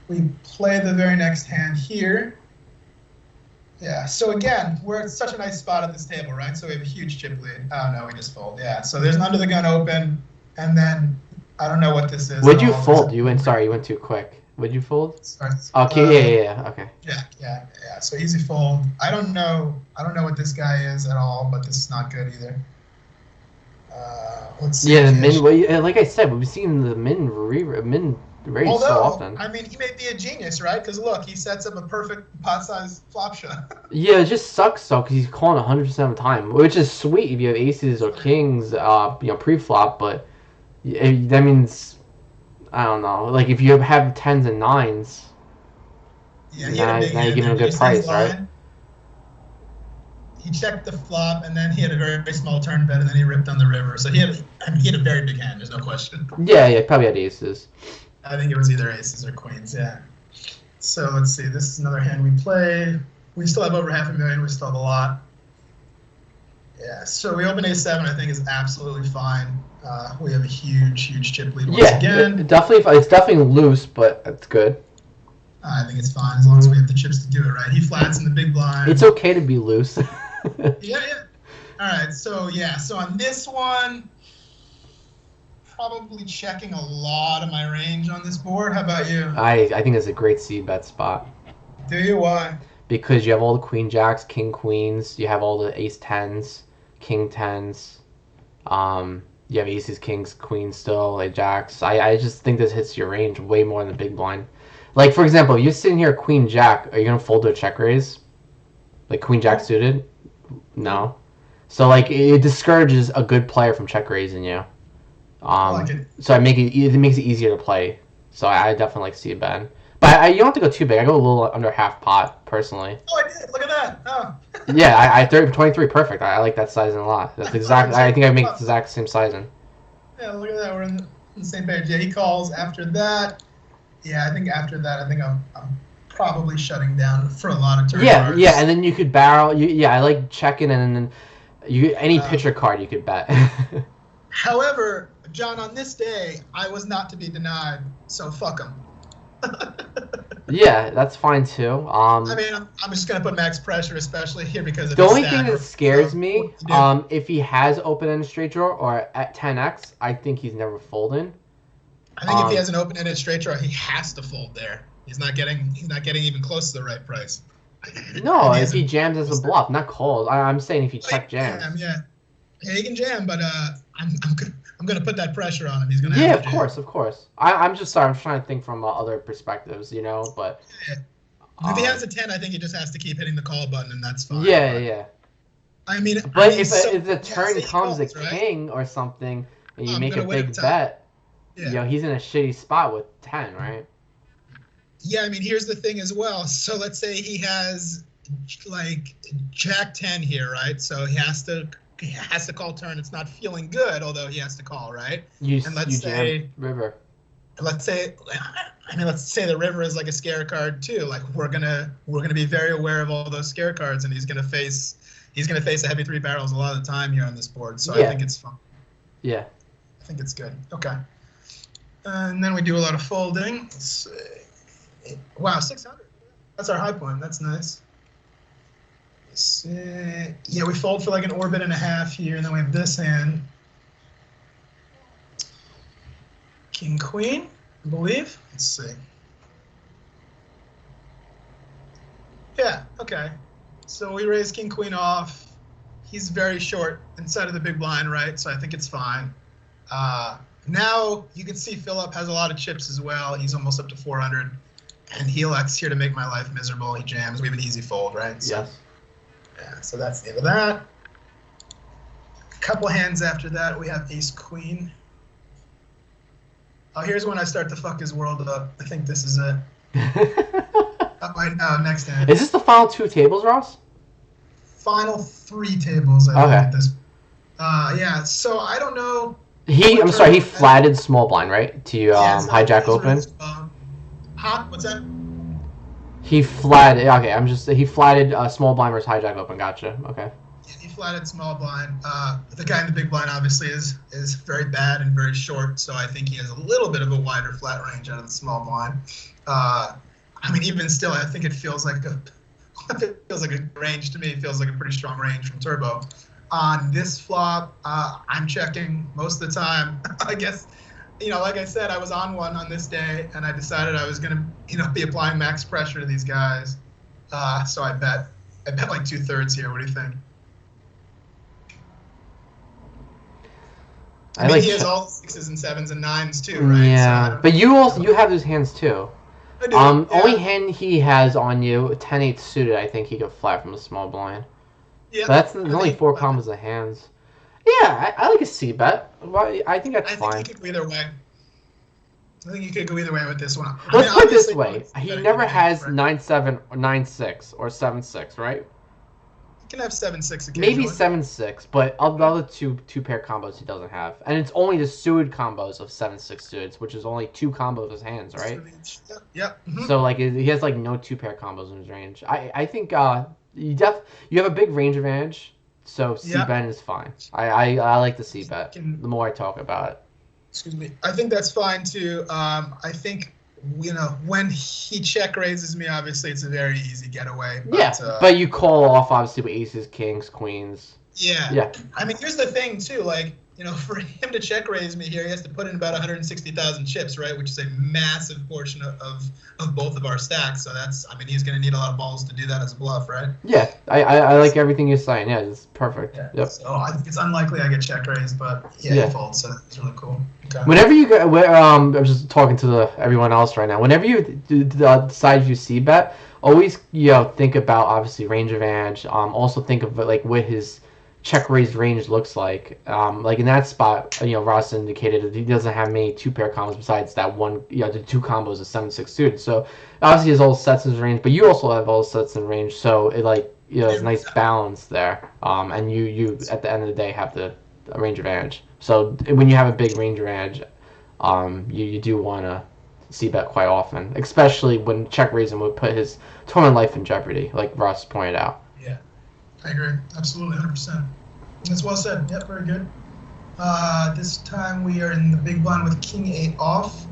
We play the very next hand here. Yeah, so again, we're at such a nice spot at this table, right? So we have a huge chip lead. Oh, no, we just fold. Yeah, so there's an under the gun open, and then I don't know what this is. Would you fold? You went too quick. Would you fold? Okay, yeah, okay. Yeah. So easy fold. I don't know what this guy is at all, but this is not good either. Let's see. Yeah, the min. Like I said, we've seen the min raise so often. I mean, he may be a genius, right? Because look, he sets up a perfect pot-sized flop shot. Yeah, it just sucks though, because he's calling 100% of the time, which is sweet if you have aces or kings, pre-flop. But that means, I don't know, like if you have 10s and 9s. Yeah, now you're giving a good price, right? He checked the flop, and then he had a very, very small turn bet, and then he ripped on the river. So he had a very big hand. There's no question. Yeah, probably had aces. I think it was either aces or queens. Yeah. So let's see. This is another hand we played. We still have over $500,000. We still have a lot. Yeah. So we open A7. I think is absolutely fine. We have a huge chip lead once again. It's definitely loose, but it's good. I think it's fine as long as we have the chips to do it right. He flats in the big blind. It's okay to be loose. Yeah. All right. So on this one, probably checking a lot of my range on this board. How about you? I think it's a great c-bet spot. Do you? Why? Because you have all the queen jacks, king queens. You have all the ace 10s, king 10s. You have aces, kings, queens still, like jacks. I just think this hits your range way more than the big blind. Like, for example, you're sitting here queen jack. Are you going to fold to a check raise? Like queen jack suited? No. So, like, it discourages a good player from check raising you. So it makes it easier to play. So I definitely like see a bet. But you don't have to go too big. I go a little under half pot, personally. Oh, I did. Look at that. Oh. Yeah, I 23 perfect. I like that sizing a lot. That's exactly. I think I make the exact same sizing. Yeah, look at that. We're in the same page. Yeah, he calls after that. Yeah, I think after that, I think I'm probably shutting down for a lot of turn Yeah, cards. and then you could barrel. Yeah, I like checking, and then any Um, pitcher card you could bet. However, John, on this day, I was not to be denied, so fuck him. Yeah, that's fine too. I mean, I'm just gonna put max pressure, especially here because of The his only thing that stack. scares So what me, do you do? if he has open-ended straight draw or at 10x, I think he's never folding. I think if he has an open-ended straight draw, he has to fold there. He's not getting even close to the right price. No, And if he jams as a bluff, not calls. I'm saying if he check jams. Yeah, he can jam, but I'm gonna put that pressure on him. He's gonna Yeah, have of to jam. course, of course. I'm just sorry. I'm trying to think from other perspectives, but. Yeah. If he has a 10, I think he just has to keep hitting the call button, and that's fine. Yeah, but, yeah. But if the turn comes a king or something, and you make a big bet, he's in a shitty spot with 10, right? Yeah, I mean, here's the thing as well. So let's say he has like Jack 10 here, right? So he has to call turn. It's not feeling good, although he has to call, right? Let's say river. Let's say the river is like a scare card too. Like we're gonna be very aware of all those scare cards, and he's gonna face a heavy three barrels a lot of the time here on this board. So I think it's fun. Yeah. I think it's good. Okay. And then we do a lot of folding. Let's see. Wow, 600. That's our high point. That's nice. Yeah, we fold for like an orbit and a half here, and then we have this hand. King, queen, I believe. Let's see. Yeah, okay. So we raise king, queen off. He's very short inside of the big blind, right? So I think it's fine. Now you can see Philip has a lot of chips as well. He's almost up to 400. And he elects here to make my life miserable. He jams. We have an easy fold, right? So, yes. Yeah, so that's the end of that. A couple hands after that, we have ace, queen. Oh, here's when I start to fuck his world up. I think this is it. Next hand. Is this the final 2 tables, Ross? Final 3 tables, I think, at this. Yeah, so I don't know. He flatted small blind, right? To hijack open? Huh? What's that? He flatted. Okay, he flatted small blind versus hijack open. Gotcha. Okay. Yeah, he flatted small blind. The guy in the big blind obviously is very bad and very short, so I think he has a little bit of a wider flat range out of the small blind. I mean, even still, I think it feels like a range to me. It feels like a pretty strong range from Turbo. On this flop, I'm checking most of the time. I guess, like I said, I was on one on this day, and I decided I was going to, be applying max pressure to these guys. So I bet like 2/3 here. What do you think? I mean, he has all 6s and 7s and 9s too, right? Yeah, but you have those hands too. I do. Yeah. Only hand he has on you, 10-8 suited. I think he could flat from a small blind. Yeah. But there's only 4 combos of hands. Yeah, I like a C bet. I think that's fine. I think he could go either way. I think you could go either way with this one. Let's put it this way. He never has 9-7 or 9-6 or 7-6, right? He can have 7-6 occasionally. Maybe 7-6, but of the other two pair combos he doesn't have. And it's only the suited combos of 7-6 suited, which is only 2 combos of his hands, right? Yep. Mm-hmm. So he has no 2 pair combos in his range. I think you have a big range advantage, so C bet is fine. I like the C bet the more I talk about it. Excuse me. I think that's fine too. I think when he check raises me, obviously it's a very easy getaway. But, but you call off obviously with aces, kings, queens. Yeah. I mean, here's the thing too. For him to check raise me here, he has to put in about 160,000 chips, right? Which is a massive portion of both of our stacks. So he's going to need a lot of balls to do that as a bluff, right? Yeah, I like everything you're saying. Yeah, it's perfect. Yeah. Yep. So I think it's unlikely I get check raised, but he folds, so it's really cool. Okay. Whenever you go, I'm just talking to everyone else right now. Whenever you decide you C bet, always think about obviously range advantage. Also think of what his check raised range looks like. In that spot, Ross indicated that he doesn't have many 2 pair combos besides that one, the 2 combos of 7-6 suited. So obviously he has all sets in his range, but you also have all sets in range. So it there's a nice balance there. And you at the end of the day have the range advantage. So when you have a big range advantage, you do want to c-bet quite often, especially when check raising would put his tournament life in jeopardy, like Russ pointed out. Yeah, I agree. Absolutely, 100%. That's well said. Yep, very good. This time we are in the big blind with king 8 off.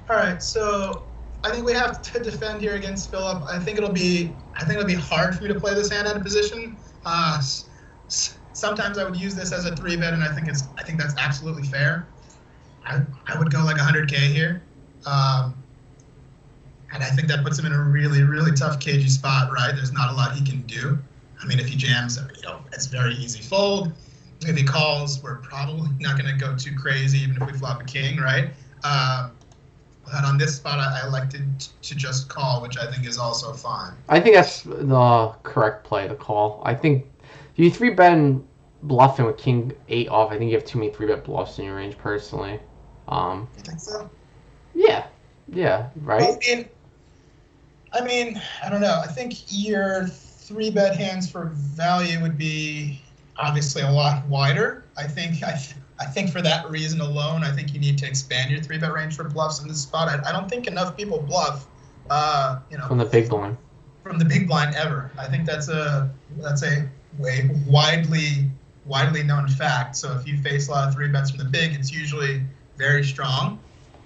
All right, so I think we have to defend here against Philip. I think it'll be hard for me to play this hand out of position. Sometimes I would use this as a 3-bet, and I think that's absolutely fair. I would go like 100K here, and I think that puts him in a really, really tough, cagey spot. Right? There's not a lot he can do. I mean, if he jams, it's very easy fold. If he calls, we're probably not going to go too crazy, even if we flop a king, right? But on this spot, I elected to just call, which I think is also fine. I think that's the correct play to call. I think if you 3-bet and bluffing with king 8 off, I think you have too many 3-bet bluffs in your range, personally. You think so? Yeah, right? I mean, I don't know. I think your 3-bet hands for value would be obviously a lot wider. I think for that reason alone, I think you need to expand your 3-bet range for bluffs in this spot. I don't think enough people bluff, from the big blind. From the big blind ever. I think that's a way widely known fact. So if you face a lot of 3-bets from the big, it's usually very strong.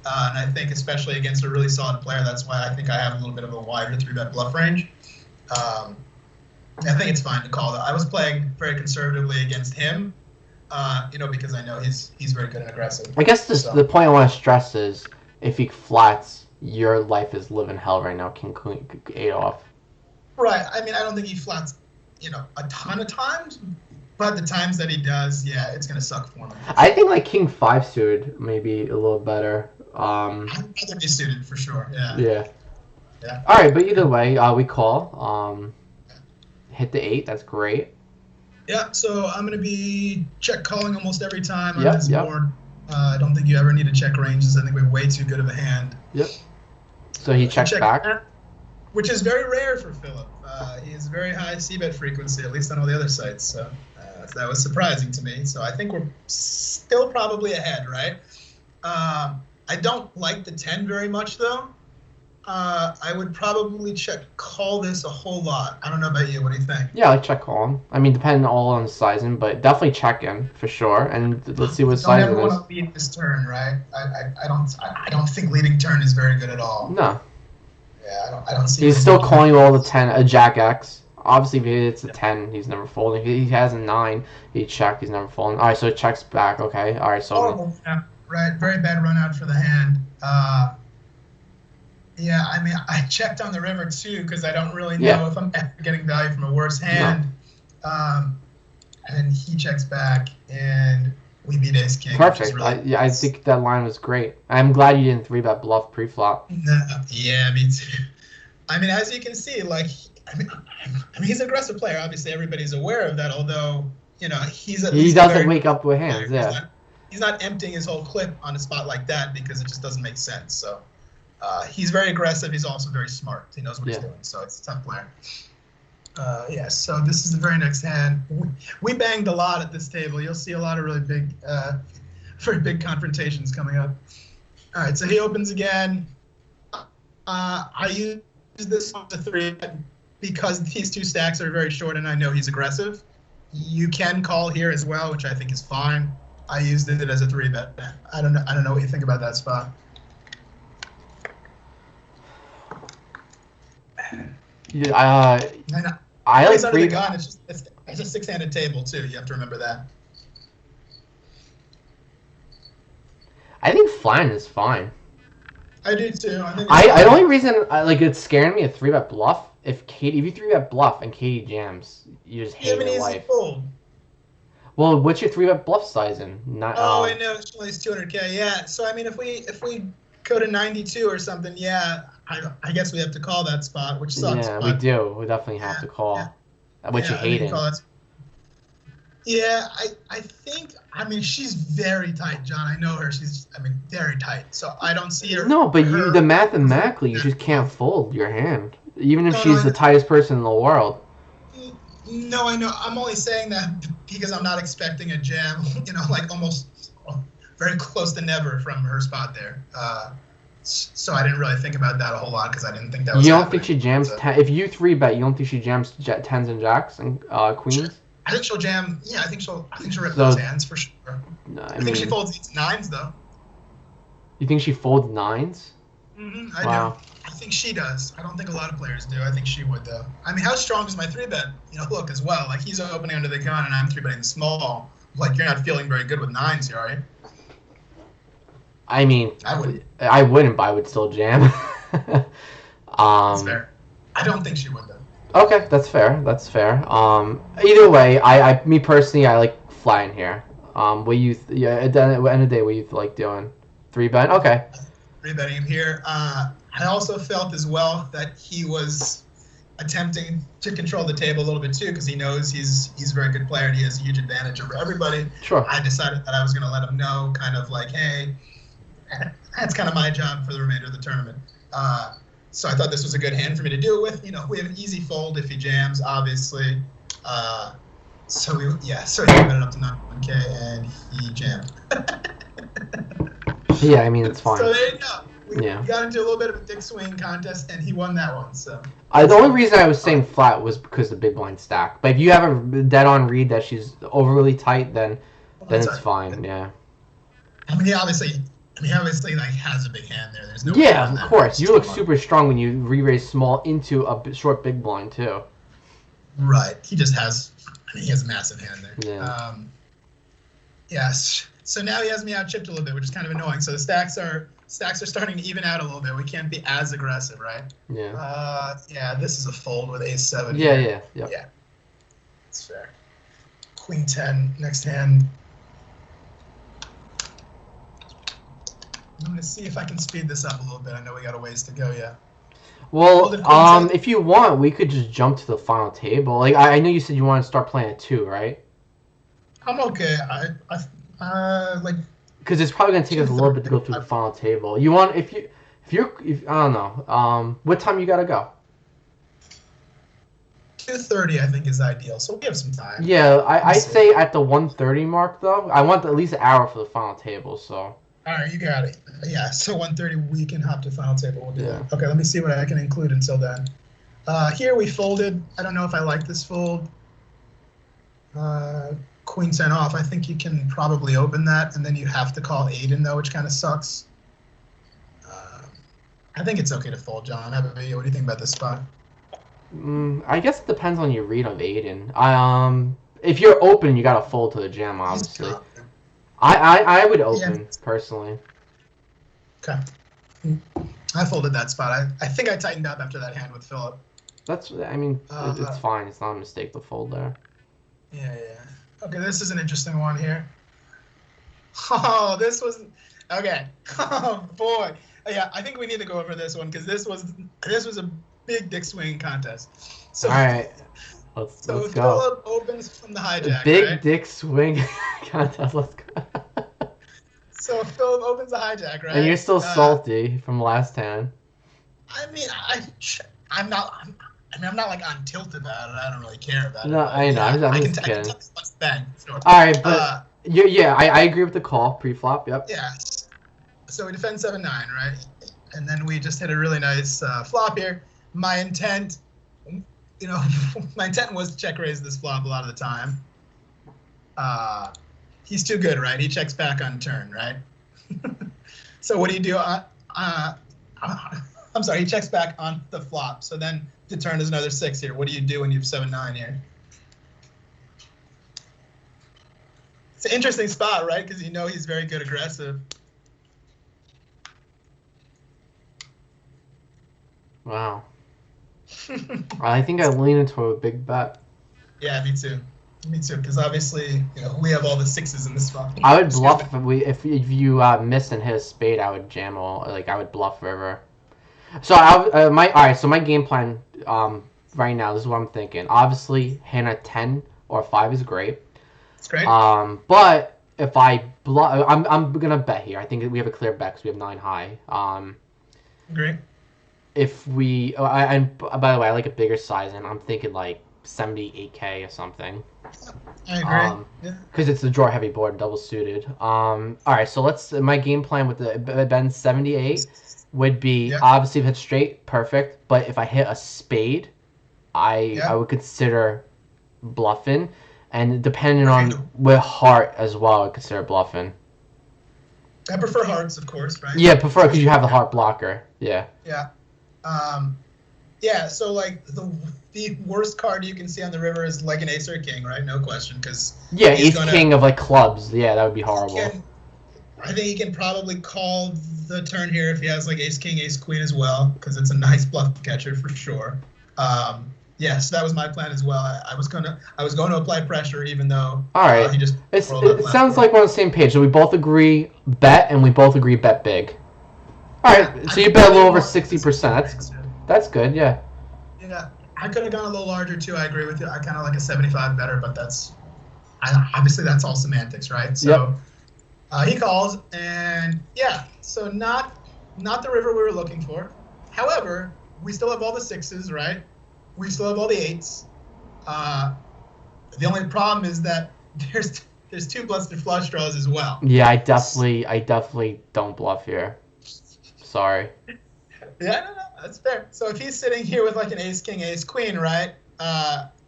And I think especially against a really solid player, that's why I think I have a little bit of a wider 3-bet bluff range. I think it's fine to call that. I was playing very conservatively against him, because I know he's very good and aggressive. I guess the point I want to stress is if he flats, your life is living hell right now, king 8 off. Right. I mean, I don't think he flats, a ton of times, but the times that he does, yeah, it's going to suck for him. I think like king 5 suited maybe a little better. I'd rather be suited for sure, yeah. Yeah. All right, but either way, we call. Hit the 8, that's great. Yeah, so I'm going to be check calling almost every time on this board. I don't think you ever need to check ranges. I think we have way too good of a hand. Yep. So he checks back. Which is very rare for Philip. He has very high c-bet frequency, at least on all the other sites. So that was surprising to me. So I think we're still probably ahead, right? I don't like the 10 very much, though. I would probably check call this a whole lot. I don't know about you. What do you think? Yeah, I like check call him. I mean, depending all on the sizing, but definitely check him for sure. And let's see what size it is. Don't ever want to lead this turn, right? I don't think leading turn is very good at all. No. Yeah, I don't see. He's still calling all the 10 a Jack X. Obviously, if it's a 10, he's never folding. If he has a 9, he checked. He's never folding. All right, so it checks back. Okay. All right, so. Horrible. Yeah, right. Very bad run out for the hand. Yeah, I mean, I checked on the river too because I don't really know if I'm ever getting value from a worse hand. No. And he checks back, and we beat ace king. Perfect. Really I think that line was great. I'm glad you didn't 3-bet bluff pre-flop. Yeah, me too. I mean, as you can see, he's an aggressive player. Obviously, everybody's aware of that. Although, he doesn't wake up with hands. Yeah. He's not emptying his whole clip on a spot like that because it just doesn't make sense. So. He's very aggressive. He's also very smart. He knows what he's doing, so it's a tough player. So this is the very next hand. We banged a lot at this table. You'll see a lot of really big, very big confrontations coming up. All right, so he opens again. I use this one to 3 because these two stacks are very short, and I know he's aggressive. You can call here as well, which I think is fine. I used it as a 3-bet. I don't know what you think about that spot. Yeah, I like under the gun. It's a 6-handed table too. You have to remember that. I think fine is fine. I do too. The only reason it's scaring me a 3-bet bluff. If you 3-bet bluff and Katie jams, you just hate your life. Fold. Well, what's your 3-bet bluff sizing? Not. I know it's only 200K. Yeah. So I mean, if we go to 92 or something, yeah. I guess we have to call that spot, which sucks. Yeah, we do. We definitely have to call. Yeah. Which you hate it. Yeah, I think. I mean, she's very tight, John. I know her. She's, very tight. So I don't see her. No, but mathematically, you just can't fold your hand, even if she's the tightest person in the world. No, I know. I'm only saying that because I'm not expecting a jam. Almost very close to never from her spot there. So I didn't really think about that a whole lot because I didn't think that was You don't happening. think she jams if you 3-bet, you don't think she jams tens and jacks and queens? I think she'll jam. Yeah, I think she'll rip So- those hands for sure. No, I think she folds these nines though. You think she folds nines? I Wow. do. I think she does. I don't think a lot of players do. I think she would though. I mean, how strong is my 3-bet? Look as well. Like he's opening under the gun and I'm 3-betting the small. Like you're not feeling very good with nines here, are you? I mean, I wouldn't. I wouldn't, but I would still jam. That's fair. I don't think she would though. Okay, that's fair. That's fair. Either way, me personally, I like flying here. What you, at the end of the day, what you like doing? 3-bet? Okay. 3-betting him here. I also felt as well that he was attempting to control the table a little bit too because he knows he's a very good player and he has a huge advantage over everybody. Sure. I decided that I was going to let him know, kind of like, hey, that's kind of my job for the remainder of the tournament. So I thought this was a good hand for me to do it with. We have an easy fold if he jams, obviously. So he bet it up to 91K and he jammed. Yeah, I mean, it's fine. So there you go. We Yeah. got into a little bit of a dick swing contest, and he won that one. So The only reason I was saying flat was because the big blind stack. But if you have a dead-on read that she's overly tight, then it's fine. Yeah. I mean, he obviously like has a big hand there. There's no Yeah, of course. You look super strong when you re-raise small into a short big blind too. Right. He just has. I mean, he has a massive hand there. Yeah. Yes. So now he has me out chipped a little bit, which is kind of annoying. So the stacks are starting to even out a little bit. We can't be as aggressive, right? Yeah. Yeah. This is a fold with ace-7. Yeah. Yeah. That's fair. Queen 10 next hand. I'm gonna see if I can speed this up a little bit. I know we got a ways to go yet. Well, if you want, we could just jump to the final table. Like I know you said you want to start playing at 2, right? I'm okay. Like. Because it's probably gonna take us a little bit to go through the final table. You want if I don't know. What time you gotta go? 2:30, I think, is ideal. So we have some time. Yeah, I say at the 1:30 mark though. I want at least an hour for the final table. So. All right, you got it. Yeah, so 1:30 we can hop to final table. We'll do Yeah. that. Okay, let me see what I can include until then. Here we folded. I don't know if I like this fold. Queen 10 off. I think you can probably open that, and then you have to call Aiden though, which kind of sucks. I think it's okay to fold, John. How about you? What do you think about this spot? I guess it depends on your read of Aiden. If you're open, you gotta fold to the jam, obviously. I would open personally. Okay. I folded that spot. I think I tightened up after that hand with Philip. It's fine. It's not a mistake to fold there. Yeah. Okay, this is an interesting one here. Oh, this was okay. Oh boy. Yeah, I think we need to go over this one because this was a big dick swing contest. So, all right, let's go. Philip opens from the hijack. Big right? dick swing contest. Let's go. So Philip opens the hijack, right? And you're still salty from last hand. I mean, I'm not like on tilt about it. I don't really care about it. No, I know. I'm just kidding. I can tell you what's bang. Sure. All right, but I agree with the call pre-flop. Yep. Yeah. So we defend 7-9, right? And then we just hit a really nice flop here. My intent was to check raise this flop a lot of the time. He's too good, right? He checks back on turn, right? So what do you do? I'm sorry, he checks back on the flop. So then the turn is another 6 here. What do you do when you have 7-9 here? It's an interesting spot, right? Because you know he's very good aggressive. Wow. I think I lean into a big bet. Yeah, me too. Me too, because obviously, we have all the 6s in this spot. I would bluff if you miss and hit a spade. I would jam I would bluff river. So my game plan right now. This is what I'm thinking. Obviously, hand at 10 or 5 is great. It's great. But if I bluff, I'm gonna bet here. I think we have a clear bet because we have 9 high. Great. If we and by the way, I like a bigger size, and I'm thinking like 78k or something. I agree. Yeah. Because it's the draw heavy board, double suited. All right, so my game plan with the Ben 78 would be Yeah. obviously if it's straight, perfect. But if I hit a spade, I Yeah. would consider bluffing, and depending on Right. with heart as well, I would consider bluffing. I prefer hearts, of course, right? Yeah, prefer because you have the heart blocker. Yeah. Yeah. Yeah. So like the worst card you can see on the river is like an ace or a king, right? No question, because Yeah, ace king of like clubs. Yeah, that would be horrible. I think he can probably call the turn here if he has like ace king, ace queen as well, because it's a nice bluff catcher for sure. Yeah, so that was my plan as well. I was going to apply pressure, even though all right. He just it sounds like we're on the same page. So we both agree bet, and we both agree bet big. All right, so you bet a little over 60%. That's good. Yeah. Yeah, I could have gone a little larger too. I agree with you. I kind of like a 75 better, but obviously that's all semantics, right? So he calls, and yeah, so not the river we were looking for. However, we still have all the sixes, right? We still have all the eights. The only problem is that there's two busted flush draws as well. Yeah, I definitely don't bluff here. Sorry. Yeah, no, that's fair. So if he's sitting here with like an ace king, ace queen, right?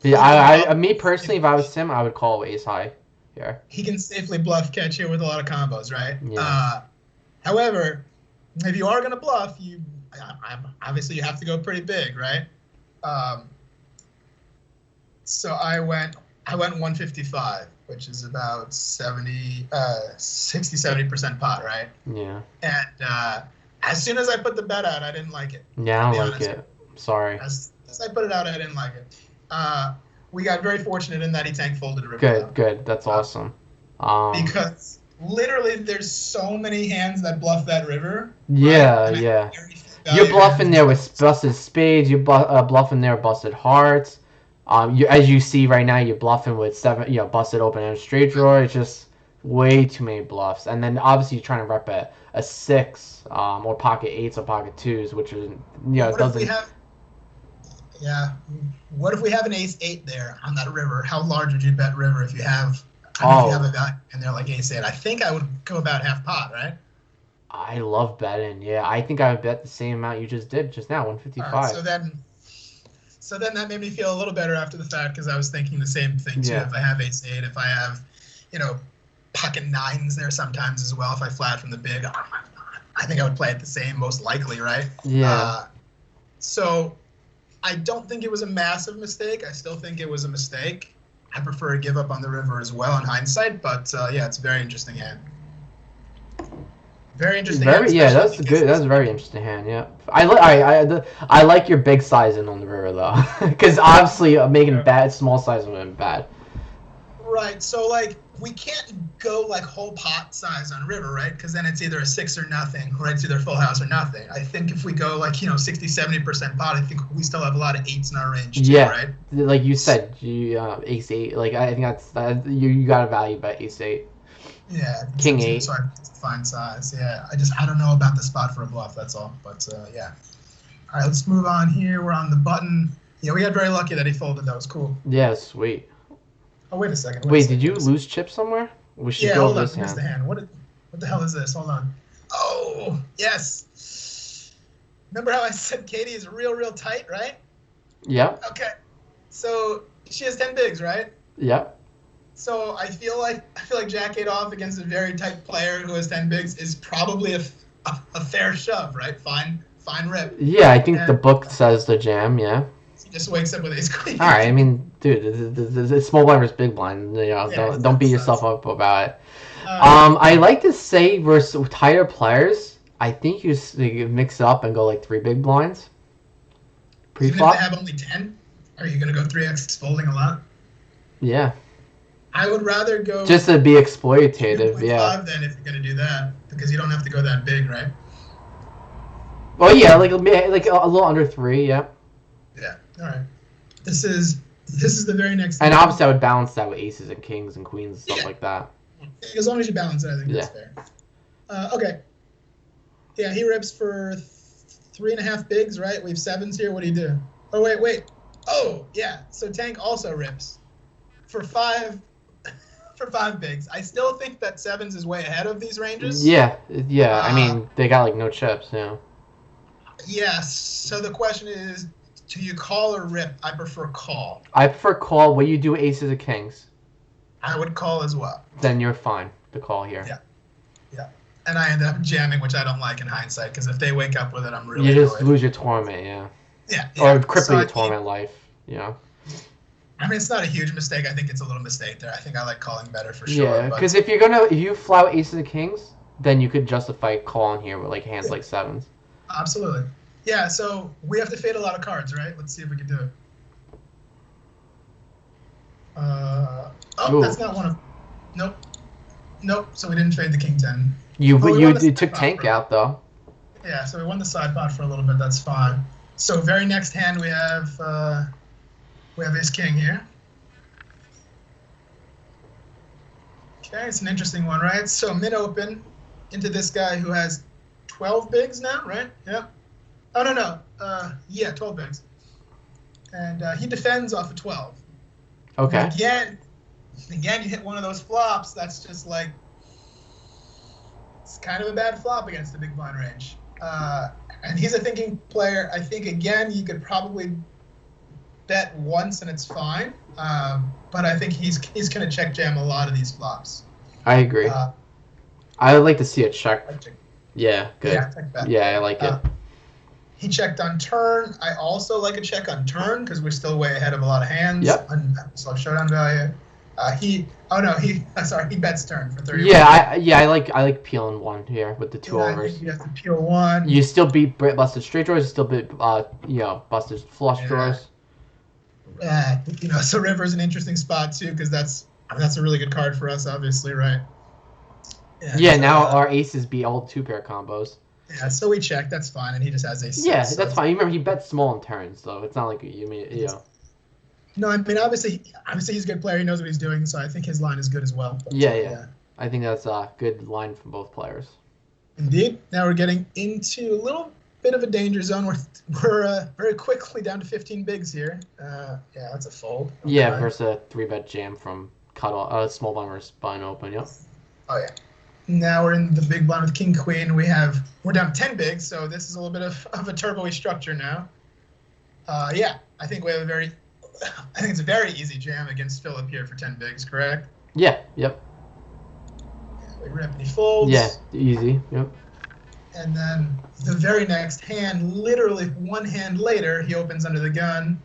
Yeah, me personally, if I was him, I would call ace high here. He can safely bluff catch here with a lot of combos, right? Yeah. However, if you are gonna bluff, obviously you have to go pretty big, right? So I went 155, which is about 60-70% pot, right? Yeah. And as soon as I put the bet out, I didn't like it. Yeah, I don't like it. Sorry. As I put it out, I didn't like it. We got very fortunate in that he tank folded a river. Good. That's awesome. Because literally, there's so many hands that bluff that river. Yeah, right? Yeah. You're bluffing there with busted spades. You're bluffing there with busted hearts. As you see right now, you're bluffing with busted open end straight drawer. It's just way too many bluffs. And then obviously you're trying to rep a 6 or pocket 8s or pocket 2s, which is it doesn't. What if we have an ace 8 there on that river? How large would you bet river if you have? If you have a value and they're like ace 8. I think I would go about half pot, right? I love betting. Yeah, I think I would bet the same amount you just did just now, 155. Right, so then that made me feel a little better after the fact because I was thinking the same thing too. Yeah. If I have ace 8, if I have, pocket 9s there sometimes as well. If I flat from the big, I think I would play it the same, most likely, right? Yeah. So I don't think it was a massive mistake. I still think it was a mistake. I prefer to give up on the river as well in hindsight, but yeah, it's a very interesting hand. Very interesting. That's good. That's a very interesting hand. Yeah, I like your big sizing on the river though, because obviously making small sizing would have been bad. Right. So like we can't go like whole pot size on river, right? Because then it's either a 6 or nothing, or it's either full house or nothing. I think if we go like 60-70% pot, I think we still have a lot of 8s in our range too, right? Like you said, ace 8. Like I think that's you got a value by ace 8. Yeah. King 8. Sorry, it's a fine size. Yeah. I don't know about the spot for a bluff. That's all. But yeah. All right. Let's move on here. We're on the button. Yeah, we got very lucky that he folded. That was cool. Yeah, sweet. Oh, wait a second. Wait, did you lose chips somewhere? We should go hold on. this hand. Here's the hand. What the hell is this? Hold on. Oh, yes. Remember how I said Katie is real tight, right? Yep. Okay. So she has 10 bigs, right? Yep. So I feel like Jack 8 off against a very tight player who has 10 bigs is probably a fair shove, right? Fine rip. Yeah, I think the book says the jam. Yeah. He just wakes up with ace queen. All right, I mean, dude, the small blind versus big blind. Don't beat yourself up about it. I like to say versus tighter players, I think you mix it up and go like 3 big blinds. Pre-flop. Even if they have only 10, are you gonna go 3x folding a lot? Yeah. I would rather go just to be exploitative. 2.5 then if you're gonna do that, because you don't have to go that big, right? Well, yeah, like a little under 3. Yeah. Yeah. All right. This is the very next. And obviously, I would balance that with aces and kings and queens and stuff like that. As long as you balance it, I think that's fair. Okay. Yeah, he rips for 3.5 bigs, right? We have 7s here. What do you do? Oh wait. Oh yeah, so tank also rips for 5 for 5 bigs. I still think that sevens is way ahead of these ranges. Yeah, yeah. I Uh, mean, they got like no chips. Yeah. yes. So the question is, do you call or rip? I prefer call. I prefer call. What you do aces of kings, I would call as well. then you're fine to call here. Yeah. Yeah. And I end up jamming, which I don't like in hindsight, because if they wake up with it, I'm really You just annoyed. lose your tournament, yeah. Yeah. Or yeah. cripple So your tournament life, you know. I mean, it's not a huge mistake. I think it's a little mistake there. I think I like calling better for sure. Yeah, because if you flout aces of kings, then you could justify calling here with like hands like sevens. Absolutely. Yeah, so we have to fade a lot of cards, right? Let's see if we can do it. Ooh. That's not one of. Nope. Nope. So we didn't fade the king 10. You you took tank out though. Yeah, so we won the side pot for a little bit. That's fine. So very next hand we have ace king here. Okay, it's an interesting one, right? So min open into this guy who has 12 bigs now, right? Yeah. Oh no. Yeah, 12 bigs. And he defends off of 12. Okay. Again, you hit one of those flops. That's just like, it's kind of a bad flop against the big blind range. And he's a thinking player. I think, again, you could probably bet once and it's fine. But I think he's going to check jam a lot of these flops. I agree. I would like to see a check. Yeah, good. Yeah, I like it. He checked on turn. I also like a check on turn because we're still way ahead of a lot of hands. Yep. So showdown value. He bets turn for 30. Yeah, I like peeling one here with the two overs. I think you have to peel one. You still beat busted straight drawers. You still beat busted flush drawers. So river's an interesting spot too because that's a really good card for us, obviously, right? Yeah. Now our aces beat all 2-pair combos. Yeah, so we check. That's fine, and he just has ace. Yeah, that's fine. You remember he bet small in turns, though. It's not like you mean No, I mean obviously he's a good player. He knows what he's doing, so I think his line is good as well. But, yeah. I think that's a good line from both players. Indeed. Now we're getting into a little bit of a danger zone. We're very quickly down to 15 bigs here. That's a fold. Yeah, versus a 3-bet jam from cutoff, small blind versus blind open. Yep. Oh yeah. Now we're in the big blind with king queen. We're down to 10 bigs, so this is a little bit of a turbo-y structure now. I think we have I think it's a very easy jam against Philip here for 10 bigs, correct? Yeah. Yep. Yeah, we rip and he folds. Yeah, easy. Yep. And then the very next hand, literally one hand later, he opens under the gun,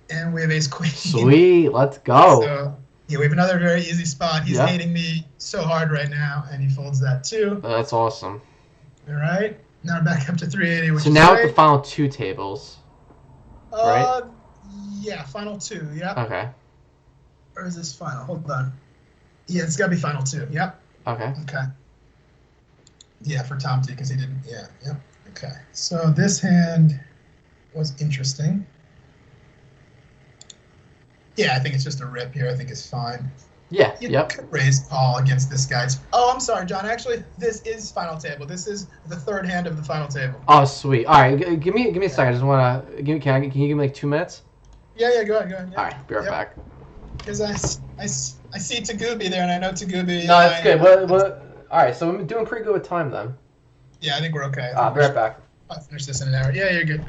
and we have ace queen. Sweet, let's go. So, we have another very easy spot. He's hating me so hard right now, and he folds that too. That's awesome. All right, now we're back up to 380. Which so now at the final 2 tables, right? Yeah, final 2. Yep. Okay. Or is this final? Hold on. Yeah, it's got to be final 2. Yep. Okay. Yeah, for Tom T, because he didn't. Yeah. Yep. Okay. So this hand was interesting. Yeah, I think it's just a rip here. I think it's fine. Yeah. You could raise call against this guy's. Oh, I'm sorry, John. Actually, this is final table. This is the third hand of the final table. Oh, sweet. All right, give me a second. I just want to can you give me like 2 minutes? Yeah. Go ahead. All right, be right back. Because I see Tagubi there, and I know Tagubi. No, that's good. All right, so we're doing pretty good with time then. Yeah, I think we're okay. Be right back. I'll finish this in an hour. Yeah, you're good.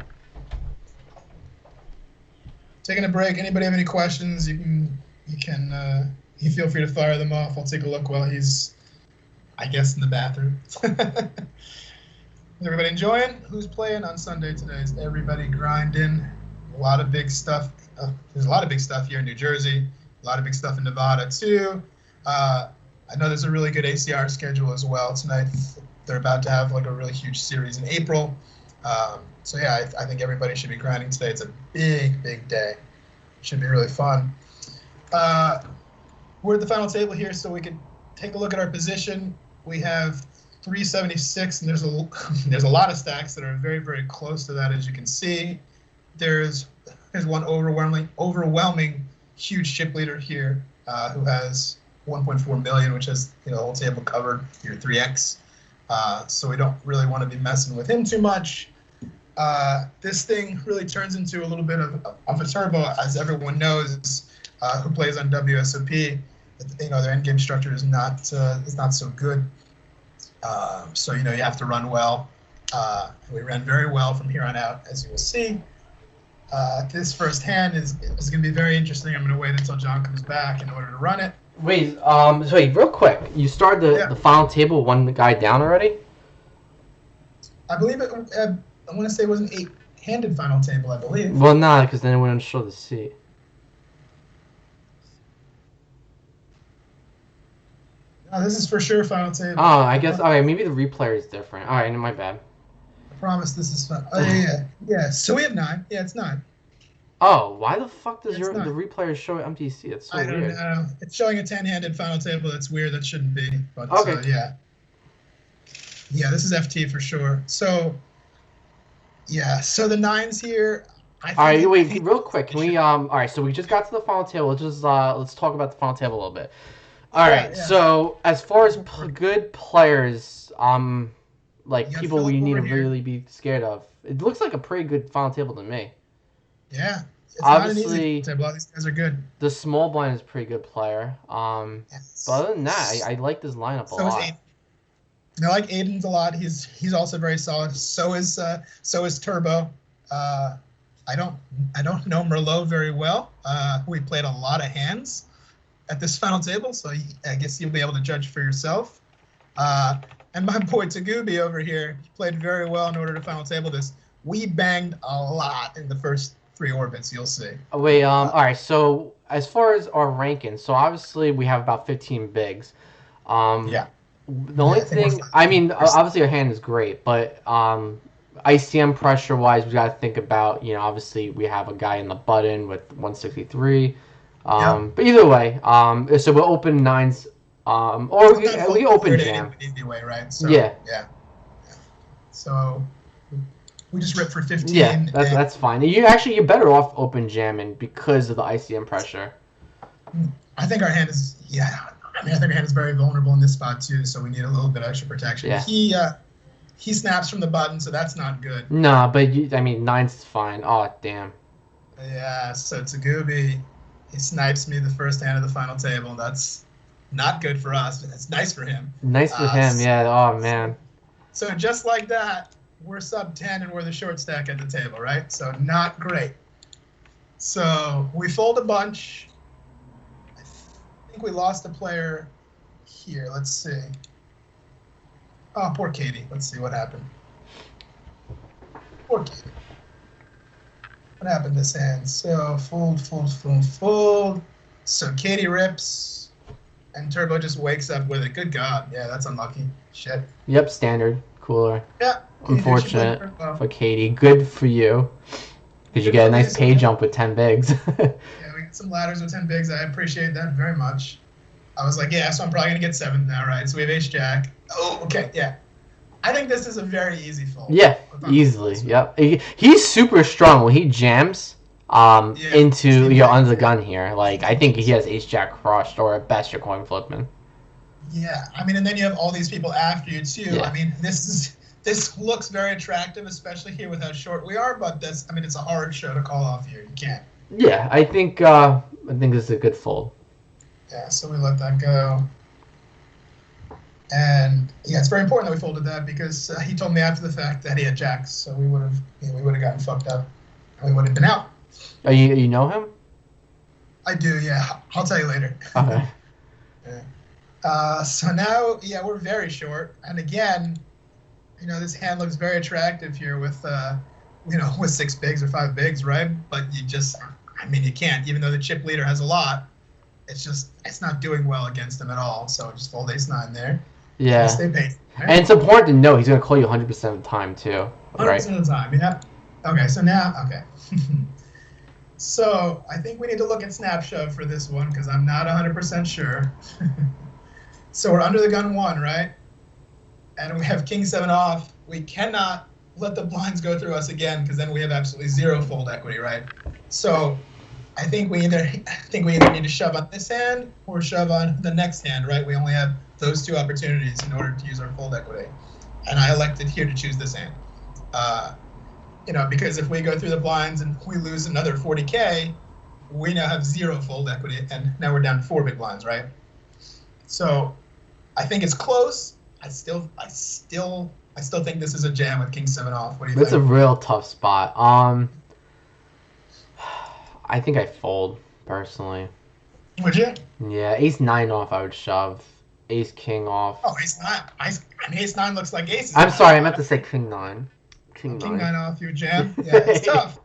Taking a break. Anybody have any questions? You feel free to fire them off. I'll take a look while he's, I guess, in the bathroom. Is everybody enjoying? Who's playing on Sunday today? Is everybody grinding? A lot of big stuff. There's a lot of big stuff here in New Jersey. A lot of big stuff in Nevada too. I know there's a really good ACR schedule as well tonight. They're about to have like a really huge series in April. I think everybody should be grinding today. It's a big day. Should be really fun. We're at the final table here, so we can take a look at our position. We have 376, and there's a lot of stacks that are very, very close to that, as you can see. There's one overwhelming huge chip leader here who has 1.4 million, which has the whole table covered, your 3x. So we don't really want to be messing with him too much. This thing really turns into a little bit of a turbo, as everyone knows, who plays on WSOP. You know, their endgame structure is not so good. So you know, you have to run well. We ran very well from here on out, as you will see. This first hand is going to be very interesting. I'm going to wait until John comes back in order to run it. Wait, so real quick, you started the final table one guy down already? I believe it. I want to say it was an 8-handed final table. I believe. Well, nah, because then it wouldn't show the seat. No, this is for sure final table. Oh, I guess. Alright, maybe the replayer is different. Alright, my bad. I promise this is fun. Oh yeah. So we have 9. Yeah, it's 9. Oh, why the fuck does the not. replayer show empty seat? It's so I don't weird. know. It's showing a 10-handed final table. That's weird. That shouldn't be. But Okay. Yeah. Yeah, this is FT for sure. So, yeah. So the 9s here. All right, wait, real quick. Can we all right, so we just got to the final table. Let's talk about the final table a little bit. All right. Yeah. So as far as good players, like people we need to really be scared of, it looks like a pretty good final table to me. Yeah. It's Obviously, not an easy table. All these guys are good. The small blind is a pretty good player. Yes. But other than that, I like this lineup a lot. I like Aiden's a lot. He's also very solid. So is Turbo. I don't know Merlot very well. We played a lot of hands at this final table, so I guess you'll be able to judge for yourself. And my boy Tagubi over here played very well in order to final table this. We banged a lot in the first 3 orbits. You'll see. Wait, all right. So as far as our ranking, so obviously we have about 15 bigs. Yeah. The only thing, I mean, obviously our hand is great, but ICM pressure-wise, we got to think about, you know, obviously we have a guy in the button with 163. But either way, so we'll open 9s, or we open jam. Easy way, right? So, yeah. So we just rip for 15. Yeah, that's fine. You're better off open jamming because of the ICM pressure. I think our hand is I think our hand is very vulnerable in this spot too, so we need a little bit of extra protection. Yeah. He snaps from the button, so that's not good. Nah, but 9's is fine. Oh damn. Yeah, so Tagubi, he snipes me the first hand of the final table. That's not good for us, but that's nice for him. Nice for him, yeah. Oh man. So just like that, we're sub 10 and we're the short stack at the table, right? So not great. So we fold a bunch. I think we lost a player here. Let's see. Oh, poor Katie. Let's see what happened. Poor Katie. What happened this hand? So fold. So Katie rips, and Turbo just wakes up with it. Good God. Yeah, that's unlucky. Shit. Yep, standard. Cooler. Yeah. Unfortunate for Katie. Good for you. Because you get a nice pay jump with 10 bigs. Yeah, we get some ladders with 10 bigs. I appreciate that very much. I was like, yeah, so I'm probably going to get 7th now, right? So we have ace-jack. Oh, okay, yeah. I think this is a very easy fold. Yeah, easily. Yep. He's super strong when he jams into you're under the gun here. Like, I think he has ace-jack crushed, or at best you're coin flipping. Yeah, I mean, and then you have all these people after you, too. Yeah. I mean, this looks very attractive, especially here with how short we are, but it's a hard show to call off here. You can't. Yeah, I think this is a good fold. Yeah, so we let that go. And yeah, it's very important that we folded that because he told me after the fact that he had jacks, so we would have gotten fucked up. We would have been out. Oh, you know him? I do, yeah. I'll tell you later. Okay. Yeah. So now, yeah, we're very short, and again, you know, this hand looks very attractive here with, with 6 bigs or 5 bigs, right? But you can't. Even though the chip leader has a lot, it's not doing well against him at all. So just fold ace-9 there. Yeah. Stay patient. Right? And it's important to know he's going to call you 100% of the time, too. 100% of the time, yeah. Okay, so now, So I think we need to look at snap shove for this one because I'm not 100% sure. So we're under the gun 1, right? And we have king 7 off. We cannot let the blinds go through us again because then we have absolutely 0 fold equity, right? So I think we either need to shove on this hand or shove on the next hand, right? We only have those 2 opportunities in order to use our fold equity. And I elected here to choose this hand. because if we go through the blinds and we lose another 40K, we now have 0 fold equity, and now we're down 4 big blinds, right? So I think it's close. I still think this is a jam with King 7 off. What do you think? It's a real tough spot. I think I fold personally. Would you? Yeah, ace 9 off I would shove. Ace king off. Oh, ace 9. Ace 9 looks like aces. I'm sorry, I meant to say king 9. King 9 off, you jam. Yeah, it's tough.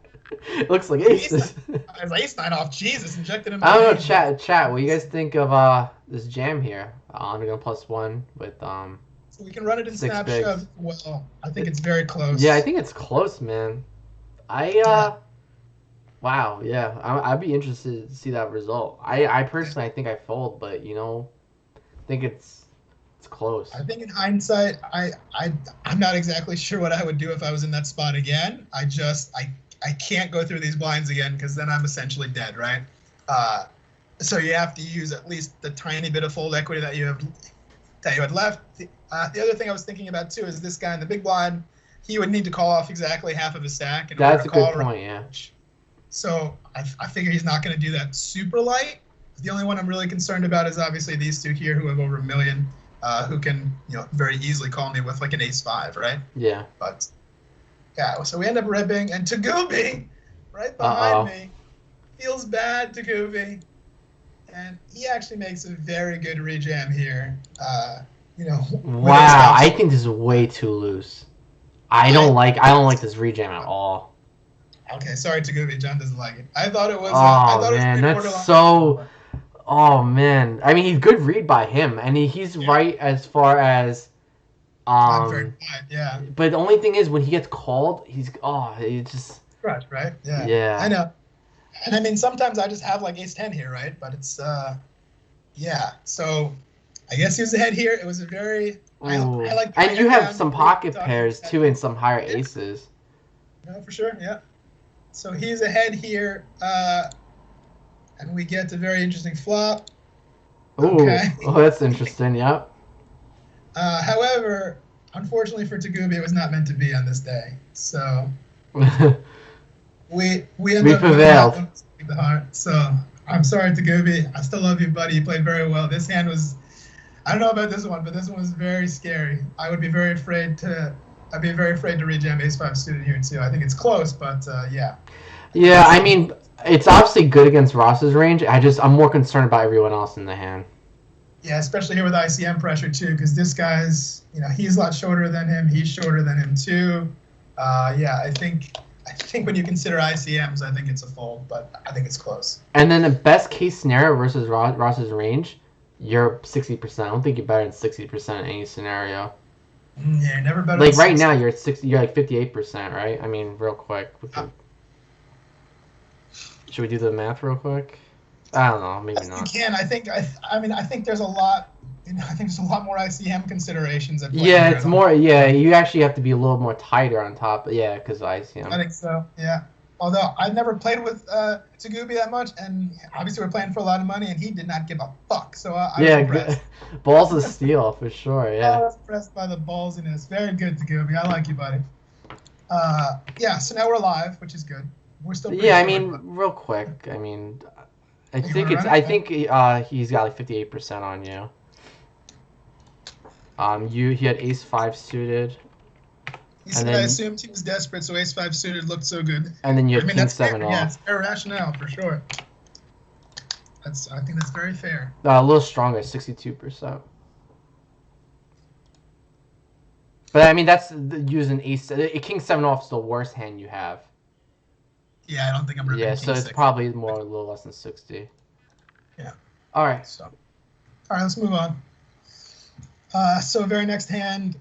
It looks like aces. Ace 9 off. Jesus, injected him. I don't know, chat. What do you guys think of this jam here? I'm gonna +1 with So we can run it in snap shove. Well, I think it's very close. Yeah, I think it's close, man. Wow, yeah, I'd be interested to see that result. I personally, I think I fold, but I think it's close. I think in hindsight, I'm not exactly sure what I would do if I was in that spot again. I can't go through these blinds again because then I'm essentially dead, right? So you have to use at least the tiny bit of fold equity that you had left. The other thing I was thinking about too is this guy in the big blind. He would need to call off exactly half of his stack. That's a good point, yeah. So I figure he's not going to do that super light. The only one I'm really concerned about is obviously these two here who have over 1 million, who can very easily call me with like an ace 5, right? Yeah. But yeah, so we end up ripping, and Tagubi right behind me feels bad. Tagubi, and he actually makes a very good rejam here. Wow, I think this is way too loose. I don't like this rejam at all. Okay, sorry, Tagubi. John doesn't like it. I thought it was. Oh man, I mean he's good read by him, and he's right as far as. Yeah. But the only thing is when he gets called, he's just. Right. Yeah. Yeah. I know, and I mean sometimes I just have like ace 10 here, right? But it's yeah. So I guess he was ahead here. It was a very. I like. And you have some pocket pairs too, and some higher aces. No, for sure. Yeah. So he's ahead here, and we get a very interesting flop. Ooh, okay. Oh, that's interesting. Yep. However, unfortunately for Tagubi, it was not meant to be on this day. So we prevailed. The heart. So I'm sorry, Tagubi. I still love you, buddy. You played very well. This hand was. I don't know about this one, but this one was very scary. I'd be very afraid to rejam ace 5 suited here too. I think it's close, but yeah. Yeah, I mean, it's obviously good against Ross's range. I'm more concerned about everyone else in the hand. Yeah, especially here with ICM pressure too, because this guy's, he's a lot shorter than him. He's shorter than him too. Yeah, I think when you consider ICMs, I think it's a fold, but I think it's close. And then the best case scenario versus Ross's range, you're 60%. I don't think you're better than 60% in any scenario. Yeah, never better. Like right now, you're at 60. You're like 58%, right? I mean, real quick. Should we do the math real quick? I don't know. Maybe not. You can. I think there's a lot. I think there's a lot more ICM considerations at play. Yeah, it's more. Yeah, you actually have to be a little more tighter on top. Yeah, because of ICM. I think so. Yeah. Although I've never played with Tagubi that much, and obviously we're playing for a lot of money, and he did not give a fuck. So I was impressed. Balls of steel for sure. Yeah. I was impressed by the ballsiness. Very good, Tagubi. I like you, buddy. Yeah. So now we're live, which is good. We're still. Yeah, I mean, real quick. I mean, I think he's got like 58% on you. He had ace 5 suited. He said, I assumed he was desperate, so ace 5 suited looked so good. And then you had king 7 off. Yeah, it's fair rationale for sure. I think that's very fair. A little stronger, 62%. But I mean, that's using ace. King 7 off is the worst hand you have. Yeah, I don't think I'm ripping. Yeah, so it's probably a little less than 60. Yeah. All right. So, all right, let's move on. So very next hand,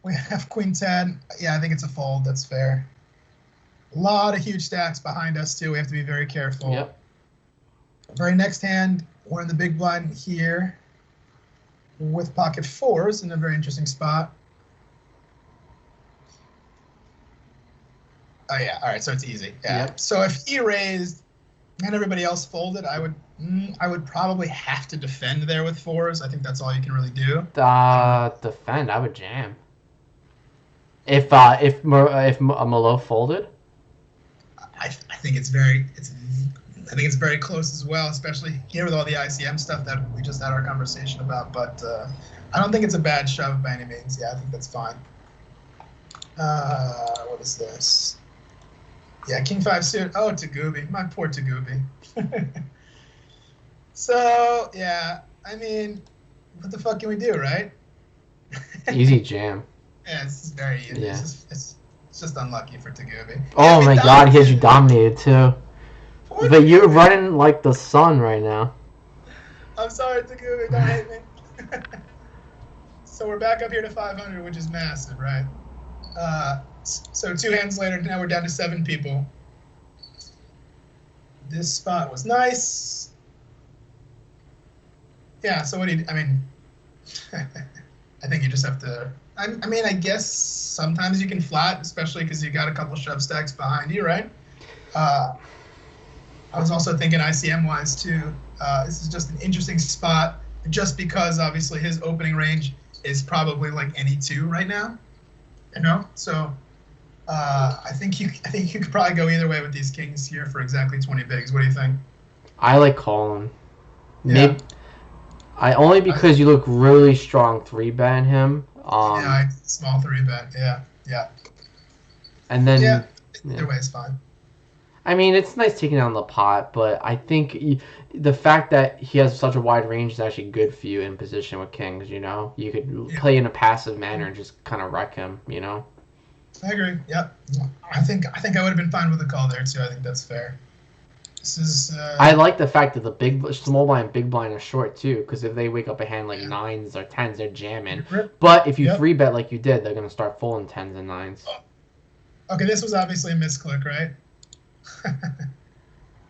we have Queen 10. Yeah, I think it's a fold. That's fair. A lot of huge stacks behind us too. We have to be very careful. Yep. Very next hand, we're in the big blind here with pocket 4s in a very interesting spot. Oh yeah, all right, so it's easy. Yeah. Yep. So if he raised and everybody else folded, I would probably have to defend there with 4s. I think that's all you can really do. Defend, I would jam. If Malo folded, I think it's very close as well, especially here with all the ICM stuff that we just had our conversation about. But I don't think it's a bad shove by any means. Yeah, I think that's fine. What is this? Yeah, King 5 suit. Oh, Tagubi. My poor Tagubi. So, yeah, I mean, what the fuck can we do, right? Easy jam. Yeah, this is very easy. Yeah. It's just unlucky for Tagubi. Oh my god, he has you dominated too. But you're running like the sun right now. I'm sorry, Tagubi, don't hate me. So we're back up here to 500, which is massive, right? So 2 hands later, now we're down to 7 people. This spot was nice. Yeah, so what do you, I mean, I think you just have to, I mean, I guess sometimes you can flat, especially because you got a couple shove stacks behind you, right? I was also thinking ICM-wise, too. This is just an interesting spot, just because, obviously, his opening range is probably like any 2 right now, you know? So I think you could probably go either way with these kings here for exactly 20 bigs. What do you think? I like calling. Yeah. Only because you look really strong 3-betting him. Yeah, small 3-bet. Yeah. And then either way is fine. I mean, it's nice taking down the pot, but I think the fact that he has such a wide range is actually good for you in position with kings. You know, you could play in a passive manner and just kind of wreck him. You know. I agree. Yep. I think I would have been fine with a call there too. I think that's fair. This is. I like the fact that the small blind, big blind are short too, because if they wake up a hand like 9s or 10s, they're jamming. But if you 3-bet like you did, they're gonna start full in 10s and 9s. Okay, this was obviously a misclick, right?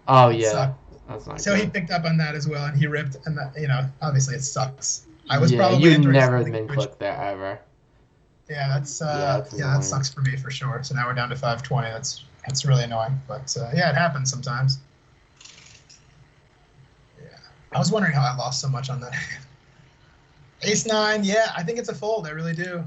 Oh yeah, that's not. So good. he picked up on that as well, and he ripped, and that, you know, obviously it sucks. I was probably you never min-click there ever. Yeah, that's that sucks for me for sure. So now we're down to 520. That's really annoying, but yeah, it happens sometimes. Yeah, I was wondering how I lost so much on that. Ace-9, yeah, I think it's a fold. I really do,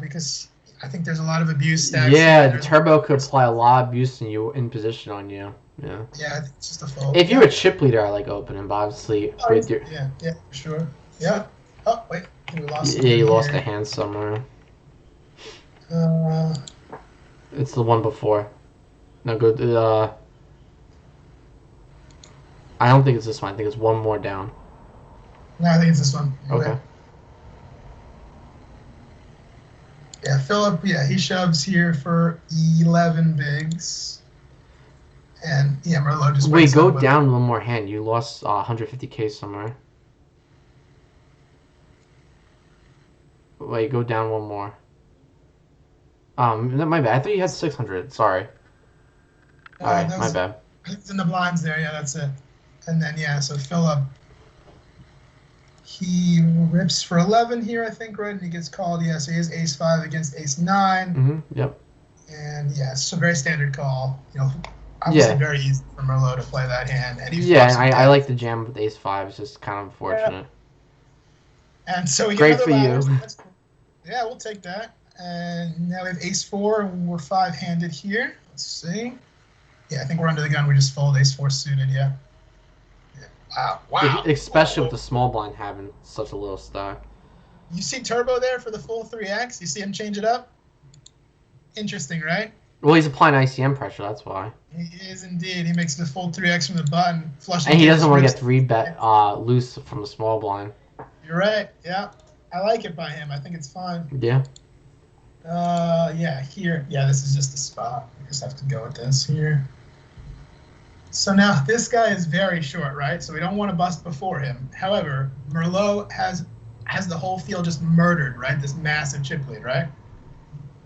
because I think there's a lot of abuse stacks. Yeah, the turbo could apply a lot of abuse in position on you. Yeah. Yeah, I think it's just a fold. If you're a chip leader, I like opening, but obviously with your. Yeah, for sure. Yeah. Oh wait, we lost. Yeah, you lost a hand somewhere. It's the one before. No, go. I don't think it's this one. I think it's one more down. No, I think it's this one. Okay. Wait. Yeah, Philip, he shoves here for 11 bigs. And, Merlot just... Wait, go down one more hand. You lost 150k somewhere. Wait, go down one more. My bad. I thought you had 600. Sorry. Alright, my bad. It's in the blinds there. Yeah, that's it. And then, so Philip... He rips for 11 here, I think, right? And he gets called. Yeah, so he has ace-5 against ace-9. Mm-hmm, yep. And, it's a very standard call. Obviously very easy for Merlot to play that hand. And I like the jam with ace-5. It's just kind of unfortunate. Yeah. And so we Great get for you. Yeah, we'll take that. And now we have ace-4, and we're 5-handed here. Let's see. Yeah, I think we're under the gun. We just fold ace-4 suited, yeah. Wow. Especially with the small blind having such a little stack. You see Turbo there for the full 3x? You see him change it up? Interesting, right? Well, he's applying ICM pressure, that's why. He is indeed. He makes the full 3x from the button. Flushing and he doesn't want to get 3-bet loose from the small blind. You're right, yeah. I like it by him. I think it's fine. Yeah. Here. Yeah, this is just the spot. I just have to go with this here. So now this guy is very short, right? So we don't want to bust before him. However, Merlot has the whole field just murdered, right? This massive chip lead, right?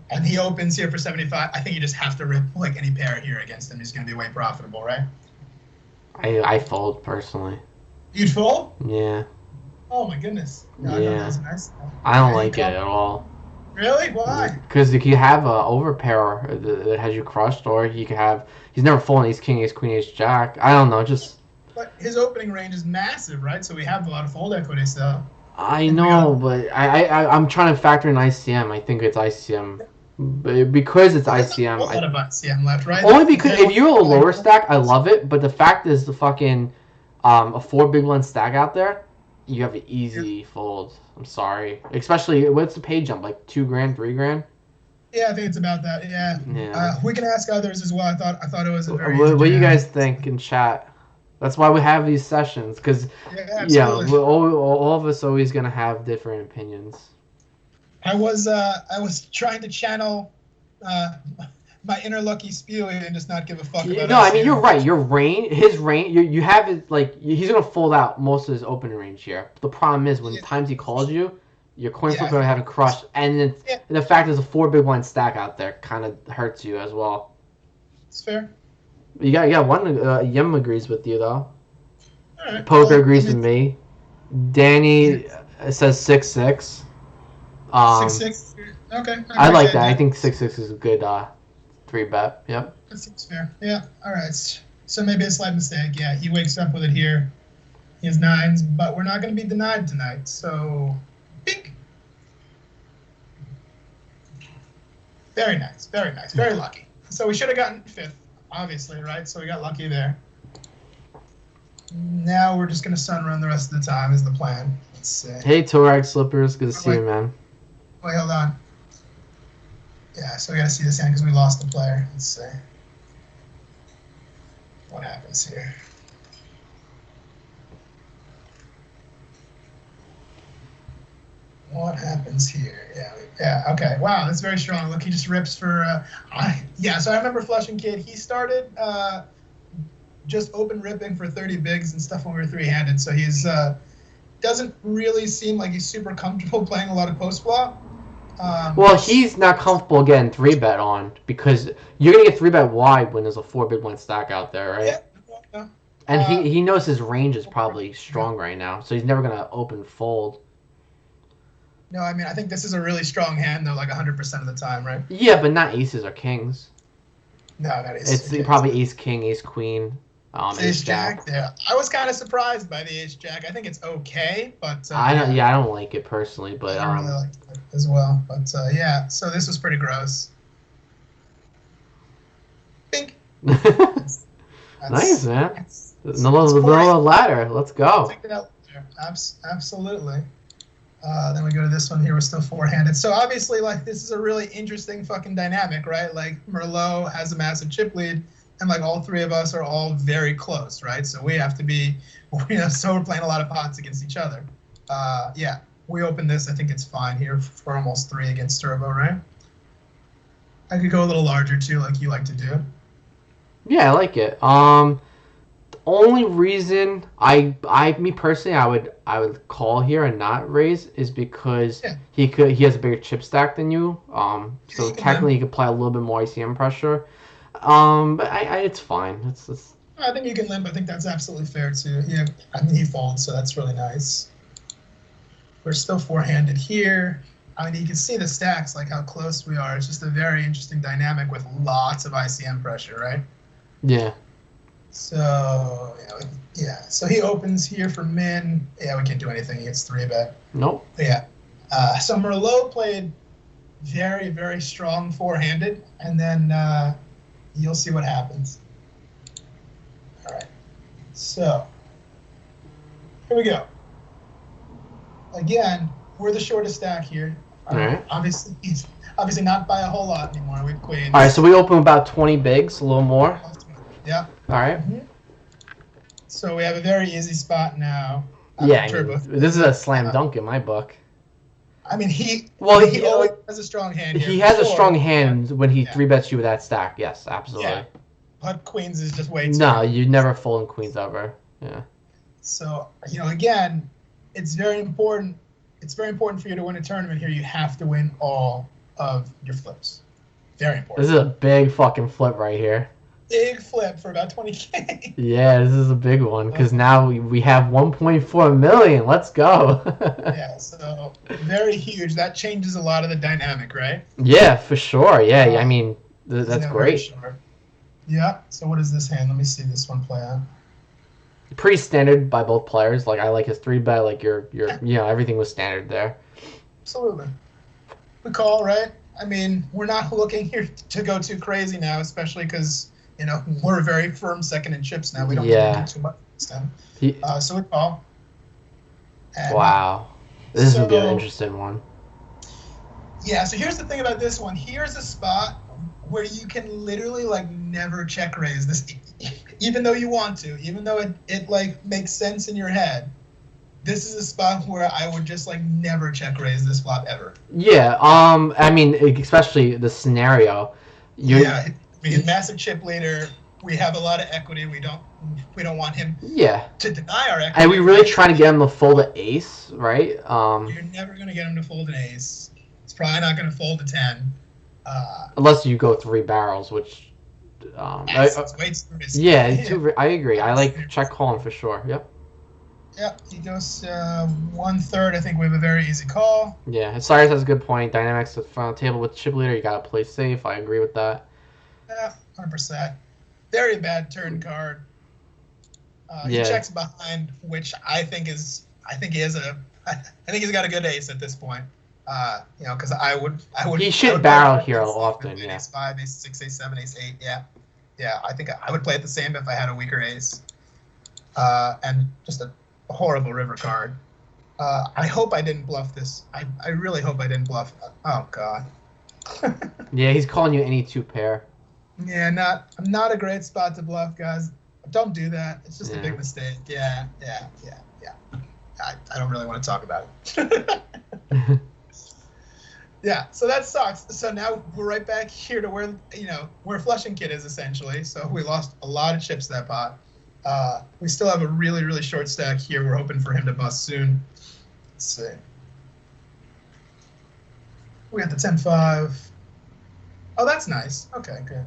And he opens here for 75. I think you just have to rip like any pair here against him. He's going to be way profitable, right? I fold personally. You'd fold? Yeah. Oh my goodness. No, yeah. Nice. I don't like it at all. Really? Why? Because if you have a overpair that has you crushed, or he could have, he's never fallen ace king, ace queen, ace jack. I don't know, just. But his opening range is massive, right? So we have a lot of fold equity still. I know, but I'm trying to factor in ICM. I think it's ICM Because it's There's ICM. a lot of ICM left, right? Only because if you're a lower stack, I love it. But the fact is, the fucking a 4 big blind stack out there, you have an easy fold. I'm sorry, especially what's the pay jump, like $2,000, $3,000. Yeah, I think it's about that. Yeah. We can ask others as well. I thought it was a very. What do you guys think in chat? That's why we have these sessions, because absolutely. all of us always gonna have different opinions. I was trying to channel my inner Lucky Spewy and just not give a fuck about it. No, I mean, you're right. His range, you have it, like, he's going to fold out most of his open range here. The problem is, when times he calls you, your coin flip going to have a crush. And the fact there's a 4 big blind stack out there kind of hurts you as well. It's fair. You got one, Yim agrees with you, though. All right. Poker agrees with me. Danny says 6-6. 6-6? Okay. I like that. I think 6-6 is a good 3-bet. Yep. That seems fair. Yeah. All right. So maybe a slight mistake. Yeah, he wakes up with it here. He has 9s, but we're not going to be denied tonight. So, bink. Very nice. Very nice. Very lucky. So we should have gotten 5th, obviously, right? So we got lucky there. Now we're just going to sun run the rest of the time is the plan. Let's see. Hey, Torag Slippers. Good to see you, man. Wait, hold on. Yeah, so we got to see this hand because we lost the player. Let's see. What happens here? What happens here? Yeah, okay. Wow, that's very strong. Look, he just rips for... yeah, so I remember Flushing Kid. He started just open ripping for 30 bigs and stuff when we were 3-handed. So he's doesn't really seem like he's super comfortable playing a lot of post-flop. Well, he's not comfortable getting 3-bet on because you're going to get 3-bet wide when there's a 4 big blind stack out there, right? Yeah. And he knows his range is probably strong right now, so he's never going to open fold. No, I mean, I think this is a really strong hand, though, like 100% of the time, right? Yeah, but not aces or kings. No, not aces. It's probably ace king, ace queen, ace jack. Yeah, I was kind of surprised by the ace jack. I think it's okay, but I don't like it personally, but I don't really like it as well. But yeah, so this was pretty gross. Bink. Nice, man. The ladder. Let's go. Take it out there. Absolutely. Then we go to this one here. We're still 4-handed. So obviously, like, this is a really interesting fucking dynamic, right? Like, Merlot has a massive chip lead, and like all 3 of us are all very close, right? So we have to be, so we're playing a lot of pots against each other. Yeah, we open this. I think it's fine here for almost 3 against Turbo, right? I could go a little larger too, like you like to do. Yeah, I like it. The only reason me personally, I would call here and not raise is because he has a bigger chip stack than you. So technically he could apply a little bit more ICM pressure. But it's fine. It's I think you can limp. I think that's absolutely fair too. Yeah, I mean he folds, so that's really nice. We're still 4-handed here. I mean, you can see the stacks, like how close we are. It's just a very interesting dynamic with lots of ICM pressure, right? Yeah. So, yeah. So he opens here for min. Yeah, we can't do anything. He gets 3-bet. Nope. But yeah. So Merlot played very, very strong 4-handed, and then you'll see what happens. All right. So here we go. Again, we're the shortest stack here. All right. Obviously not by a whole lot anymore. We've queens. All right, so we open about 20 bigs, a little more. Yeah. All right. Mm-hmm. So we have a very easy spot now. Yeah, this is a slam dunk in my book. I mean, he always has a strong hand here. He has a strong hand when he 3-bets you with that stack. Yes, absolutely. Yeah. But queens is just way too. No, you never fold in queens ever. Yeah. So, again, it's very important. It's very important for you to win a tournament here. You have to win all of your flips. Very important. This is a big fucking flip right here. Big flip for about 20K. Yeah, this is a big one because now we have 1.4 million. Let's go. Yeah, so very huge. That changes a lot of the dynamic, right? Yeah, for sure. Yeah, I mean, that's great. Sure. Yeah, so what is this hand? Let me see this one play out. Pretty standard by both players. Like, I like his 3-bet. Like, everything was standard there. Absolutely. We call, right? I mean, we're not looking here to go too crazy now, especially because, we're a very firm second in chips now. We don't need to do too much this time. So we call. And, wow. This would be an interesting one. Yeah, so here's the thing about this one. Here's a spot where you can literally, never check raise this, even though you want to, even though it makes sense in your head. This is a spot where I would just never check raise this flop ever. Yeah. I mean, especially the scenario. Massive chip leader. We have a lot of equity. We don't want him. Yeah. To deny our equity. And we really trying to get him to fold an ace, right? You're never gonna get him to fold an ace. It's probably not gonna fold a 10. Unless you go 3 barrels, which. It's way too risky. Yeah, I agree. I like check calling for sure. Yep. Yep, he goes 1/3. I think we have a very easy call. Yeah, Cyrus has a good point. Dynamics at the front of the table with chip leader, you gotta play safe. I agree with that. Yeah, 100%. Very bad turn card. He checks behind, which I think he has I think he's got a good ace at this point. Because I would. He should barrel here often. Yeah. Ace 5, ace 6, ace 7, ace 8. Yeah. I think I would play it the same if I had a weaker ace. And just a horrible river card. I hope I didn't bluff this. I really hope I didn't bluff. Oh God. Yeah, he's calling you any 2 pair. Yeah, not a great spot to bluff, guys. Don't do that. It's just a big mistake. Yeah. I don't really want to talk about it. Yeah, so that sucks. So now we're right back here to where Flushing Kid is essentially. So we lost a lot of chips that pot. We still have a really, really short stack here. We're hoping for him to bust soon. Let's see. We got the 10-5. Oh, that's nice. Okay, good.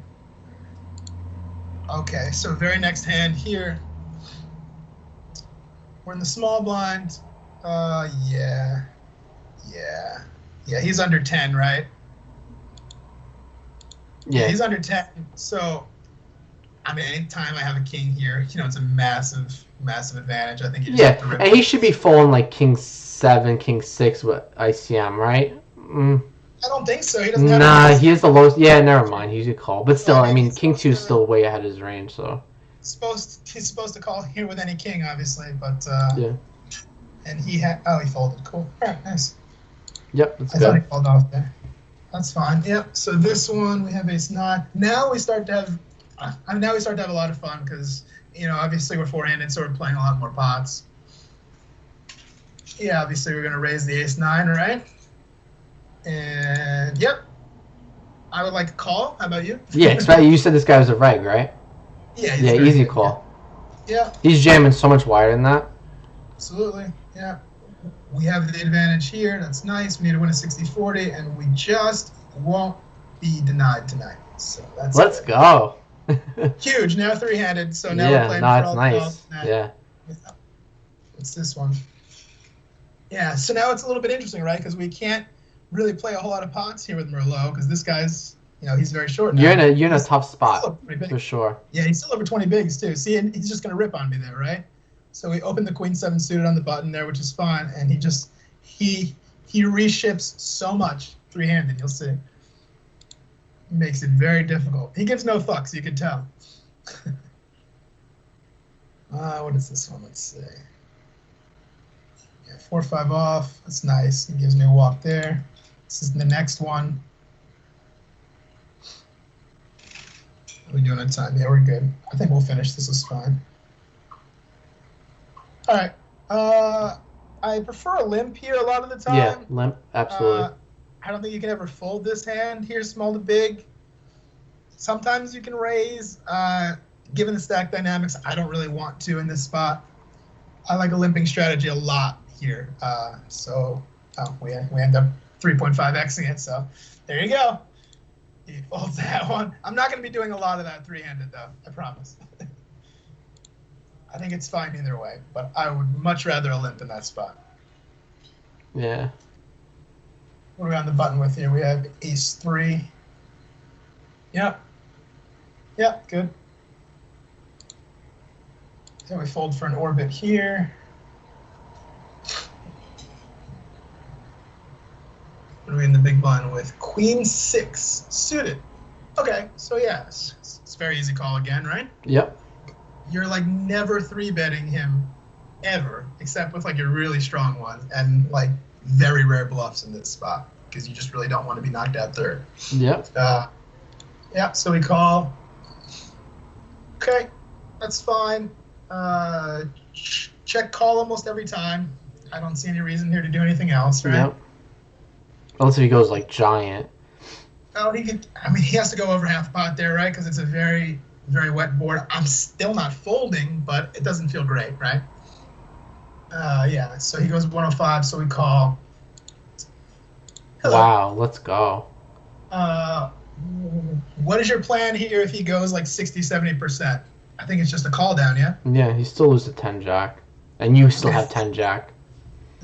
Okay, so very next hand here. We're in the small blind. Yeah, he's under 10, right? Yeah, he's under 10. So, I mean, anytime I have a king here, it's a massive, massive advantage. I think you just have to rip and he should be folding king 7, king 6 with ICM, right? I don't think so. He doesn't have. Nah, he has the lowest. Yeah, never mind. He's a call, but still, I mean, king 2 is still way ahead of his range. So. He's supposed to call here with any king, obviously, but yeah. And he folded. Cool. All right, nice. Yep, that's good. I thought he called off there. That's fine. Yep. So this one we have ace 9. Now we start to have. A lot of fun because obviously we're four-handed, so we're playing a lot more pots. Yeah, obviously we're gonna raise the ace 9, right? And yep, I would like to call. How about you? Yeah, you said this guy was a reg, right? Yeah. Yeah, easy good. Call. Yeah. He's jamming so much wider than that. Absolutely. Yeah. We have the advantage here. That's nice. We need to win a 60-40, and we just won't be denied tonight. So that's Let's go. Huge. Now 3-handed. So now we're playing for all nice. Yeah. It's this one. Yeah. So now it's a little bit interesting, right? Because we can't really play a whole lot of pots here with Merlot because this guy's, he's very short now. You're in a tough spot for sure. Yeah, he's still over 20 bigs too. See, and he's just gonna rip on me there, right? So we opened the queen 7 suited on the button there, which is fine, and he reships so much 3-handed. You'll see. Makes it very difficult. He gives no fucks, you can tell. What is this one? Let's see. Yeah, 4-5 off. That's nice. He gives me a walk there. This is the next one. What are we doing on time? Yeah, we're good. I think we'll finish. This is fine. All right. I prefer a limp here a lot of the time. Yeah, limp, absolutely. I don't think you can ever fold this hand here, small to big. Sometimes you can raise. Given the stack dynamics, I don't really want to in this spot. I like a limping strategy a lot here. We end up 3.5xing it, so there you go. He folds that one. I'm not going to be doing a lot of that 3-handed, though. I promise. I think it's fine either way, but I would much rather a limp in that spot. Yeah. What are we on the button with here? We have ace 3. Yep. Yep, good. Then we fold for an orbit here. What are we in the big blind with? Queen 6 suited. Okay, so yeah, it's a very easy call again, right? Yep. You're like never 3-betting him ever, except with like a really strong one and like very rare bluffs in this spot because you just really don't want to be knocked out third. Yep. Yeah, so we call. Okay, that's fine. Check call almost every time. I don't see any reason here to do anything else, right? Yep. Unless if he goes like giant. Oh, he could. I mean, he has to go over half pot there, right? Because it's a very, very wet board. I'm still not folding, but it doesn't feel great, right? Yeah. So he goes 105. So we call. Hello. Wow. Let's go. What is your plan here if he goes like 60, 70%? I think it's just a call down, yeah? Yeah, he still loses 10 jack. And you still have 10 jack.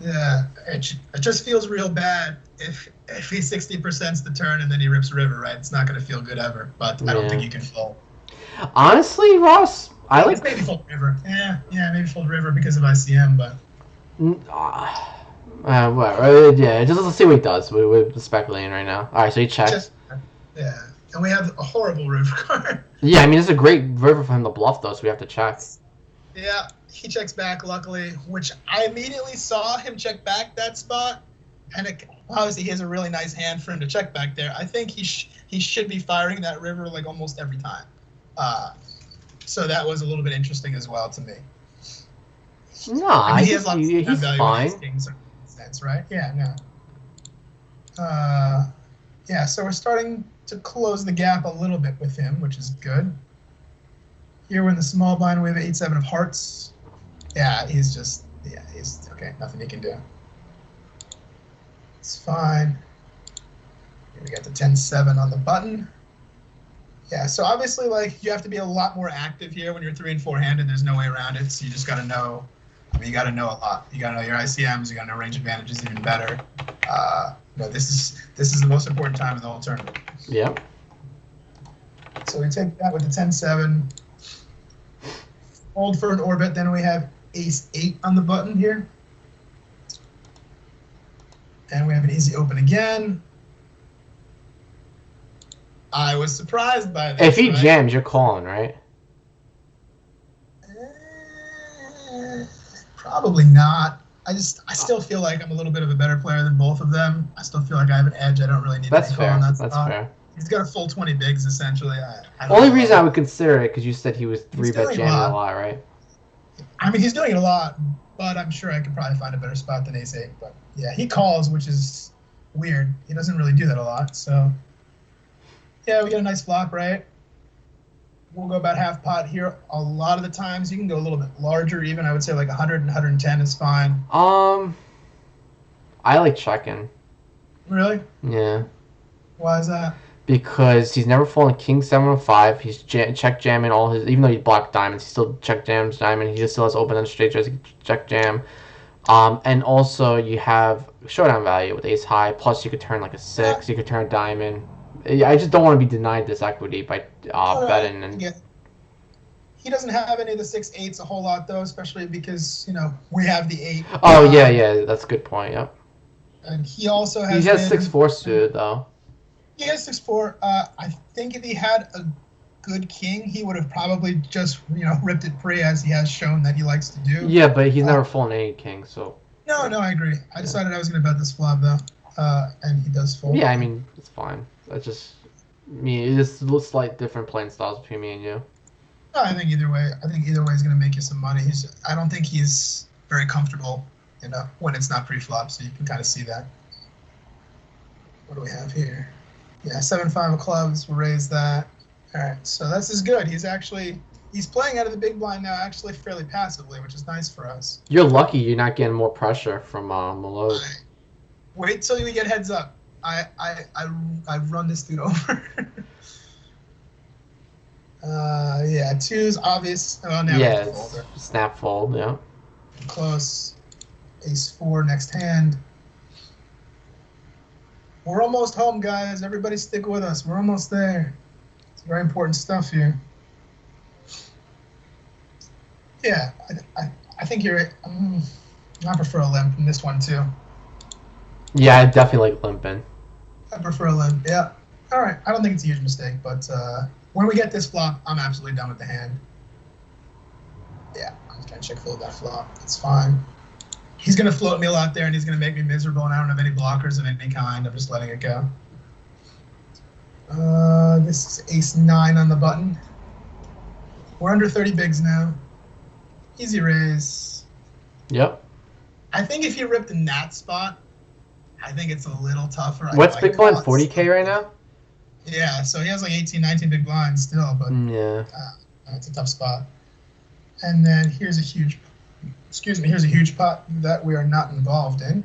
Yeah, it just feels real bad if he 60%'s the turn and then he rips river, right? It's not going to feel good ever, but I don't think you can fold. Honestly, Ross, I like... Maybe fold river. Yeah, maybe fold river because of ICM, but... Whatever. Yeah, just let's see what he does. We're speculating right now. Alright, so he checks. Yeah, and we have a horrible river card. Yeah, I mean, it's a great river for him to bluff, though, so we have to check. Yeah, he checks back, luckily, which I immediately saw him check back that spot. And obviously, he has a really nice hand for him to check back there. I think he should be firing that river like almost every time. So that was a little bit interesting as well to me. No, I mean, he has lots of he's value fine. in his kings, in a sense, right? Yeah, no. Yeah, so we're starting to close the gap a little bit with him, which is good. Here we're in the small blind. We have 8-7 of hearts. Yeah, he's okay. Nothing he can do. It's fine. Here we got the 10-7 on the button. Yeah, so obviously, like, you have to be a lot more active here when you're 3 and 4 handed. There's no way around it. So you just got to know. I mean, you got to know a lot. You got to know your ICMs. You got to know range advantages even better. This is the most important time in the whole tournament. Yep. So we take that with the 10-7. Fold for an orbit. Then we have ace-8 on the button here. And we have an easy open again. I was surprised by this. If he jams, you're calling, right? Probably not. I still feel like I'm a little bit of a better player than both of them. I still feel like I have an edge. I don't really need to be calling that That's spot. fair. He's got a full 20 bigs, essentially. Only reason I would consider it, because you said he was 3-bet jamming a lot, right? I mean, he's doing it a lot, but I'm sure I could probably find a better spot than ace-8. But yeah, he calls, which is weird. He doesn't really do that a lot, so... Yeah, we get a nice flop, right? We'll go about half pot here. A lot of the times, you can go a little bit larger even. I would say like 100 and 110 is fine. I like checking. Really? Yeah. Why is that? Because he's never fallen king 7 or 5. He's check jamming all his... Even though he blocked diamonds, he still check jams diamond. He just still has open and straight just check jam. And also, you have showdown value with ace high. Plus, you could turn like a 6. You could turn a diamond. I just don't want to be denied this equity by betting. And yeah. He doesn't have any of the 6-8s a whole lot, though, especially because, we have the 8. Oh, yeah, that's a good point, yep. And he also has... He has 6-4 suited, though. He has 6-4. I think if he had a good king, he would have probably just, ripped it free, as he has shown that he likes to do. Yeah, but he's never fallen any king, so... No, I agree. I decided I was going to bet this flop, though. And he does fold. Yeah, I mean, it's fine. That's just me. It's just a slight different playing styles between me and you. I think either way is going to make you some money. I don't think he's very comfortable, when it's not pre-flop, so you can kind of see that. What do we have here? Yeah, 7-5 of clubs. We'll raise that. All right, so this is good. He's playing out of the big blind now, actually fairly passively, which is nice for us. You're lucky you're not getting more pressure from Malone. Wait till we get heads up. I run this dude over. Yeah, 2's obvious. Oh, now yeah, it's snap fold, yeah. Close. Ace-4 next hand. We're almost home, guys. Everybody stick with us. We're almost there. It's very important stuff here. Yeah, I think you're... I prefer a limp in this one, too. Yeah, I definitely like limping. I prefer a limp. Yeah. All right. I don't think it's a huge mistake, but when we get this flop, I'm absolutely done with the hand. Yeah, I'm just trying to check fold that flop. It's fine. He's going to float me a lot there, and he's going to make me miserable, and I don't have any blockers of any kind. I'm just letting it go. This is ace-9 on the button. We're under 30 bigs now. Easy raise. Yep. I think if you ripped in that spot, I think it's a little tougher. What's big blind? 40K right now? Yeah, so he has like 18, 19 big blinds still, but yeah, it's a tough spot. And then here's a huge pot that we are not involved in.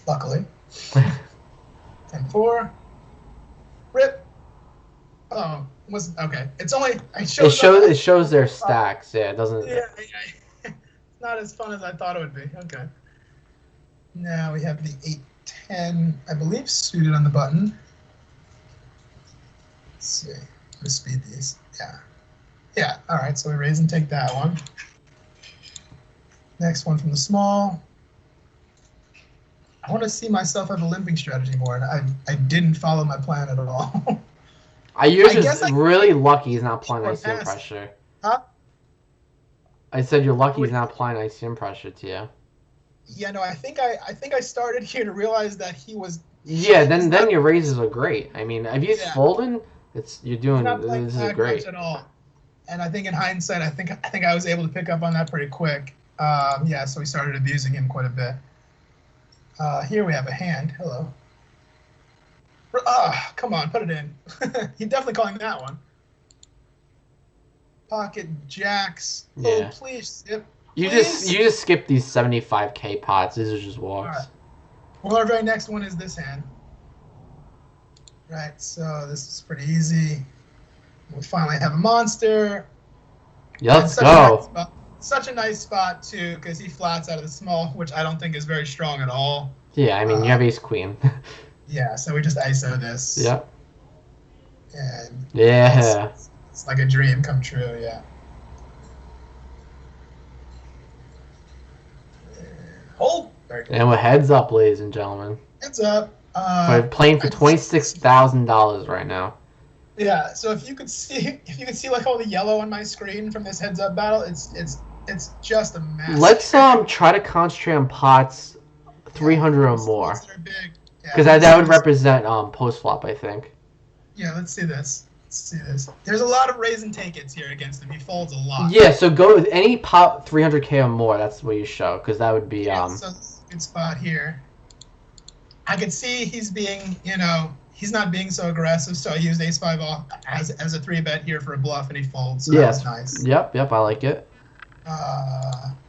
Luckily. 10-4. Rip. Oh, was okay. It's only it shows their stacks. Yeah, it doesn't. Yeah. It's not as fun as I thought it would be. Okay. Now we have the 8-10, I believe, suited on the button. Let's see. Let's speed these. Yeah. Yeah. All right. So we raise and take that one. Next one from the small. I want to see myself have a limping strategy more, and I didn't follow my plan at all. You're just really lucky he's not applying ICM pressure. Huh? I said you're lucky he's not applying ICM pressure to you. Yeah, no, I think I started here to realize that he was. Yeah, then your raises are great. I mean, if he's folding, you're doing this is great. At all. And I think in hindsight, I think I was able to pick up on that pretty quick. Yeah, so we started abusing him quite a bit. Here we have a hand. Hello. Come on, put it in. He's definitely calling that one. Pocket jacks. Yeah. Oh, please. Yep. You just skip these 75K pots. These are just walks. Right. Well, our very next one is this hand. Right, so this is pretty easy. We finally have a monster. Yeah, let's go. Such a nice spot, too, because he flats out of the small, which I don't think is very strong at all. Yeah, I mean, you have ace-queen. Yeah, so we just ISO this. Yep. And yeah. It's like a dream come true, yeah. Hold. And we're heads up, ladies and gentlemen. Heads up. We're playing for $26,000 right now. Yeah. So if you could see like all the yellow on my screen from this heads up battle, it's just a mess. Let's try to concentrate on pots 300 or more. Because Yeah, that would represent post flop, I think. Yeah. Let's see this. There's a lot of raise and take it's here against him. He folds a lot. Yeah, so go with any pot 300K or more. That's what you show, because that would be So this is a good spot here. I could see he's being, he's not being so aggressive. So I used ace-5 off as a 3-bet here for a bluff, and he folds. So that was nice. Yep, I like it.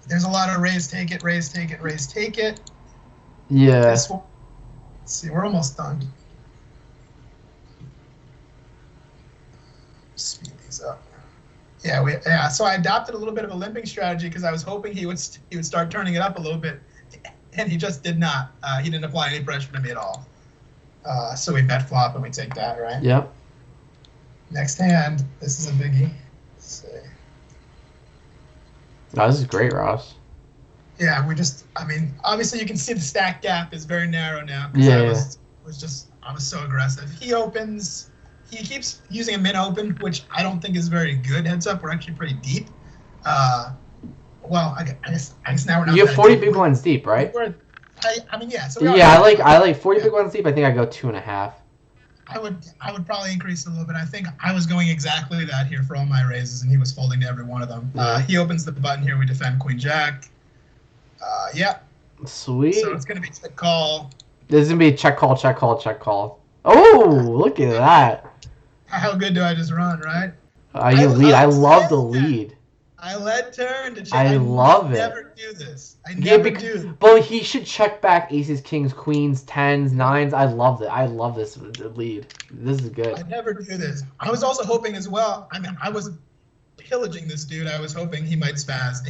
There's a lot of raise, take it, raise, take it, raise, take it. Yeah. This one, let's see, we're almost done. Speed these up. Yeah, so I adopted a little bit of a limping strategy because I was hoping he would start turning it up a little bit, and he just did not. He didn't apply any pressure to me at all. So we bet flop and we take that, right? Yep. Next hand. This is a biggie. Let's see. Oh, this is great, Ross. Yeah, obviously you can see the stack gap is very narrow now. Yeah. I was so aggressive. He opens. He keeps using a min open, which I don't think is very good. Heads up, we're actually pretty deep. Well, I guess now we're not. You have 40 big blinds deep, right? Yeah. So I like 40 big blinds deep. I think I go 2.5. I would probably increase a little bit. I think I was going exactly that here for all my raises, and he was folding to every one of them. He opens the button here. We defend Queen Jack. Yeah. Sweet. So it's gonna be check call. There's gonna be check call, check call, check call. Oh, look at that. How good do I just run, right? You lead. I love the lead. I led turn to check. I love it. I never do this. I never do. But he should check back aces, kings, queens, tens, nines. I love it. I love this lead. This is good. I never do this. I was also hoping as well. I was pillaging this dude. I was hoping he might spaz.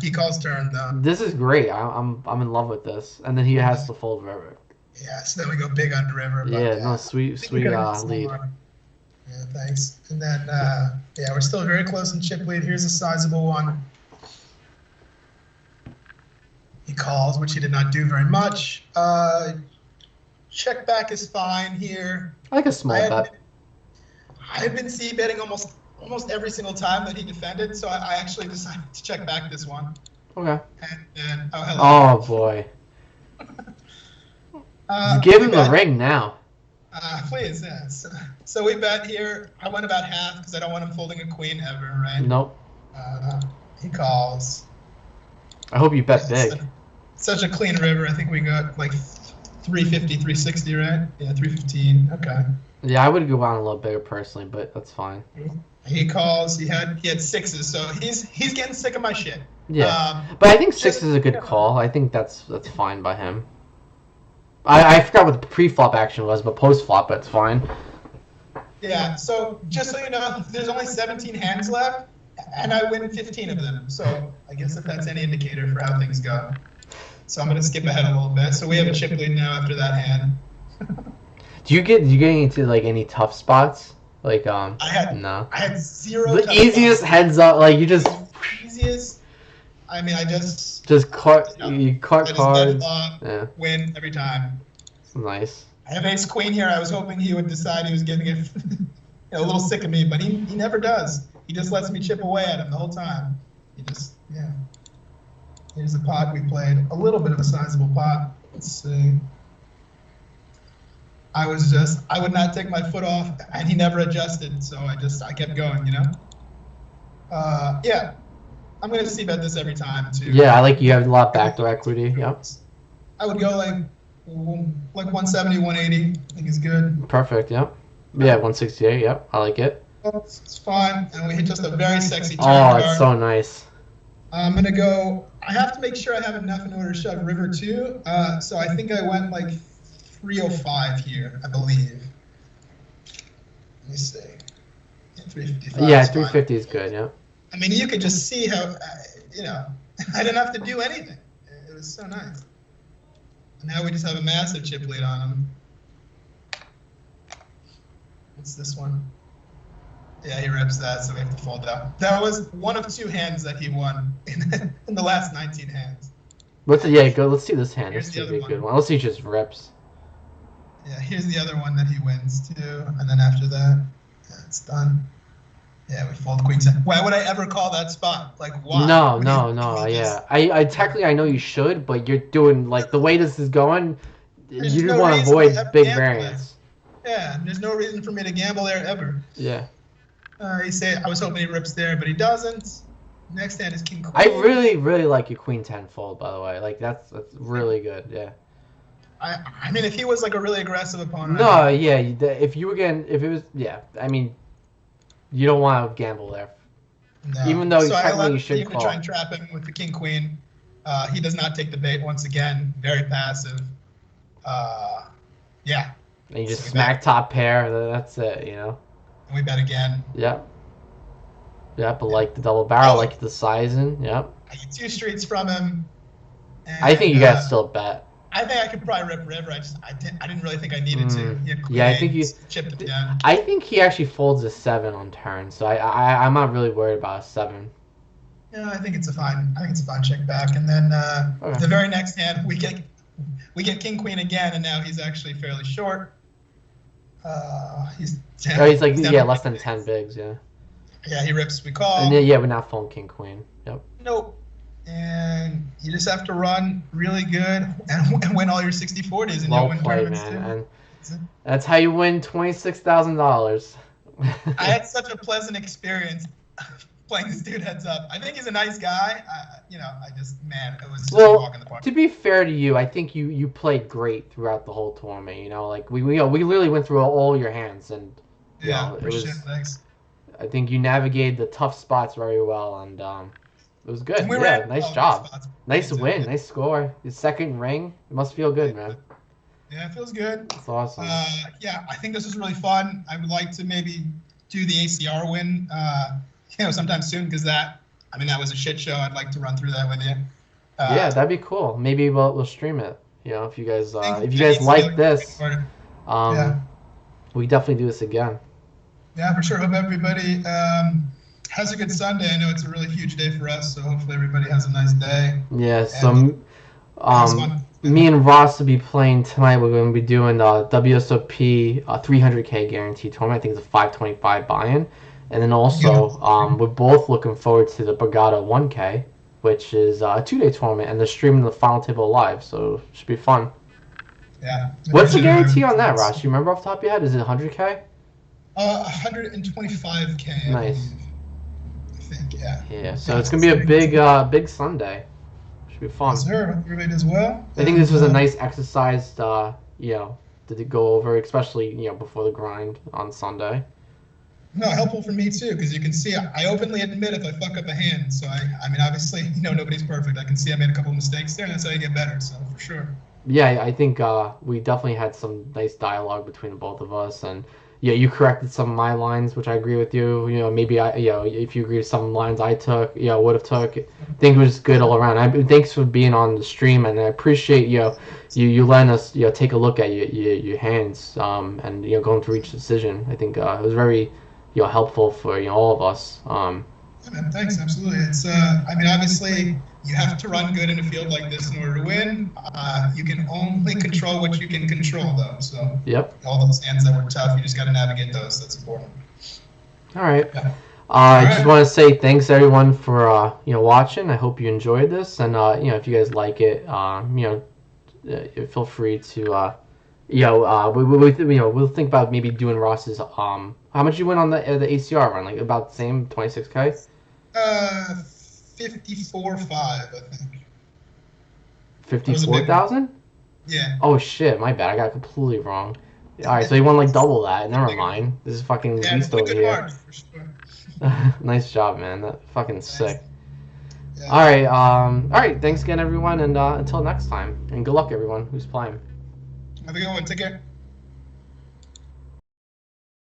He calls turn though. This is great. I'm in love with this. And then he has to fold river. Yeah. So then we go big on river. But yeah. No, sweet lead. Yeah, thanks. And then, we're still very close in chip lead. Here's a sizable one. He calls, which he did not do very much. check back is fine here. I like a small bet. I had been c betting almost every single time that he defended, so I actually decided to check back this one. Okay. And then hello. Oh boy. Give him the ring now. Please, yes. So we bet here. I went about half because I don't want him folding a queen ever, right? Nope. He calls. I hope you bet big. Such a clean river. I think we got like 350, 360, right? Yeah, 315. Okay. Yeah, I would go on a little bigger personally, but that's fine. He calls. He had sixes, so he's getting sick of my shit. Yeah, but I think six is a good call. I think that's fine by him. I forgot what the pre-flop action was, but post-flop, that's fine. Yeah, so just so you know, there's only 17 hands left, and I win 15 of them. So I guess if that's any indicator for how things go. So I'm going to skip ahead a little bit. So we have a chip lead now after that hand. Do you get into like any tough spots? Like no. I had zero. The easiest spots. Heads up, like you just. Easiest. I mean, I just caught cards. Yeah. Win every time. It's nice. I have ace queen here. I was hoping he would decide he was getting it a little sick of me, but he never does. He just lets me chip away at him the whole time. He just Here's the pot we played. A little bit of a sizable pot. Let's see. I would not take my foot off, and he never adjusted, so I kept going, you know? Yeah. I'm going to c-bet this every time, too. Yeah, I like you have a lot of backdoor equity, yep. I would go like 170, 180, I think is good. Perfect, yep. Yeah, 168, yep, I like it. It's fine, and we hit just a very sexy turn card. It's so nice. I'm going to go, I have to make sure I have enough in order to shove river 2, so I think I went like 305 here, I believe. Let me see. 355. Yeah, 350 is good, yeah. I mean, you could just see how, I didn't have to do anything. It was so nice. And now we just have a massive chip lead on him. What's this one? Yeah, he rips that, so we have to fold out. That was one of 2 hands that he won in the last 19 hands. Let's see this hand. This is a good one. Let's see, he just rips. Yeah, here's the other one that he wins too, and then after that, it's done. Yeah, we fold queen 10. Why would I ever call that spot? Like, why? No, yeah. I technically I know you should, but you're doing like the way this is going. You just want to avoid big variance. Yeah, there's no reason for me to gamble there ever. Yeah. He said I was hoping he rips there, but he doesn't. Next hand is king queen. I really like your queen 10 fold, by the way. Like that's really good. Yeah. I mean, if he was like a really aggressive opponent. No, yeah. If it was, yeah. I mean, you don't want to gamble there. No. Even though technically you should call. Try and trap him with the king queen. He does not take the bait once again. Very passive. Yeah. And you just smack top pair. That's it. You know. And we bet again. Yep. Yep. But like the double barrel, like the sizing. Yep. I get 2 streets from him. And, I think you guys still bet. I think I could probably rip river. I didn't really think I needed to. Yeah, I think you chipped it down. I think he actually folds a 7 on turn, so I'm not really worried about a 7. Yeah, I think it's a fine check back, and then the very next hand we get king queen again, and now he's actually fairly short. He's 10. Oh, he's like less than 10 bigs, yeah. Yeah, he rips. We call. And then, we're not folding king queen. Yep. Nope. And you just have to run really good and win all your 60-40s and you'll win tournaments too. And that's how you win $26,000. I had such a pleasant experience playing this dude heads up. I think he's a nice guy. It was just a walk in the park. To be fair to you, I think you played great throughout the whole tournament. You know, like we literally went through all your hands, and thanks. I think you navigated the tough spots very well, and it was good. Yeah, nice job. Nice win. Nice score. Your second ring. It must feel good, man. Yeah, it feels good. It's awesome. Yeah, I think this is really fun. I would like to maybe do the ACR win, sometime soon, because that was a shit show. I'd like to run through that with you. Yeah, that'd be cool. Maybe we'll stream it. You know, if you guys like this, we definitely do this again. Yeah, for sure. Hope everybody has a good Sunday. I know it's a really huge day for us, so hopefully everybody has a nice day. Yeah. me and Ross will be playing tonight. We're going to be doing the WSOP 300K guaranteed tournament. I think it's a 525 buy-in. And then also, we're both looking forward to the Borgata 1K, which is a 2-day tournament, and they're streaming the final table live, so it should be fun. Yeah. What's the guarantee on that, Ross? You remember off the top of your head? Is it 100K? 125K. Nice. I think, yeah. Yeah, so it's going to be a big Sunday. Should be fun. Yes, sir. Hope everybody does well. I think this was a nice exercise to go over, especially, before the grind on Sunday. No, helpful for me too, because you can see I openly admit if I fuck up a hand. So I mean, obviously, nobody's perfect. I can see I made a couple of mistakes there, and that's how you get better. So for sure. Yeah, I think we definitely had some nice dialogue between the both of us, and you corrected some of my lines, which I agree with you. Maybe if you agree with some lines I took, would have took. I think it was good all around. Thanks for being on the stream, and I appreciate you letting us take a look at your hands and going through each decision. I think it was very helpful for all of us. Yeah, man, thanks. Absolutely. It's I mean, obviously, you have to run good in a field like this in order to win. You can only control what you can control, though. So yep. All those hands that were tough, you just got to navigate those. That's important. All right. Yeah. I just want to say thanks everyone for watching. I hope you enjoyed this, and if you guys like it, feel free to we'll think about maybe doing Ross's how much you win on the ACR run, like about the same 26K. 54.5, I think. 54,000? Yeah. Oh shit, my bad. I got completely wrong. All right, so you won like double that. Never mind. This is fucking beast over here. Margin, for sure. Nice job, man. That fucking sick. Yeah. All right. Thanks again, everyone, and until next time. And good luck, everyone who's playing. Have a good one. Take care.